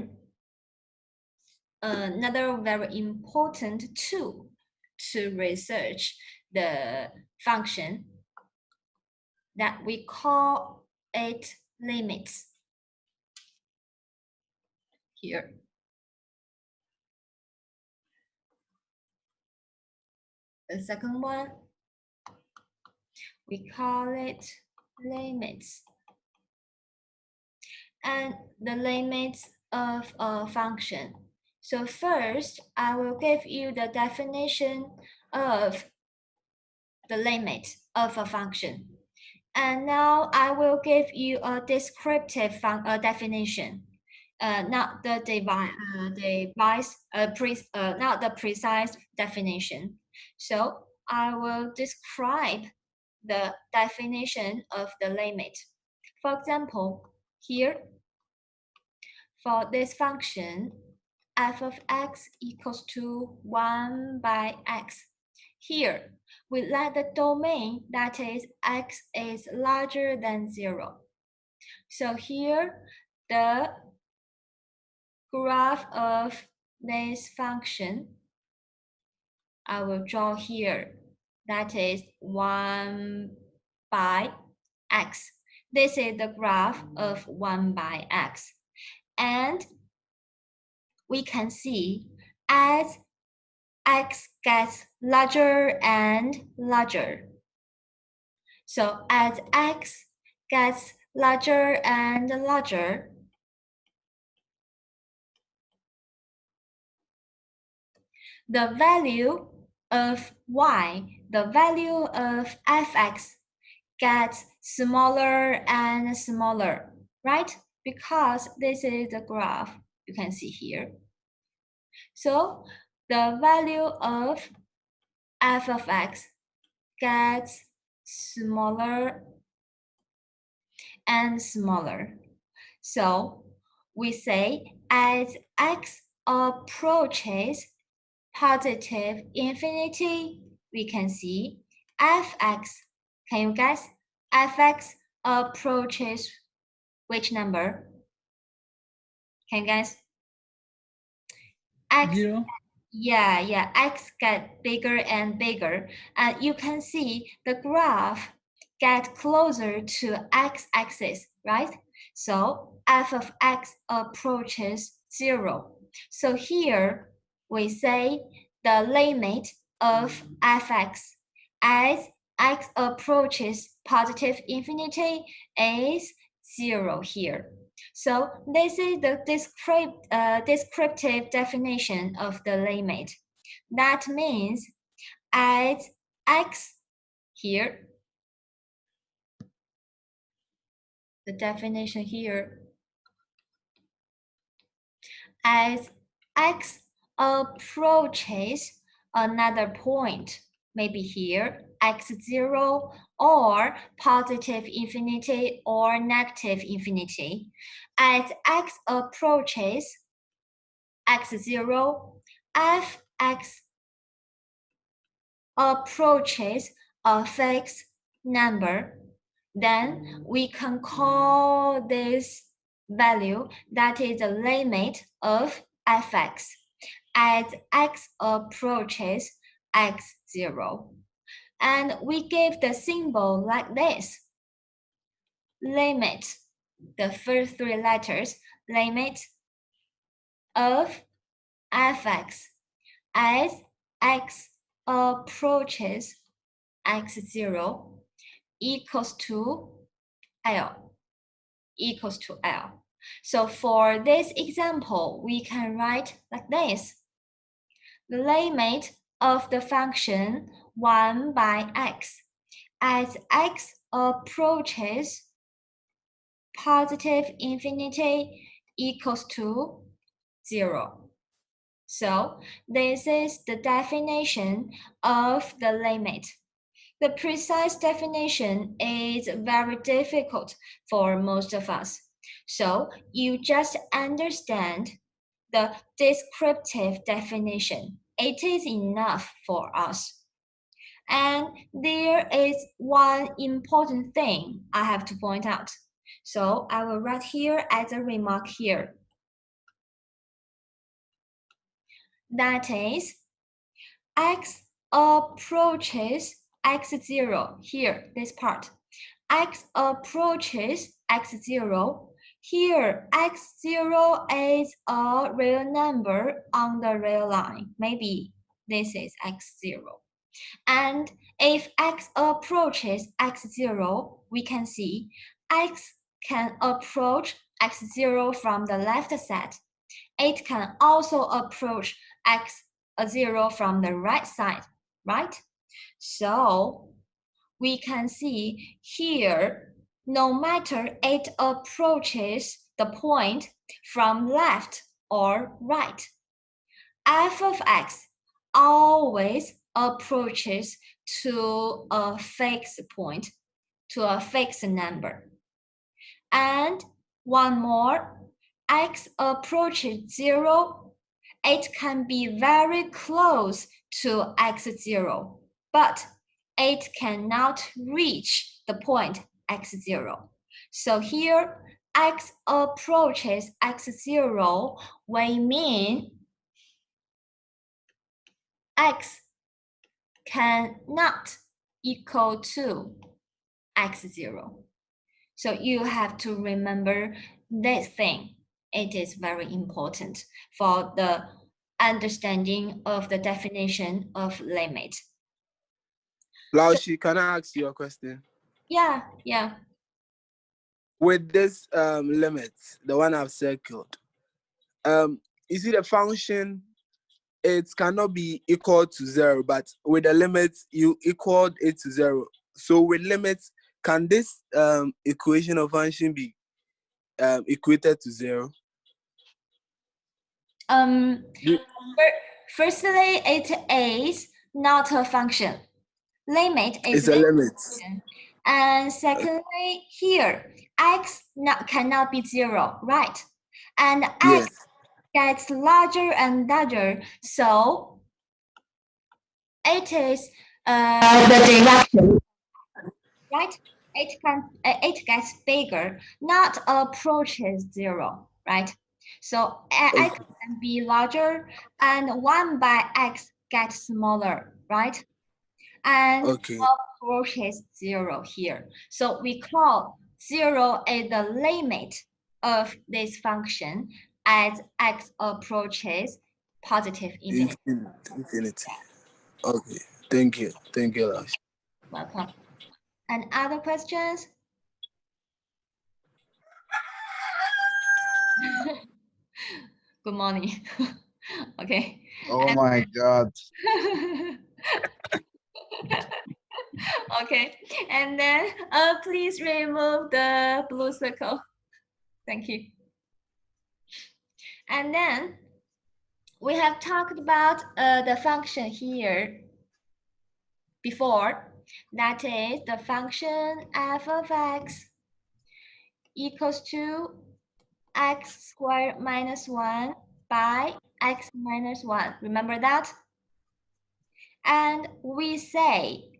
another very important tool to research the function that we call it limits. Here. The second one, we call it limits. And the limits of a function. So first, I will give you the definition of the limit of a function. And now I will give you a descriptive definition, not the not the precise definition. So I will describe the definition of the limit. For example, here, for this function, f of x equals to 1 by x. Here, we let the domain, that is, x is larger than 0. So here, the graph of this function, I will draw here. That is 1 by x. This is the graph of 1 by x. And we can see as x gets larger and larger. So as x gets larger and larger, the value of y, the value of fx gets smaller and smaller, right? Because this is the graph you can see here. So the value of f of x gets smaller and smaller. So we say as x approaches positive infinity, we can see fx, can you guess? Fx approaches which number? Can you guess? X. 0. Yeah, x get bigger and bigger. And you can see the graph get closer to x-axis, right? So f of x approaches 0. So here we say the limit of fx as x approaches positive infinity is 0 here. So this is the descriptive definition of the limit. That means as x here. The definition here, as x approaches another point, maybe here, x0 or positive infinity or negative infinity. As x approaches x0, fx approaches a fixed number, then we can call this value that is the limit of fx as x approaches x0. And we give the symbol like this. Limit, the first three letters, limit of fx as x approaches x0 equals to L, equals to L. So for this example, we can write like this. The limit of the function 1 by x as x approaches positive infinity equals to 0. So this is the definition of the limit. The precise definition is very difficult for most of us. So you just understand the descriptive definition. It is enough for us. And there is one important thing I have to point out. So I will write here as a remark here. That is, x approaches x0, here, this part. X approaches x0. Here, x0 is a real number on the real line. Maybe this is x0. And if x approaches x0, we can see x can approach x0 from the left side. It can also approach x0 from the right side, right? So we can see here, no matter it approaches the point from left or right, f of x always approaches to a fixed point, to a fixed number. And one more, x approaches 0, it can be very close to x0, but it cannot reach the point x0. So here, x approaches x0, we mean x cannot equal to x0. So you have to remember this thing. It is very important for the understanding of the definition of limit. Laoshi, can I ask you a question? Yeah. With this limit, the one I've circled, you see the function, it cannot be equal to 0, but with the limit, you equaled it to 0. So with limits, can this equation of function be equated to 0? Firstly, it is not a function. Limit is a limit. Function. And secondly, here, x cannot be 0, right? And x gets larger and larger, so it is the direction, right? It gets bigger, not approaches 0, right? So x can be larger, and 1 by x gets smaller, right? And approaches 0 here. So we call 0 is the limit of this function as x approaches positive infinity. Infinity. Okay, thank you, Laoshi. Welcome. And other questions? Good morning. Okay. Oh my God. Okay, and then please remove the blue circle. Thank you. And then we have talked about the function here before. That is the function f of x equals to x squared minus 1 by x minus 1. Remember that? And we say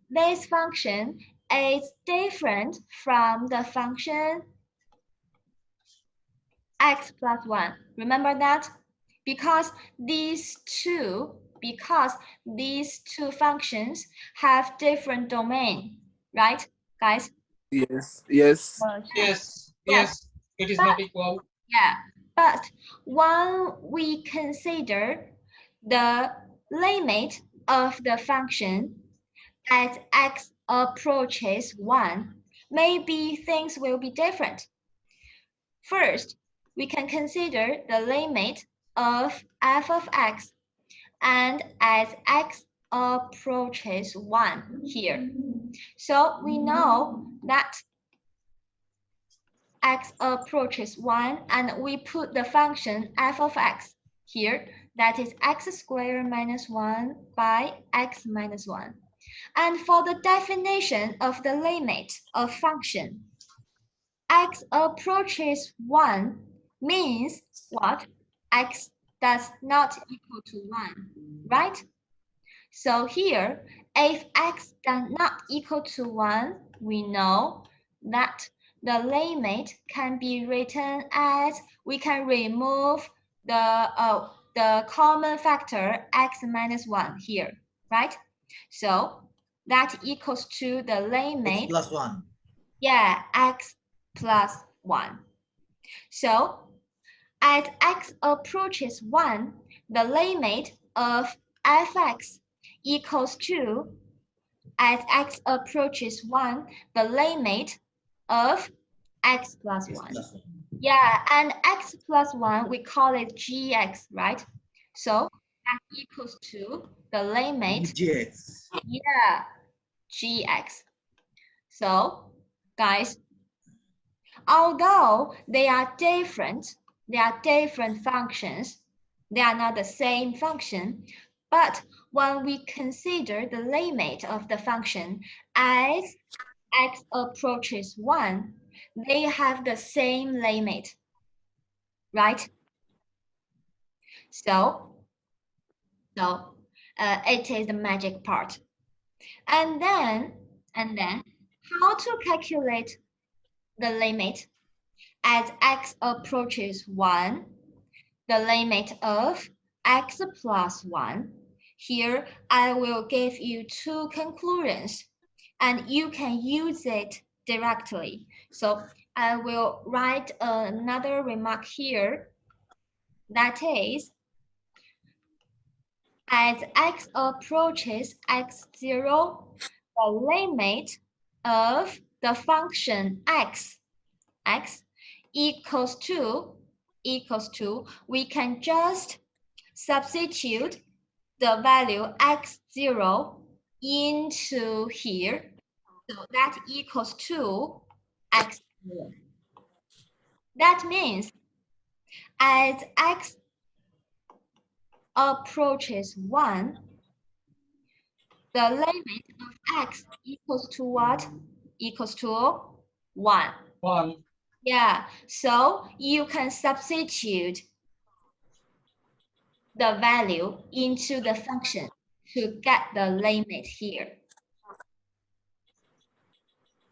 this function is different from the function x plus 1. Remember that? Because these two functions have different domain, right, guys? Yes, yes. Yes, it is not equal. Yeah, but when we consider the limit of the function as x approaches 1, maybe things will be different. First, we can consider the limit of f of x, and as x approaches 1 here. So we know that x approaches 1, and we put the function f of x here, that is x squared minus 1 by x minus 1. And for the definition of the limit of function, x approaches 1 means what? X does not equal to 1, right? So here, if x does not equal to 1, we know that the limit can be written as, we can remove the common factor x minus 1 here, right? So that equals to the limit X plus 1. Yeah, x plus 1. So as x approaches 1, the limit of fx equals to, as x approaches 1, the limit of x plus 1. Yeah, and x plus 1, we call it gx, right? So that equals to the limit gx. Yeah, gx. So guys, although they are different functions, they are not the same function, but when we consider the limit of the function as x approaches 1, they have the same limit, right? So it is the magic part. And then how to calculate the limit as x approaches 1, the limit of x plus 1. Here, I will give you two conclusions, and you can use it directly. So I will write another remark here. That is, as x approaches x0, the limit of the function x equals to, we can just substitute the value x0 into here. So that equals to x0. That means as x approaches 1, the limit of x equals to what? Equals to 1. 1. Yeah, so you can substitute the value into the function to get the limit here.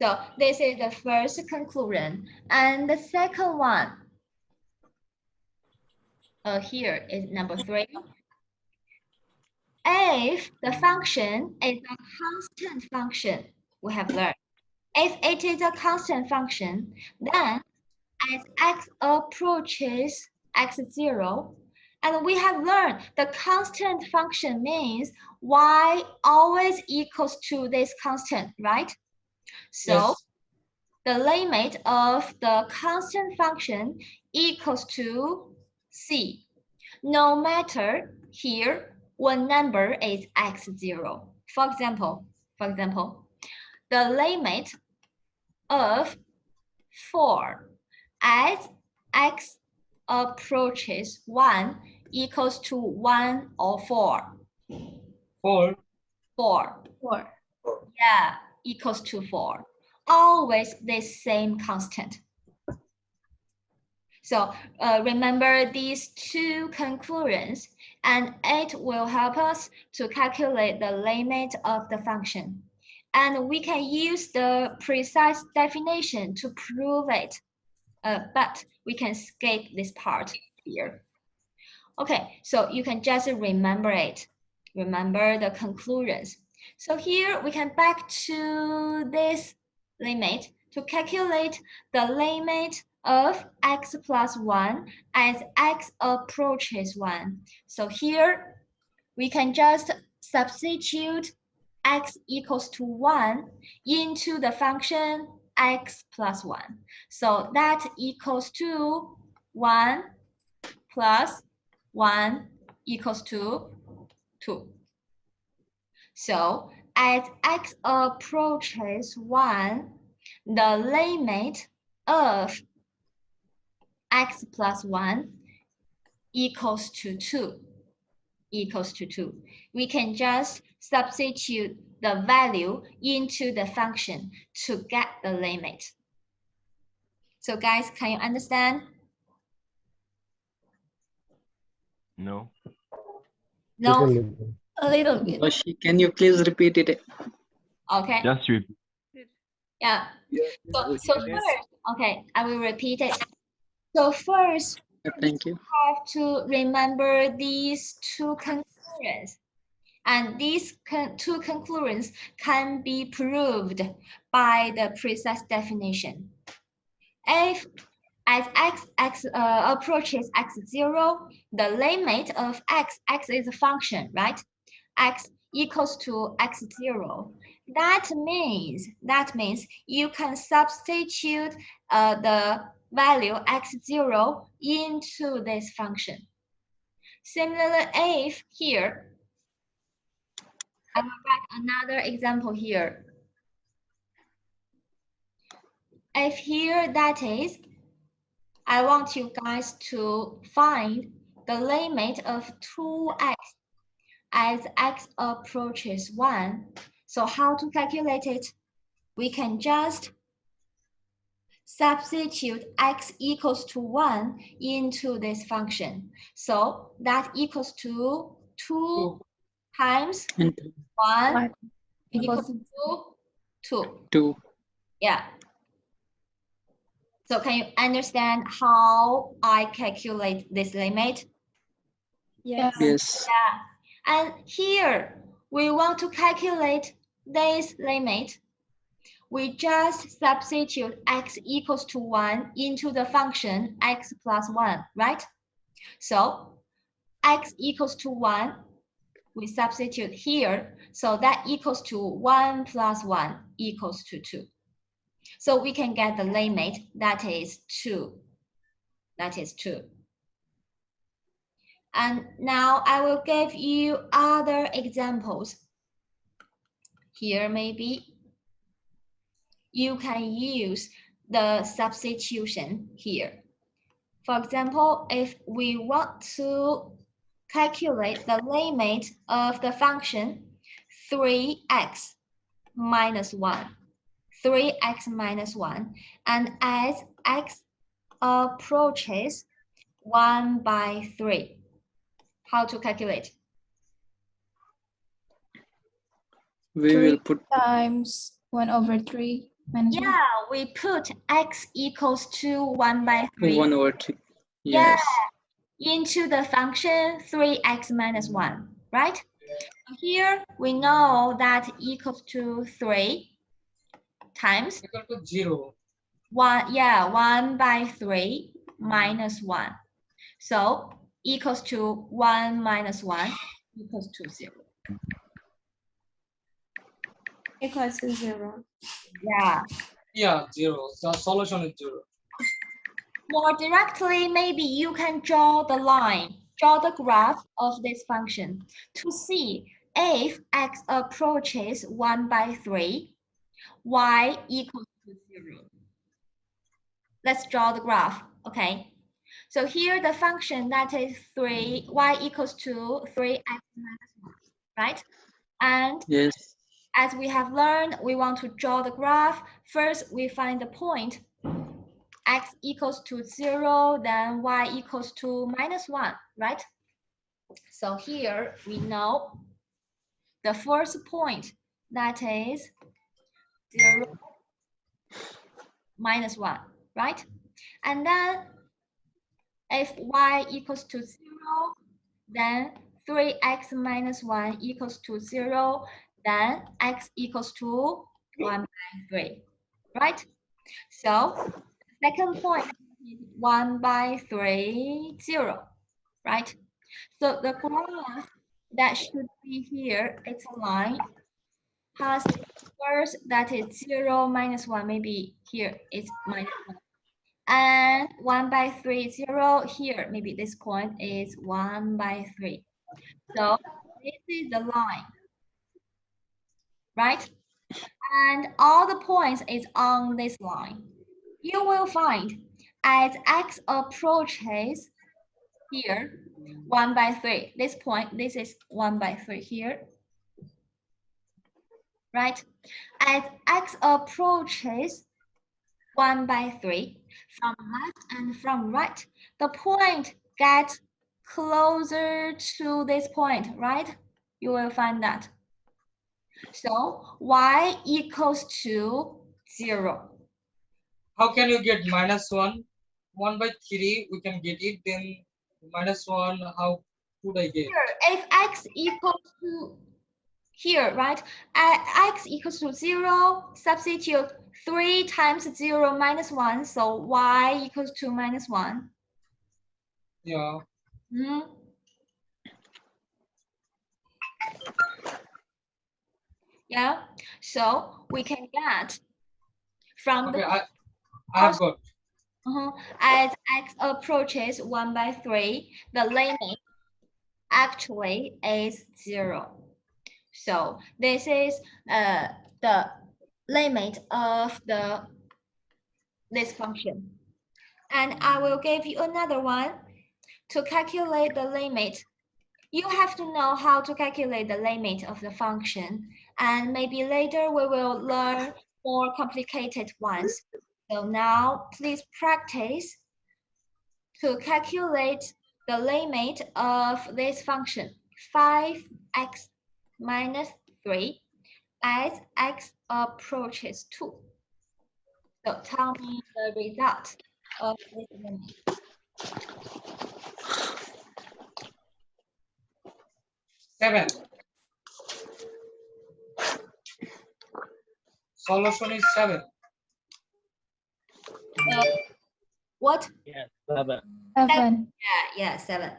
So this is the first conclusion. And the second one here is number 3. If the function is a constant function, we have learned. If it is a constant function, then as x approaches x0, and we have learned the constant function means y always equals to this constant, right? So Yes. the limit of the constant function equals to c. No matter here, one number is x0. For example, the limit of 4 as x approaches 1 equals to 1 or 4. 4. 4. Yeah, equals to 4. Always the same constant. So remember these two conclusions, and it will help us to calculate the limit of the function. And we can use the precise definition to prove it, but we can skip this part here. Okay, so you can just remember it. Remember the conclusions. So here we can back to this limit to calculate the limit of x plus 1 as x approaches 1. So here we can just substitute x equals to 1 into the function x plus 1. So that equals to 1 plus 1 equals to 2. So as x approaches 1, the limit of x plus 1 equals to 2. We can just substitute the value into the function to get the limit. So guys, can you understand? No. No? A little bit. Can you please repeat it? Okay. Just repeat. Yeah. So first, okay, I will repeat it. So first, Thank you. have to remember these two conclusions. And these two conclusions can be proved by the precise definition. If as x approaches x0, the limit of x is a function, right? X equals to x0. That means you can substitute the value x0 into this function. Similarly, if here, I will write another example here. If here, that is, I want you guys to find the limit of 2x as x approaches 1. So how to calculate it? We can just substitute x equals to 1 into this function. So that equals to 2 times 1 equals to 2. Yeah. So can you understand how I calculate this limit? Yes. Yeah. And here we want to calculate this limit. We just substitute x equals to 1 into the function x plus 1, right? So x equals to 1, we substitute here. So that equals to 1 plus 1 equals to 2. So we can get the limit, that is 2. That is 2. And now I will give you other examples. Here maybe you can use the substitution here. For example, if we want to calculate the limit of the function 3x minus 1, 3x minus 1, and as x approaches 1 by 3, how to calculate? We will put times 1 over 3 minus 1. Yeah, we put x equals to 1 by 3. 1 over 3. Yes. Yeah, into the function 3x minus 1, right? Here we know that equals to 3 times Equal to 0. 1. Yeah, 1 by 3 minus 1. So equals to 1 minus 1 equals to 0. Equals to 0. Yeah. Yeah, 0. So solution is 0. More directly, maybe you can draw the line draw the graph of this function to see if x approaches 1/3, y equals to 0. Let's draw the graph, okay? So here the function that is 3, y equals to 3x minus 1, right? And Yes. as we have learned, we want to draw the graph. First, we find the point x equals to 0, then y equals to -1, right? So here we know the first point, that is 0, -1, right? And then if y equals to 0, then 3x minus 1 equals to 0, then x equals to 1/3, right? So second point is 1/3, 0, right? So the graph that should be here, it's a line, has first that is 0, -1, maybe here it's -1. And 1/3, 0, here, maybe this point is 1/3. So this is the line, right? And all the points is on this line. You will find as x approaches here, 1/3. This point, this is 1/3 here, right? As x approaches 1/3 from left and from right, the point gets closer to this point, right? You will find that. So y equals to 0. How can you get -1? 1/3 we can get it, then -1, how could I get? Here, if x equals to here, right? X equals to 0, substitute 3 times 0 minus 1, so y equals to -1. Yeah. Yeah, so we can get from Okay, the I have got. as x approaches 1/3, the limit actually is 0. So this is the limit of this function. And I will give you another one to calculate the limit. You have to know how to calculate the limit of the function, and maybe later we will learn more complicated ones. So now please practice to calculate the limit of this function, 5x minus 3 as x approaches 2. So tell me the result of this limit. Seven. Solution is 7. What? Yes, 7. 7. Yeah, 7.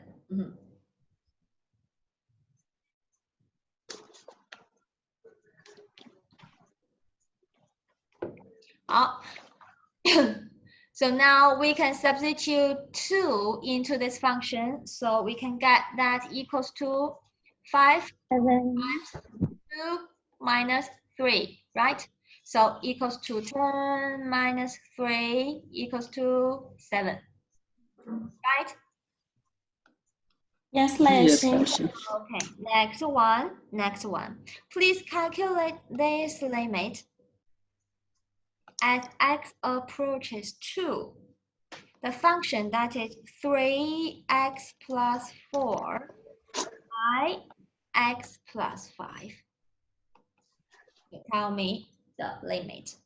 So now we can substitute 2 into this function, so we can get that equals to 5 times 2 minus 3, right? So equals to 10 minus 3 equals to 7, right? Yes, Yes, lesson. lesson. Okay, next one. Please calculate this limit as x approaches 2. The function that is 3x plus 4 by x plus 5. So tell me the limit.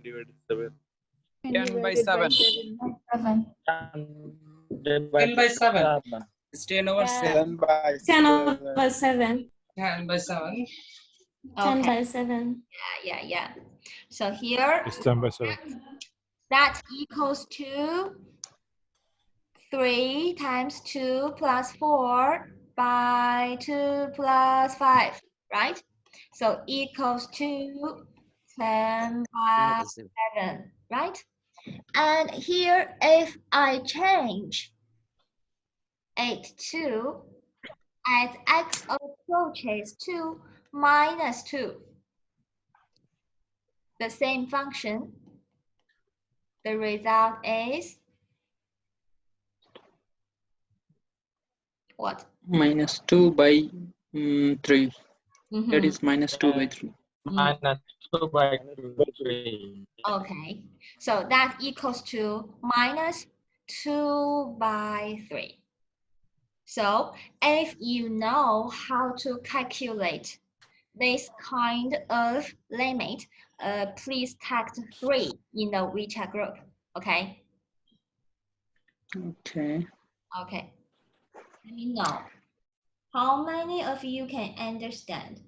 Divided 7. 10 by 7. 7. 10 by 7. It's 10 over Yeah. 7. 10 by 10 7. over 7. 10 by 7. 10 Okay. by 7. Yeah. So here, It's 10 by 7. that equals to 3 times 2 plus 4 by 2 plus 5, right? So equals to 10 by 7, right? And here, if I change 8 2 as x approaches 2 minus 2, the same function, the result is what? -2 by 3. That is -2 by 3. -2 by 3. Okay, so that equals to -2 by 3. So if you know how to calculate this kind of limit, please text 3 in the WeChat group, okay? Okay. Okay, let me know. How many of you can understand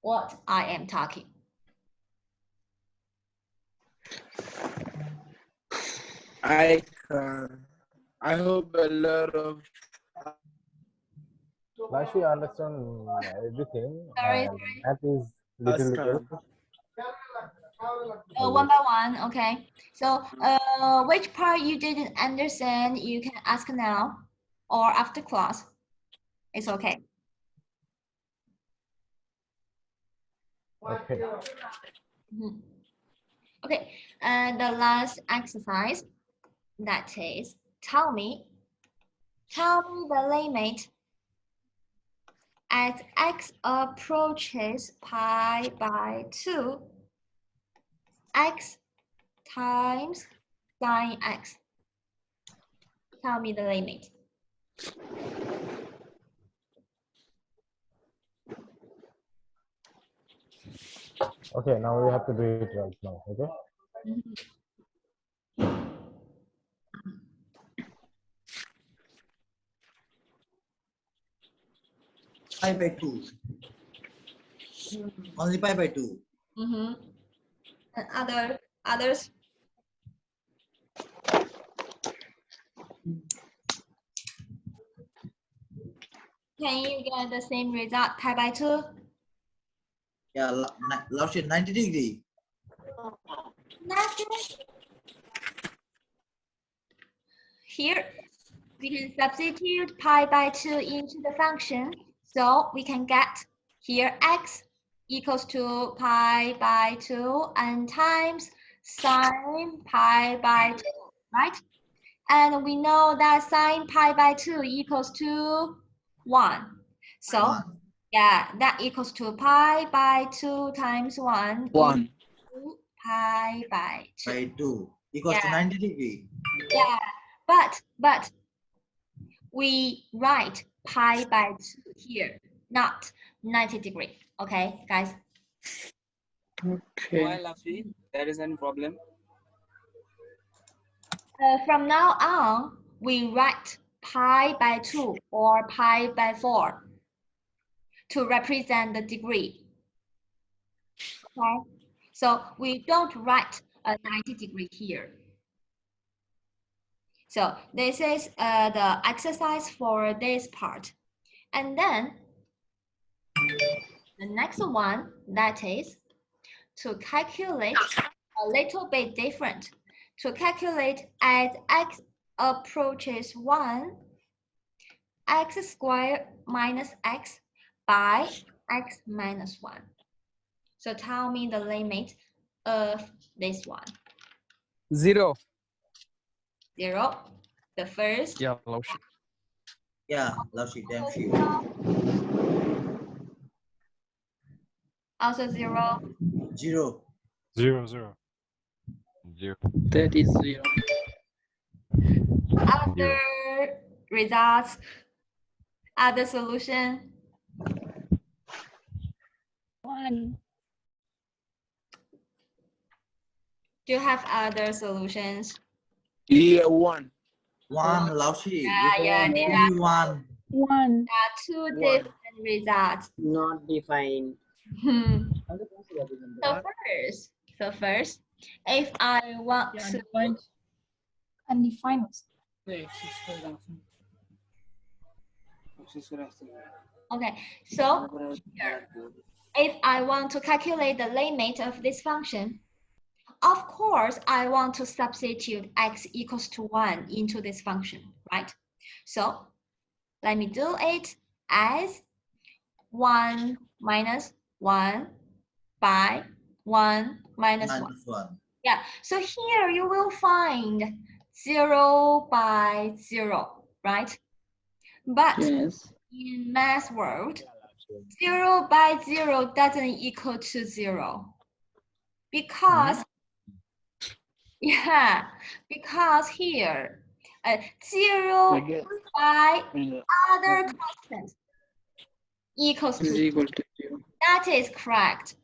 what I am talking? I can. I hope a lot of. Like she understand everything. Sorry. Math is little. One by one, okay. So which part you didn't understand, you can ask now or after class. It's okay. Okay. Mhm. Okay, and the last exercise, that is, tell me the limit as x approaches pi by 2, x times sine x. Tell me the limit. Okay, now we have to do it right now. Okay. Pi by 2. Only pi by 2. And others? Can you get the same result, pi by 2? Yeah, last 90 degree. Here, we can substitute pi by 2 into the function. So we can get here x equals to pi by 2 and times sine pi by 2, right? And we know that sine pi by 2 equals to 1. So yeah, that equals to pi by 2 times 1. 1. Pi by 2. By 2 equals to 90 degree. Yeah, but we write pi by 2 here, not 90 degree. Okay, guys? Okay. Why, Lafi? There is any problem? From now on, we write pi by 2 or pi by 4 to represent the degree. Okay, so we don't write a 90 degree here. So this is the exercise for this part. And then the next one, that is to calculate a little bit different. To calculate as x approaches 1, x squared minus x by x minus 1. So tell me the limit of this one. 0. 0. The first. Yeah, Laushi. Yeah, Laushi, damn few. Also 0. 0. 0, 0. 0. That is 0. Other results, other solution. 1. Do you have other solutions? Yeah, 1. 1, Laushi. Yeah, you there told only 1. 1. Two different results. Not defined. So first, if I want to Undefined. okay, so here if I want to calculate the limit of this function, of course, I want to substitute x equals to 1 into this function, right? So let me do it as 1 minus 1 by 1 minus 1. Yeah, so here you will find 0 by 0, right? But Yes. in math world, 0 by 0 doesn't equal to 0. Because, yeah, because here, 0 by other constant equals Is to equal to 0. That is correct.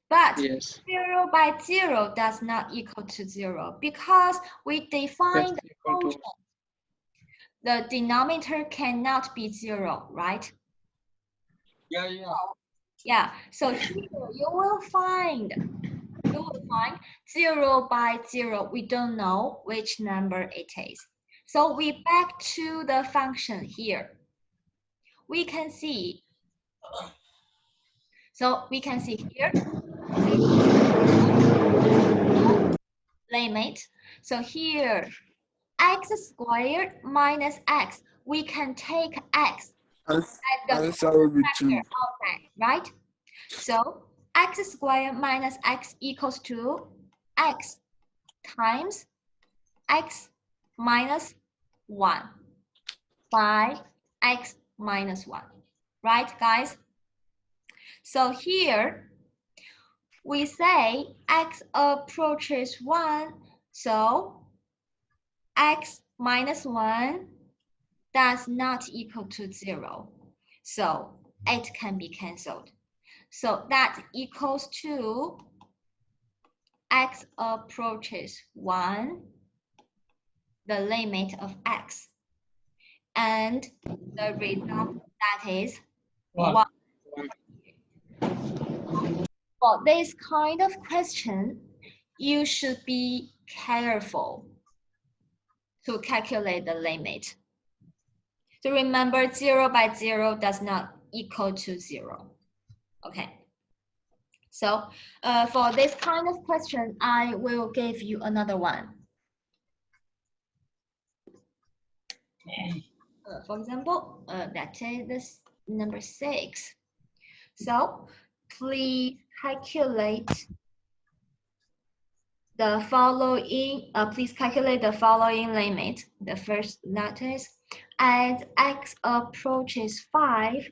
But Yes. 0 by 0 does not equal to 0 because we define That's the equal to function. The denominator cannot be 0, right? Yeah, so here you will find 0 by 0. We don't know which number it is. So we back to the function here. We can see. So we can see here. Limit. So here, x squared minus x. We can take x as the Answer will be factor 2. of x, right? So x squared minus x equals to x times x minus 1 by x minus 1. Right, guys? So here, we say x approaches 1, so x minus 1 does not equal to 0. So it can be cancelled. So that equals to x approaches 1, the limit of x. And the result that is 1. For this kind of question, you should be careful to calculate the limit. So remember, 0 by 0 does not equal to 0. Okay. So for this kind of question, I will give you another one. For example, that is this number 6. So please calculate the following. Please calculate the following limit. The first that is, as x approaches 5,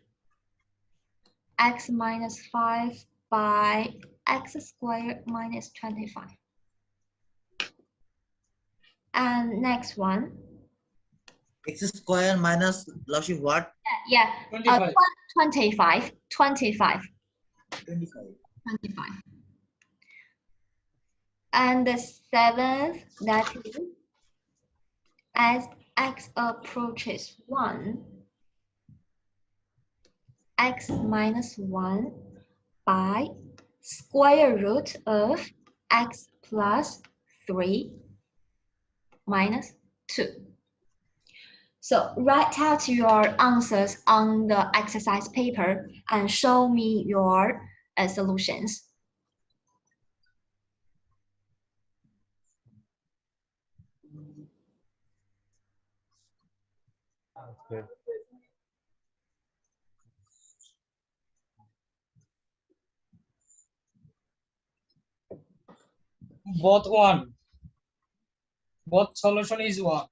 x minus 5 by x squared minus 25. And next one. X square minus lossy what? Yeah, 25. 25. 25. And the 7th, that is, as x approaches 1, x minus 1 by square root of x plus 3 minus 2. So write out your answers on the exercise paper and show me your solutions. Okay. Both 1. Both solution is 1.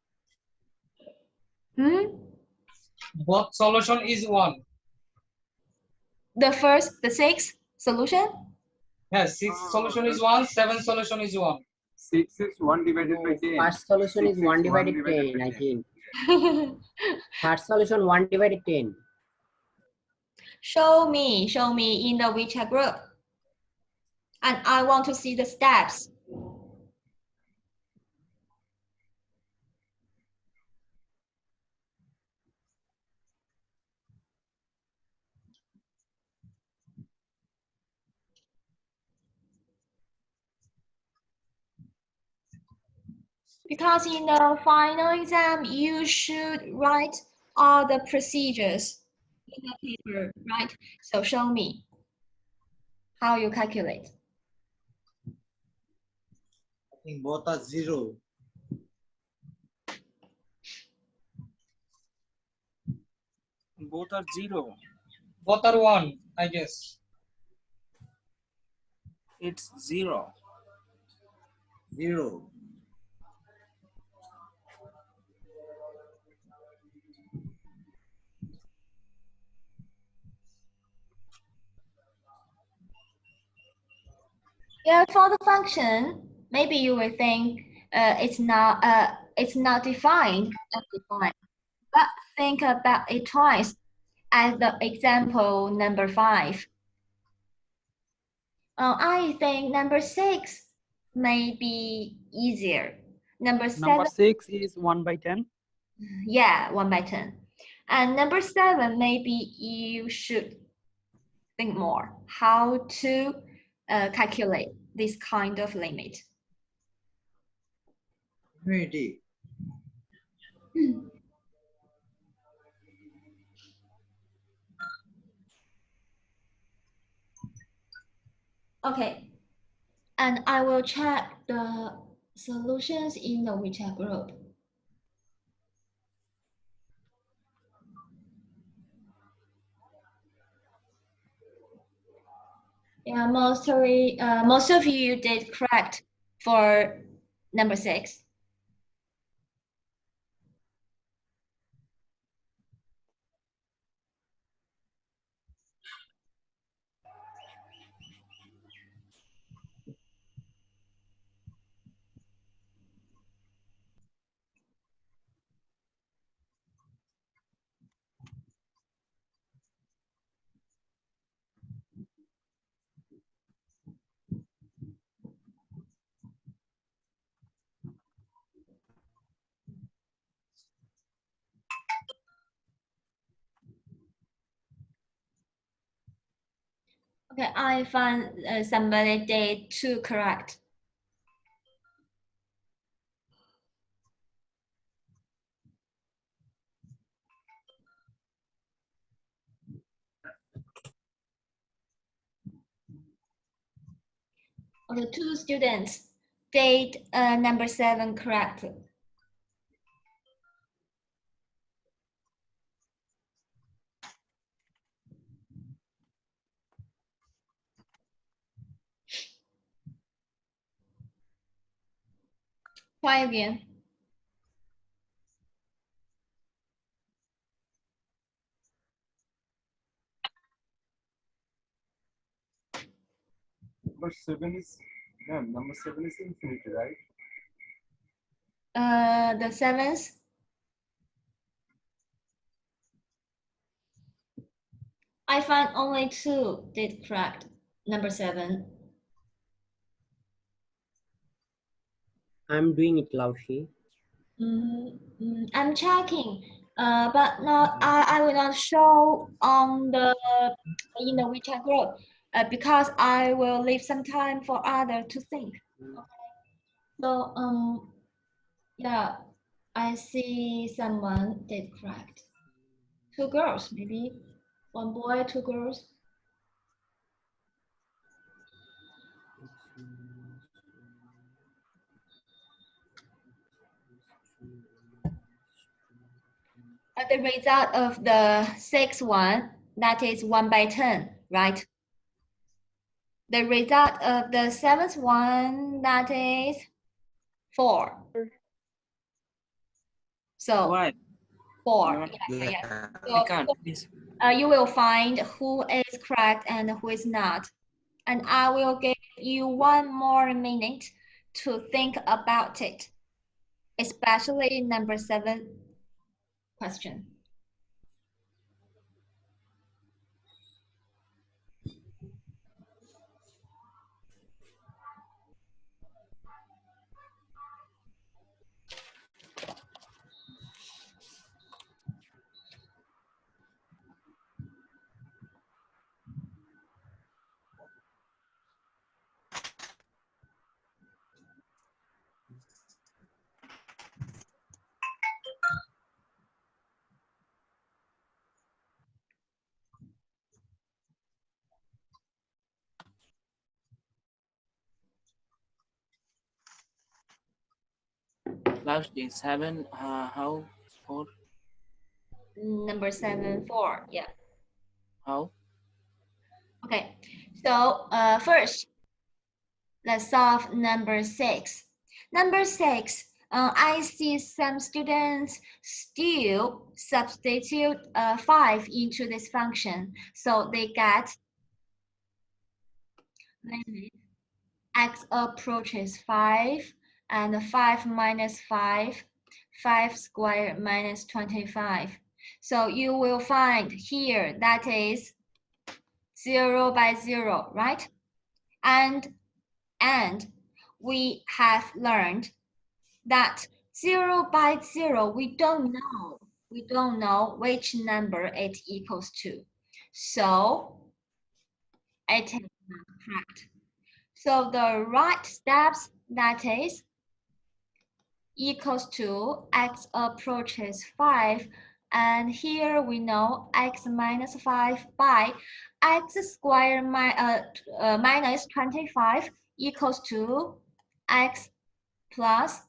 Both solution is 1. The 6th solution? Yes, 6 solution is 1, 7 solution is 1. 6 is 1 divided by 10. First solution is 1 divided 10, I think. First solution 1 divided 10. Show me in the WeChat group. And I want to see the steps. Because in the final exam, you should write all the procedures in the paper, right? So show me. How you calculate? I think both are 0. Both are 0. Both are 1, I guess. It's 0. 0. Yeah, for the function, maybe you will think it's not defined, but think about it twice. As the example number 5. I think number 6 may be easier. Number 7. Number 6 is 1 by 10. Yeah, 1 by 10. And number 7, maybe you should think more how to calculate this kind of limit. Infinity. Okay, and I will check the solutions in the WeChat group. Yeah, most of you did correct for number 6. Okay, I found somebody did 2 correct. Okay, 2 students did number 7 correct. Try again. Number 7 is, ma'am, number 7 is infinity, right? The 7th. I found only 2 did correct. Number 7. I'm doing it, Laushi. I'm checking, but not. I will not show on the in the WeChat group because I will leave some time for others to think. So yeah, I see someone did correct. 2 girls, maybe 1 boy, 2 girls. The result of the 6th one, that is 1 by 10, right? The result of the 7th one, that is 4. So Why? 4. Yeah. Yes. I can't. Please. You will find who is correct and who is not. And I will give you 1 more minute to think about it, especially number 7 question. Last is 7. How? 4? Number 7, 4. Yeah. How? Okay. So first, let's solve number 6. Number 6. I see some students still substitute 5 into this function. So they get limit x approaches 5 and 5 minus 5, 5 squared minus 25. So you will find here that is 0 by 0, right? And we have learned that 0 by 0, we don't know which number it equals to. So it is not correct. So the right steps, that is equals to x approaches 5, and here we know x minus 5 by x squared minus 25 equals to x plus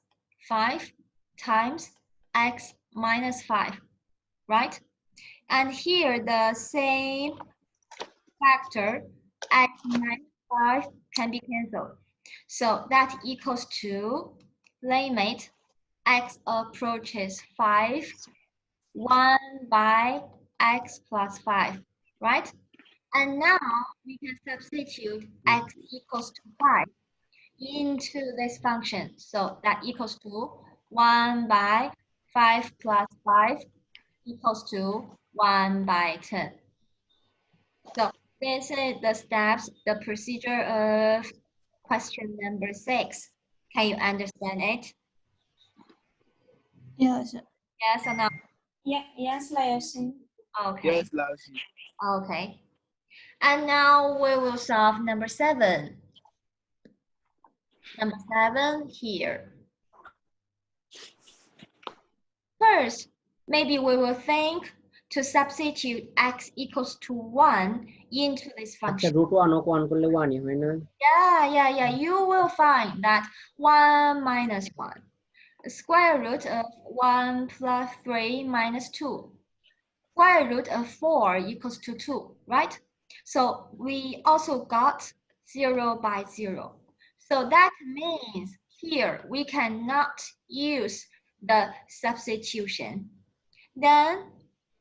5 times x minus 5, right? And here the same factor, x minus 5, can be cancelled. So that equals to limit x approaches 5, 1 by x plus 5, right? And now we can substitute x equals to 5 into this function. So that equals to 1 by 5 plus 5 equals to 1 by 10. So this is the steps, the procedure of question number 6. Can you understand it? Yes. Yes or no? Yeah, yes, Layosin. Okay. Yes, Lassie. Okay. And now we will solve number 7. Number 7 here. First, maybe we will think to substitute x equals to 1 into this আচ্ছা function. root 1 ও 1 করলে 1ই হয় না? Yeah. You will find that 1 minus 1. Square root of 1 plus 3 minus 2. Square root of 4 equals to 2, right? So we also got 0 by 0. So that means here we cannot use the substitution. Then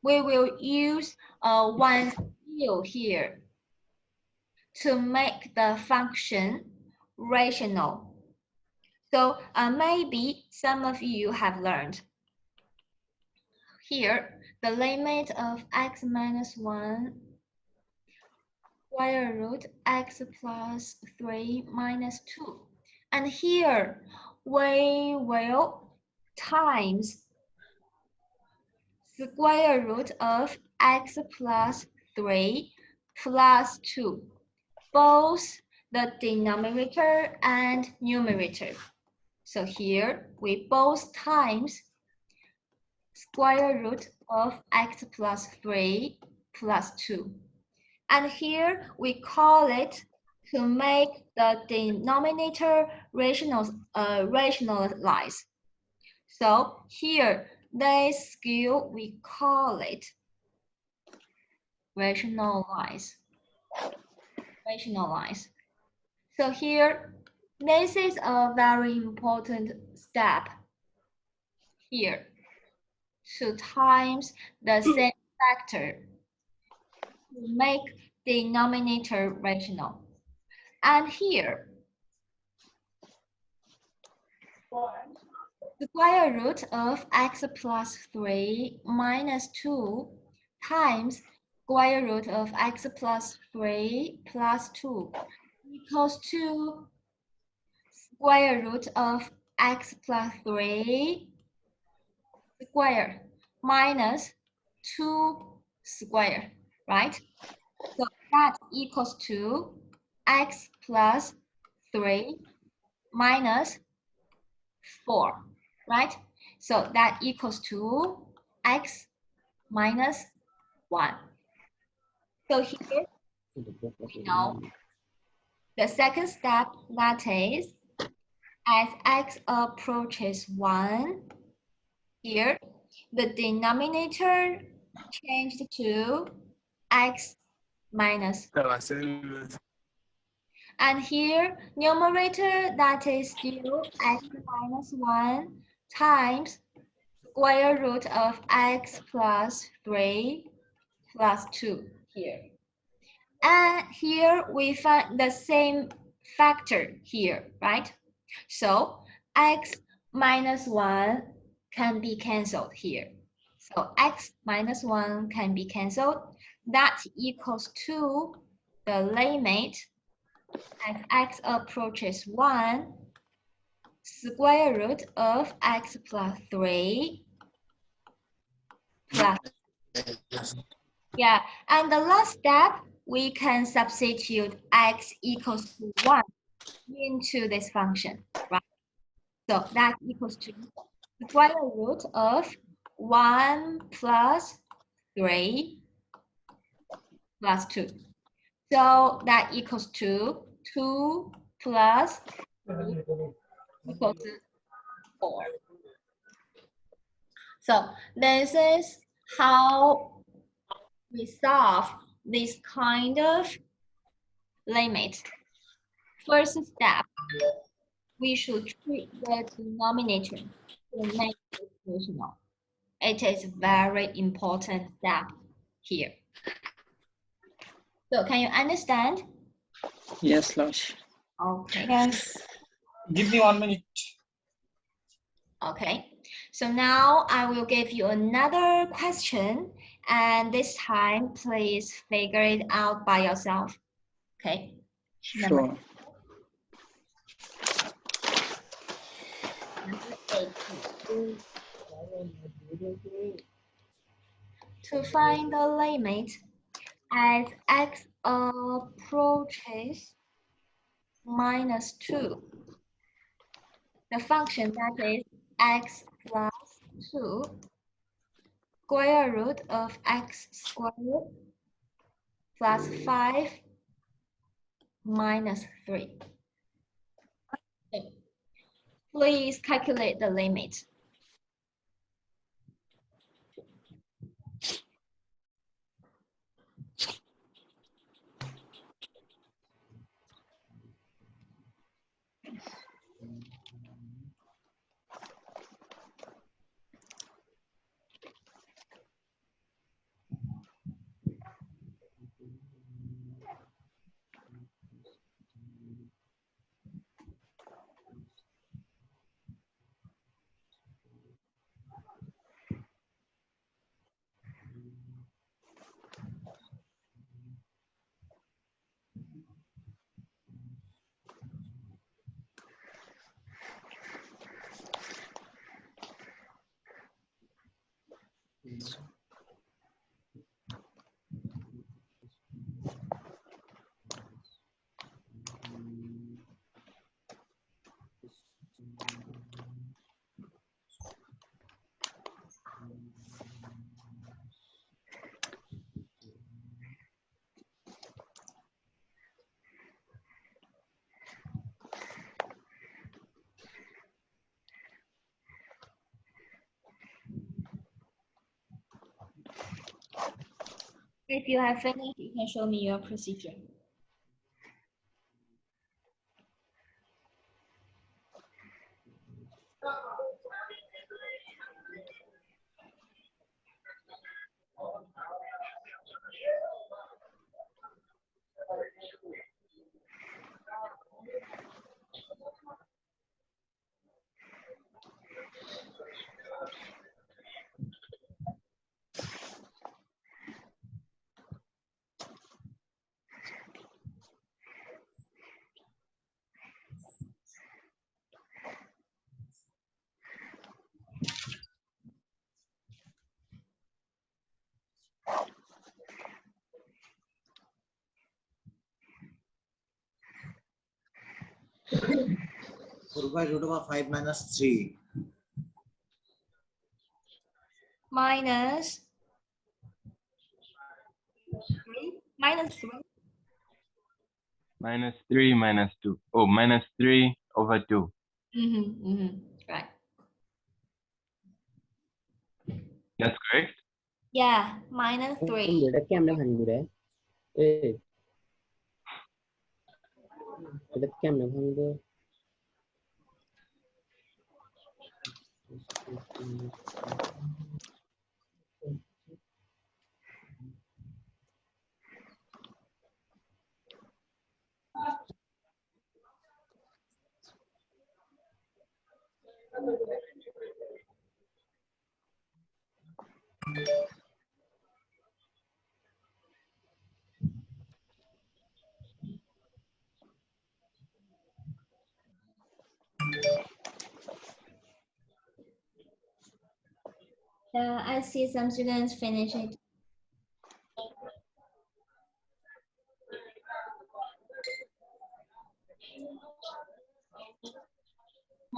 we will use one skill here to make the function rational. So maybe some of you have learned. Here, the limit of x minus 1 square root x plus 3 minus 2. And here, we will times square root of x plus 3 plus 2, both the denominator and numerator. So here, we both times square root of x plus 3 plus 2. And here we call it to make the denominator rationalize. So here, this skill, we call it rationalize. So here, this is a very important step here. 2 times the same factor to make denominator rational. And here, the square root of x plus 3 minus 2 times square root of x plus 3 plus 2 equals to square root of x plus 3 square minus 2 square, right? So that equals to x plus 3 minus 4, right? So that equals to x minus 1. So here, we know the second step, that is as x approaches 1, here, the denominator changed to x minus. And here, numerator, that is still x minus 1 times square root of x plus 3 plus 2 here. And here we find the same factor here, right? So x minus 1 can be cancelled here. So x minus 1 can be cancelled. That equals to the limit as x approaches 1, square root of x plus 3 plus. Yeah, and the last step, we can substitute x equals to 1 into this function, right? So that equals to square root of 1 plus 3 plus 2. So that equals to 2 plus 3 equals to 4. So this is how we solve this kind of limit. First step, we should treat the denominator to make it rational. It is very important step here. So can you understand? Yes, Lash. Okay. Yes. Give me 1 minute. Okay. So now I will give you another question, and this time please figure it out by yourself. Okay. Sure. Number 18. To find the limit as x approaches minus 2, the function that is x plus 2 square root of x squared plus 5 minus 3. So please calculate the limit. If you have finished, you can show me your procedure. Four by root over 5 minus 3. Minus 3. Minus 3 minus 2. Oh, minus 3 over 2. Right. That's correct. Yeah, -3. এটা কেমনে ভাঙবো রে এই এটা কেমনে ভাঙবো I see some students finish it.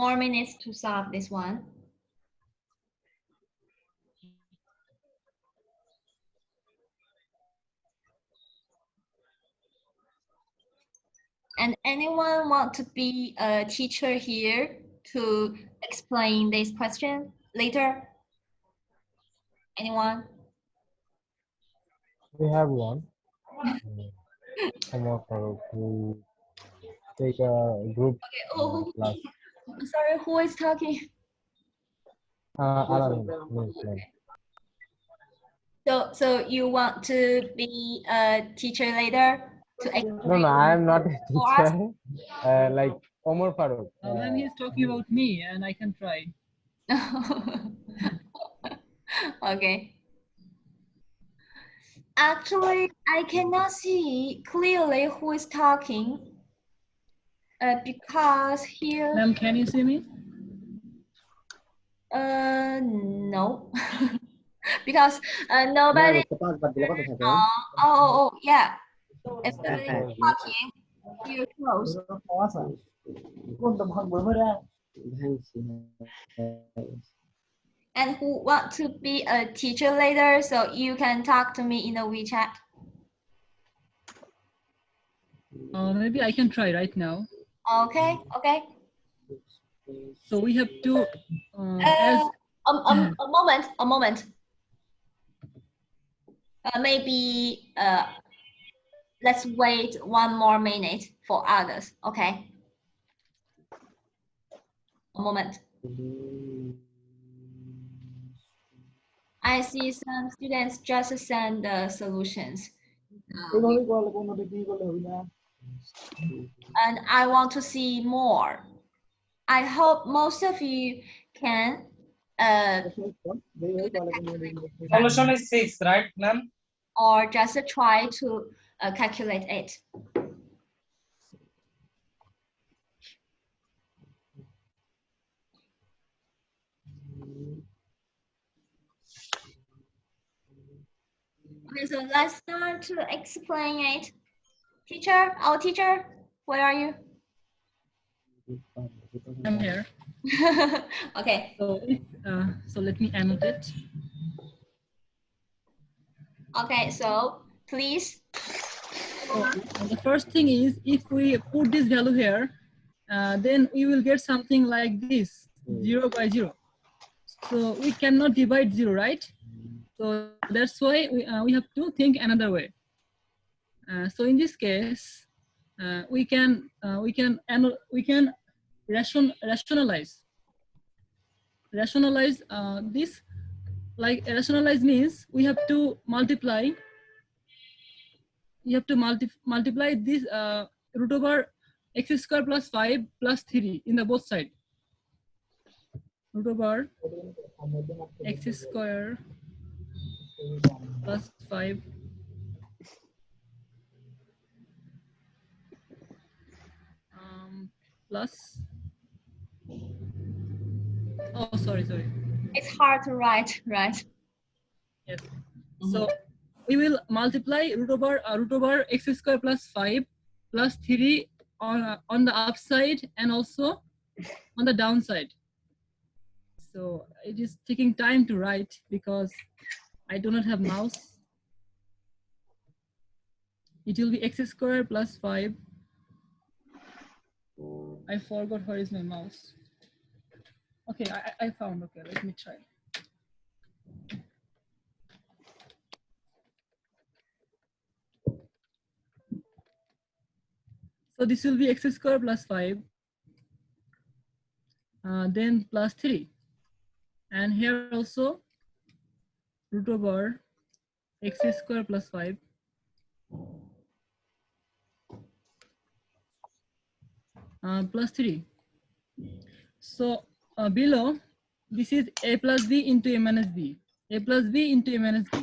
More minutes to solve this one. And anyone want to be a teacher here to explain this question later? Anyone? We have one. Homework for to take a group Oh, class. sorry, who is talking? Alan, please, So you want to be a teacher later to explain? No, I am not a for us? teacher. Like Omar Farooq. Ma'am, he's talking about me, and I can try. Okay. Actually, I cannot see clearly who is talking because here. Ma'am, can you see me? No. Because nobody. Oh, yeah. If somebody is talking, you're close. And who want to be a teacher later, so you can talk to me in the WeChat. Maybe I can try right now. Okay, okay. So we have to, a moment. Maybe let's wait 1 more minute for others, okay? A moment. I see some students just send the solutions. And I want to see more. I hope most of you can. Solution is 6, right, ma'am? Or just try to calculate it. Okay, so let's start to explain it. Teacher, our teacher, where are you? I'm here. Okay. So let me annotate it. Okay, so please. So, the first thing is, if we put this value here, then we will get something like this, 0 by 0. So we cannot divide 0, right? So that's why we have to think another way. So in this case, we can rationalize this. Like rationalize means we have to multiply. You have to multiply this root over x square plus 5 plus 3 in the both side. Root over x square plus 5 plus. Oh, sorry. It's hard to write, right? Yes. So we will multiply root over x square plus 5 plus 3 on the upside and also on the downside. So it is taking time to write because I do not have mouse. It will be x square plus 5. I forgot where is my mouse. Okay, I found. Okay, let me try. So this will be x square plus 5, then plus 3. And here also root over x square plus 5 plus 3. So below, this is a plus b into a minus b. A plus b into a minus b.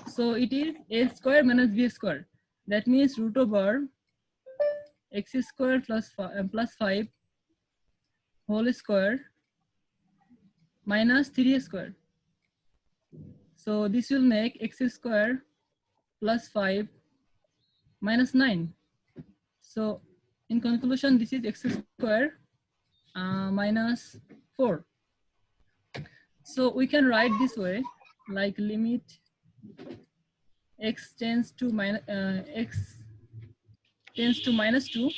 So it is a square minus b square. That means root over x square plus 5 whole square minus 3 square. So this will make x square plus 5 minus 9. So in conclusion, this is x square minus 4. So we can write this way, like limit x tends to minus 2.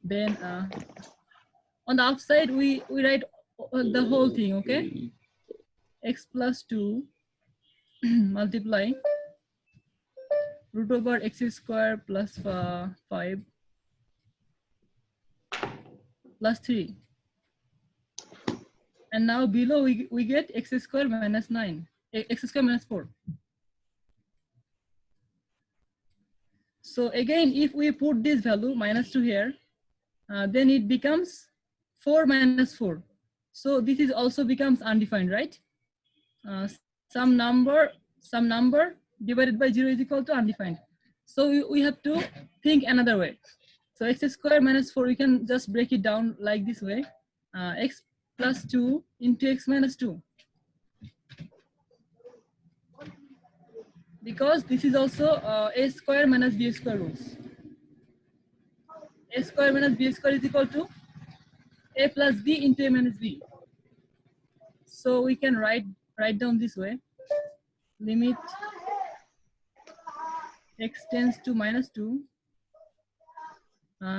Then on the outside we write the whole thing, okay? X plus 2 multiply root over x square plus 5 plus 3. And now below we get x square minus 9, x square minus 4. So again, if we put this value minus 2 here, then it becomes 4 minus 4. So this is also becomes undefined, right? Some number divided by 0 is equal to undefined. So we have to think another way. So x square minus 4, we can just break it down like this way. X plus 2 into x minus 2. Because this is also a square minus b square rules. A square minus b square is equal to a plus b into a minus b. So we can write down this way. Limit x tends to minus 2.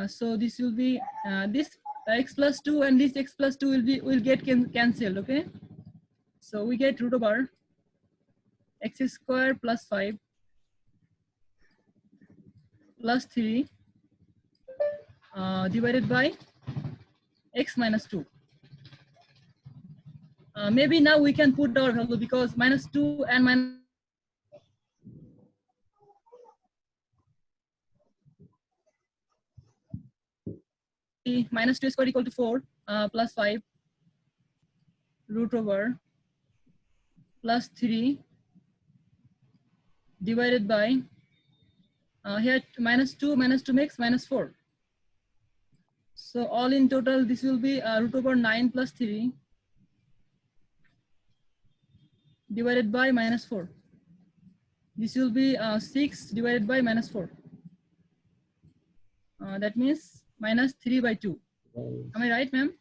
So this will be this x plus 2 and this x plus 2 will get cancelled, okay? So we get root over x square plus 5 plus 3 divided by x minus 2. Maybe now we can put our value because minus 2 and minus 2 square equal to 4 plus 5 root over plus 3 divided by here minus 2 makes minus 4. So all in total this will be root over 9 plus 3 divided by minus 4. This will be 6 divided by minus 4. That means minus 3 by 2. Am I right, ma'am?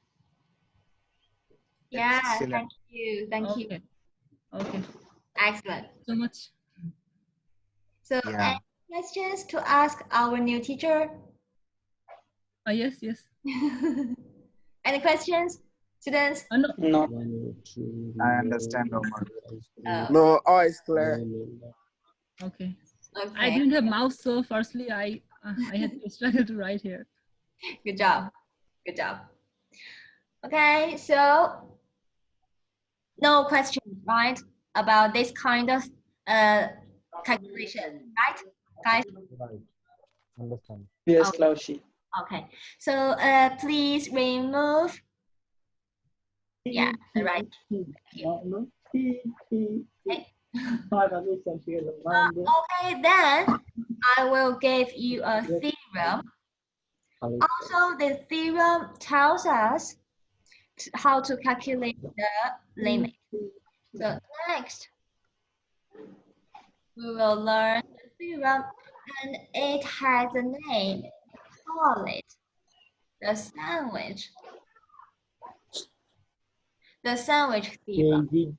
Yeah, Excellent. thank you. Thank you. Okay. Excellent. So much. So any questions to ask our new teacher? Yes. Any questions, students? No. I understand, Omar. No, all is clear. Okay. I didn't have mouse, so firstly I had to struggle to write here. Good job. Good job. Okay, so no questions, right? About this kind of calculation, right, guys? Right. Understand. Yes, Okay. Klausi. Okay. So please remove. Yeah, right. Okay, then I will give you a theorem. Also, the theorem tells us how to calculate the limit. So next, we will learn the theorem, and it has a name. Call it the sandwich. The sandwich theorem. Sandwich.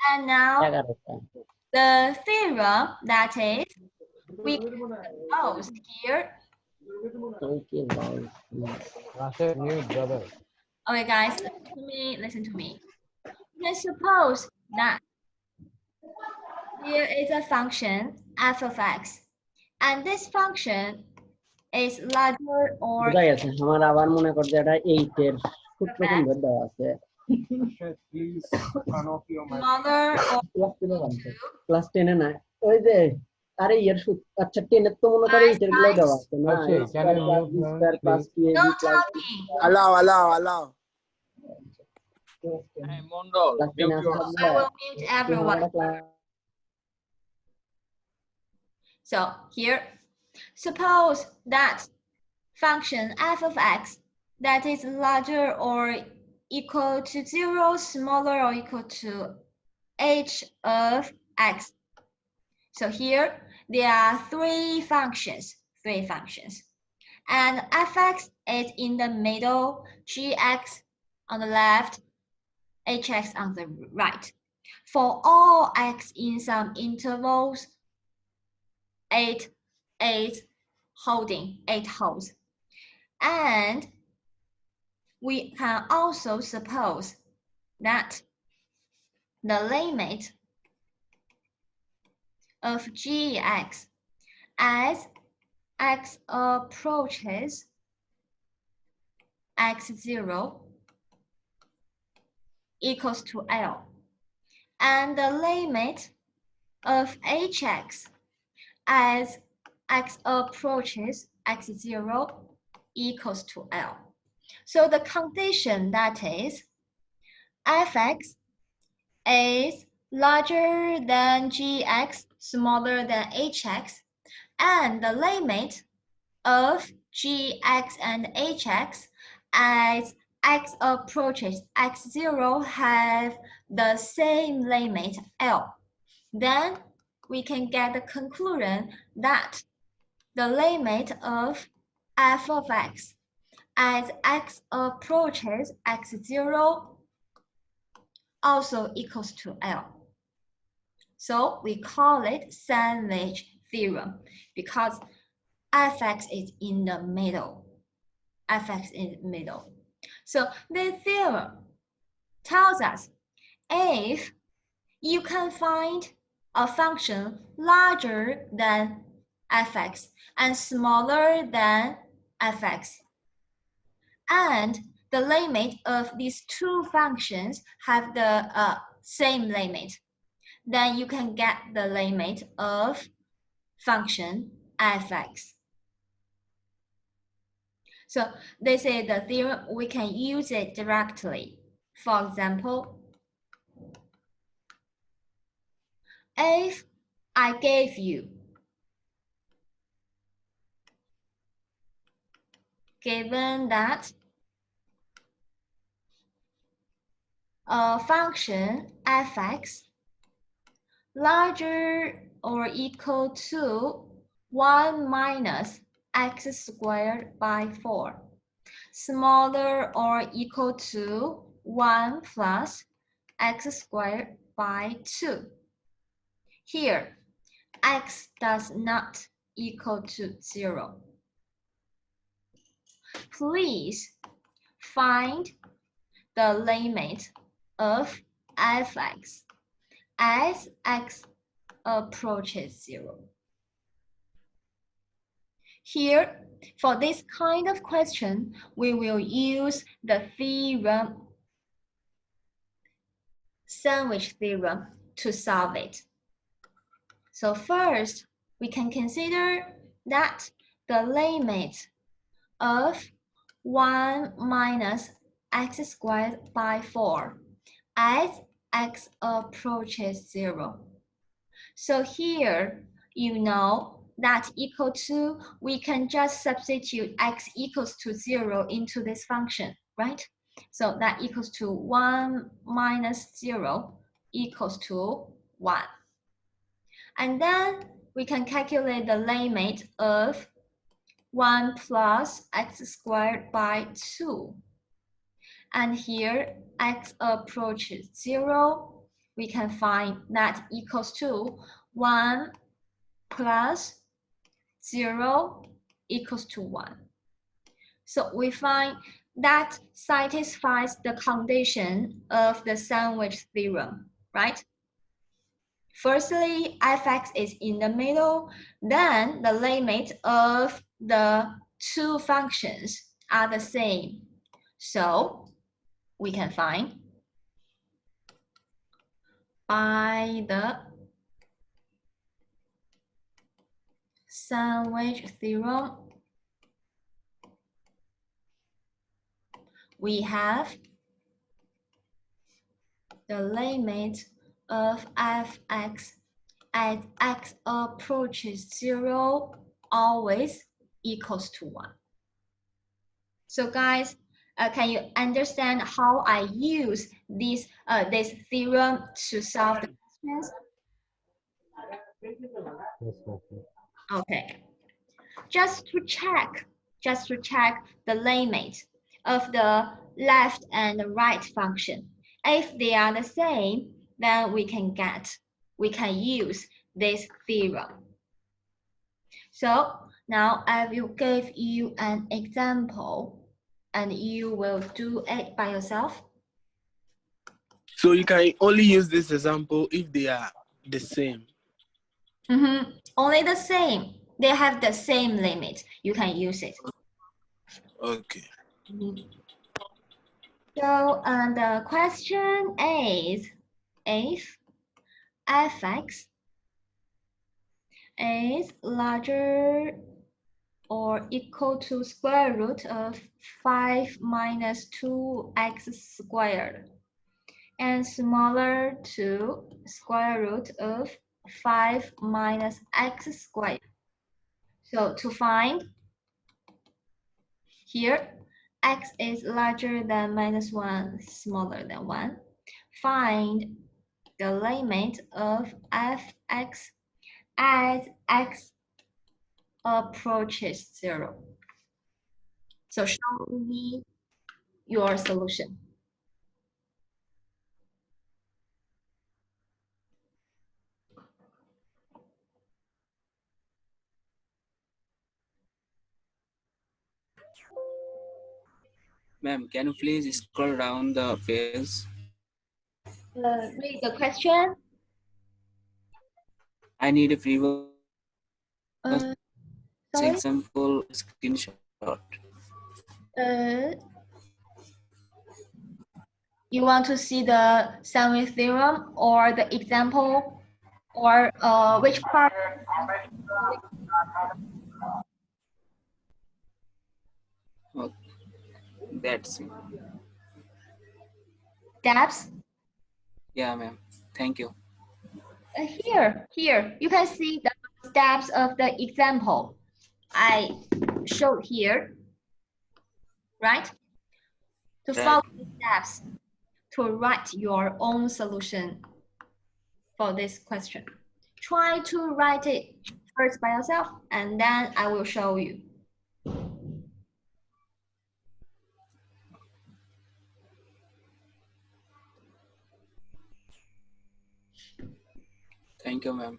And now the theorem that is we can suppose here Okay, guys. Rashid, mute, brother. Okay, guys, listen to me. Let's suppose that here is a function f of x, and this function is larger or বোঝা গেছে আমার আবার মনে করছে এটা 8 এর সূত্র কোন ধরে দেওয়া আছে Please turn off your mic. smaller or class 10 এ না ওই যে আরে এর সূত্র আচ্ছা 10 এর তো মনে করে 8 এর গুলো দেওয়া আছে না Okay, a can square you plus mute b him, square plus please? 2ab plus Allow. Hey, Mondol, class 10 mute আছে yourself. I will mute everyone. So here, suppose that function f of x that is larger or equal to 0, smaller or equal to h of x. So here there are three functions, and fx is in the middle, gx on the left, hx on the right. For all x in some intervals, 8 holds. And we can also suppose that the limit of gx as x approaches x0 equals to L, and the limit of hx as x approaches x0 equals to L. So the condition that is fx is larger than gx, smaller than hx, and the limit of gx and hx as x approaches x0 have the same limit L. Then we can get the conclusion that the limit of f of x as x approaches x0 also equals to L. So we call it sandwich theorem because fx is in the middle. So the theorem tells us if you can find a function larger than fx and smaller than fx, and the limit of these two functions have the same limit, then you can get the limit of function fx. So this is the theorem. We can use it directly. For example, if I gave you given that a function fx larger or equal to 1 minus x squared by 4, smaller or equal to 1 plus x squared by 2. Here, x does not equal to 0. Please find the limit of fx as x approaches 0. Here, for this kind of question, we will use the theorem, sandwich theorem, to solve it. So first, we can consider that the limit of 1 minus x squared by 4 as x approaches 0. So here, you know that equal to, we can just substitute x equals to 0 into this function, right? So that equals to 1 minus 0 equals to 1. And then we can calculate the limit of 1 plus x squared by 2. And here, x approaches 0. We can find that equals to 1 plus 0 equals to 1. So we find that satisfies the condition of the sandwich theorem, right? Firstly, fx is in the middle, then the limit of the two functions are the same. So we can find by the sandwich theorem, we have the limit of fx as x approaches 0 always equals to 1. So guys, can you understand how I use this theorem to solve the questions? Okay. Just to check the limit of the left and the right function. If they are the same, then we can use this theorem. So now I will give you an example and you will do it by yourself. So you can only use this example if they are the same. Only the same. They have the same limit. You can use it. Okay. So the question is if fx is larger or equal to square root of 5 minus 2x squared and smaller to square root of 5 minus x squared. So to find here, x is larger than minus 1, smaller than 1. Find the limit of fx as x approaches 0. So show me your solution. Ma'am, can you please scroll down the page? Read the question. I need a previous Sorry? example screenshot. You want to see the sandwich theorem or the example or which part? Okay. That's it. Steps? Yeah, ma'am. Thank you. Here, you can see the steps of the example I showed here, right? To follow the steps to write your own solution for this question. Try to write it first by yourself and then I will show you. Thank you, ma'am.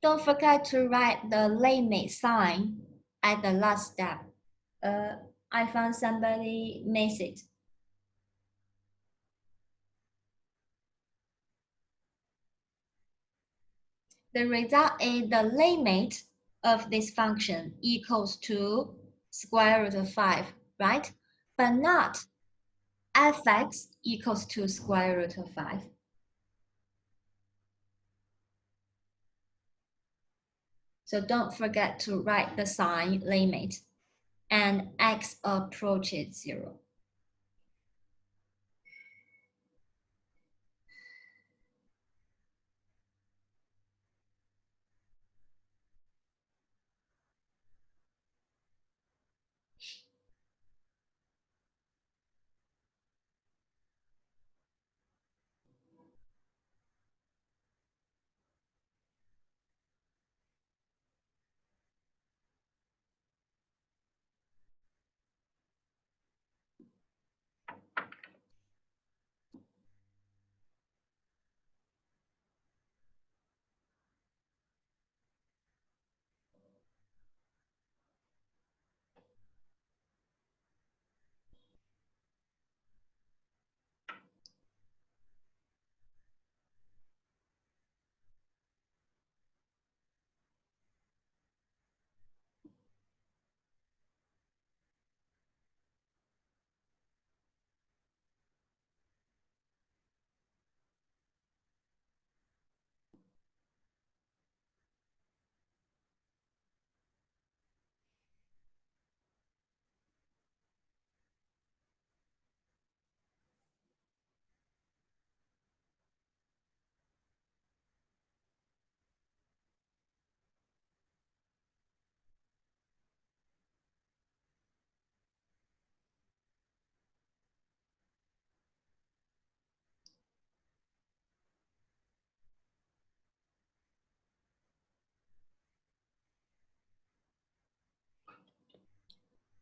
Don't forget to write the limit sign at the last step. I found somebody missed it. The result is the limit of this function equals to square root of 5, right? But not fx equals to square root of 5. So don't forget to write the sign limit and x approaches 0.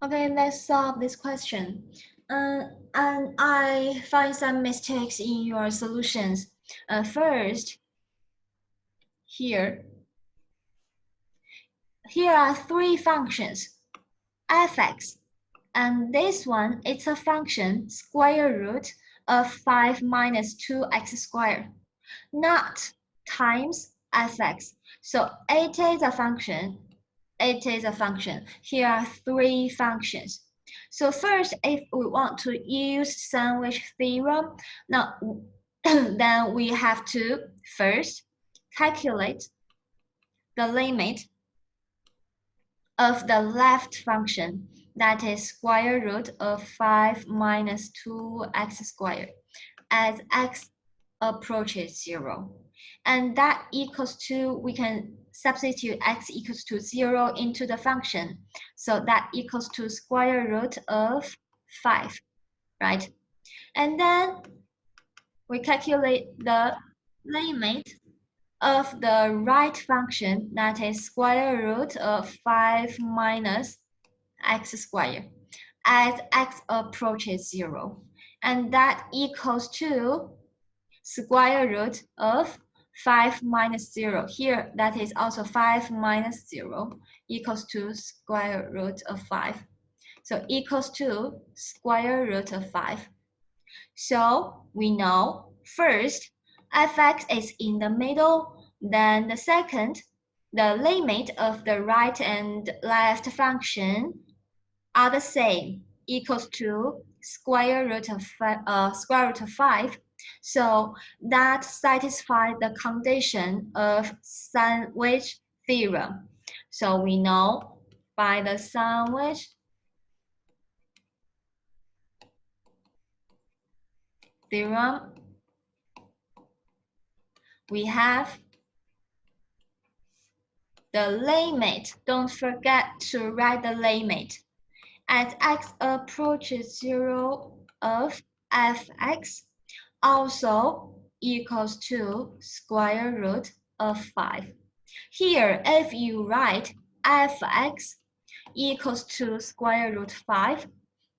Okay, let's solve this question. And I find some mistakes in your solutions. First, here are 3 functions, fx, and this one, it's a function square root of 5 minus 2x squared, not times fx. So it is a function. It is a function. Here are 3 functions. So first, if we want to use sandwich theorem, now then we have to first calculate the limit of the left function, that is square root of 5 minus 2x squared, as x approaches 0. And that equals to, we can substitute x equals to 0 into the function. So that equals to square root of 5, right? And then we calculate the limit of the right function, that is square root of 5 minus x squared, as x approaches 0. And that equals to square root of 5 minus 0. Here, that is also 5 minus 0 equals to square root of 5. So equals to square root of 5. So we know first, fx is in the middle. Then the second, the limit of the right and left function are the same, equals to square root of 5. So that satisfies the condition of sandwich theorem. So we know by the sandwich theorem, we have the limit. Don't forget to write the limit. As x approaches 0 of fx also equals to square root of 5. Here, if you write fx equals to square root 5,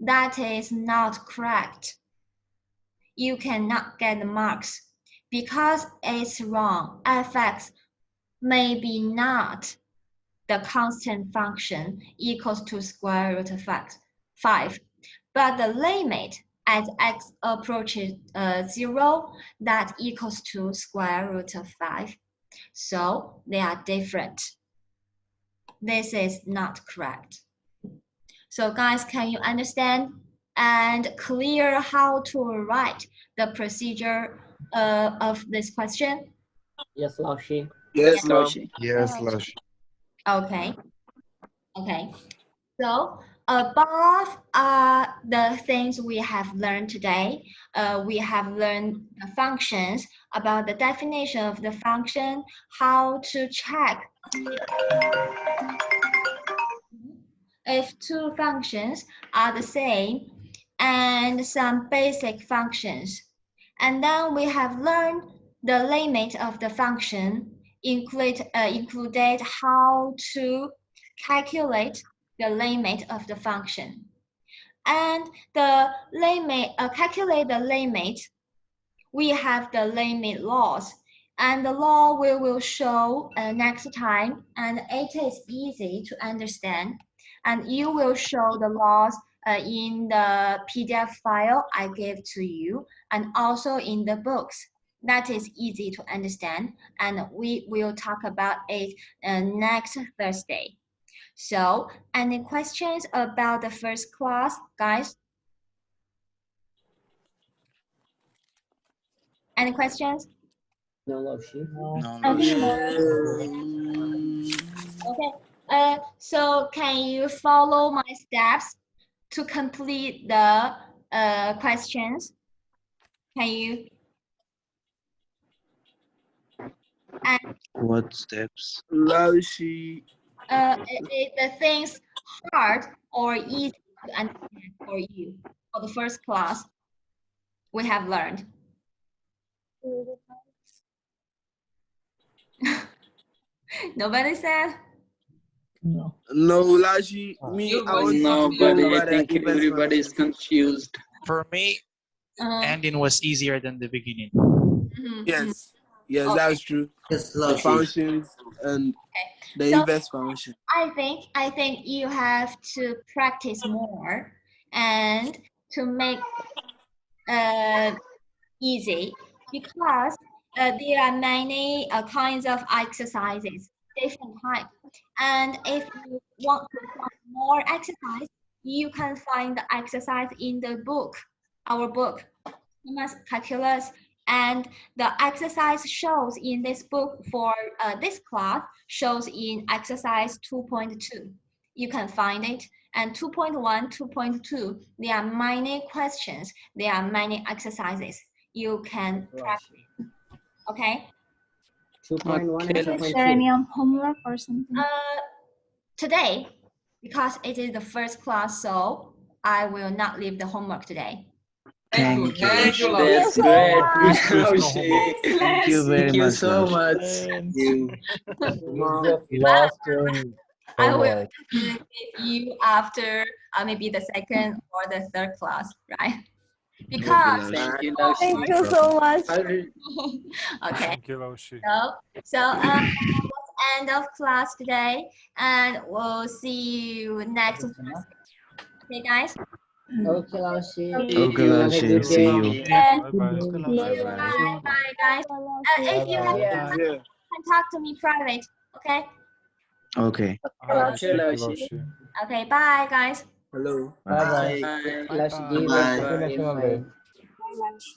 that is not correct. You cannot get the marks because it's wrong. Fx maybe not the constant function equals to square root of 5. But the limit as x approaches 0, that equals to square root of 5. So they are different. This is not correct. So guys, can you understand and clear how to write the procedure of this question? Yes, 老师. Yes, ma'am. Yes, Lash. Okay. Okay. So above are the things we have learned today. We have learned the functions, about the definition of the function, how to check if two functions are the same, and some basic functions. And then we have learned the limit of the function, included how to calculate the limit of the function. And the limit, calculate the limit, we have the limit laws. And the law we will show next time, and it is easy to understand. And you will show the laws in the PDF file I gave to you, and also in the books. That is easy to understand, and we will talk about it next Thursday. So, any questions about the first class, guys? Any questions? No, 老师. Okay. So can you follow my steps to complete the questions? Can you? And What steps? the things hard or easy to understand for you for the first class we have learned. Nobody said? No, Lashi, me, I want No, to but go I over the think event everybody is functions. confused. For me, ending was easier than the beginning. Yes, yes, Okay. that's true. Yes, The Lashi. functions and the So, inverse function. I think you have to practice more and to make easy, because there are many kinds of exercises, different types. And if you want to find more exercise, you can find the exercise in the book, our book, Thomas Calculus. And the exercise shows in this book for this class shows in exercise 2.2. You can find it. And 2.1, 2.2, there are many questions. There are many exercises you can practice. Okay? 2.1 and Is there 2.2. any homework or something? Today, because it is the first class, so I will not leave the homework today. Thank you. Thank you, That's Lashi. great. Thank you very Thank you much, so Lash. much. You just lost in I will homework. give you after maybe the second or the third class, right? Because Thank you, Lashi. Thank you so much. okay. Thank you, Lashi. So that's end of class today, and we'll see you next Thursday. Okay, guys. Okay, 老师. Okay, Have a Lashi. good See day. you. Bye-bye. Bye, bye, guys. If you have Yeah. questions, you can talk to me private. Okay. Okay. Okay, Thank you, Lashi. Lashi. Okay. Bye, guys. Hello. Bye bye. Bye. Lashi, Bye. International Day. Day. Bye, Lashi.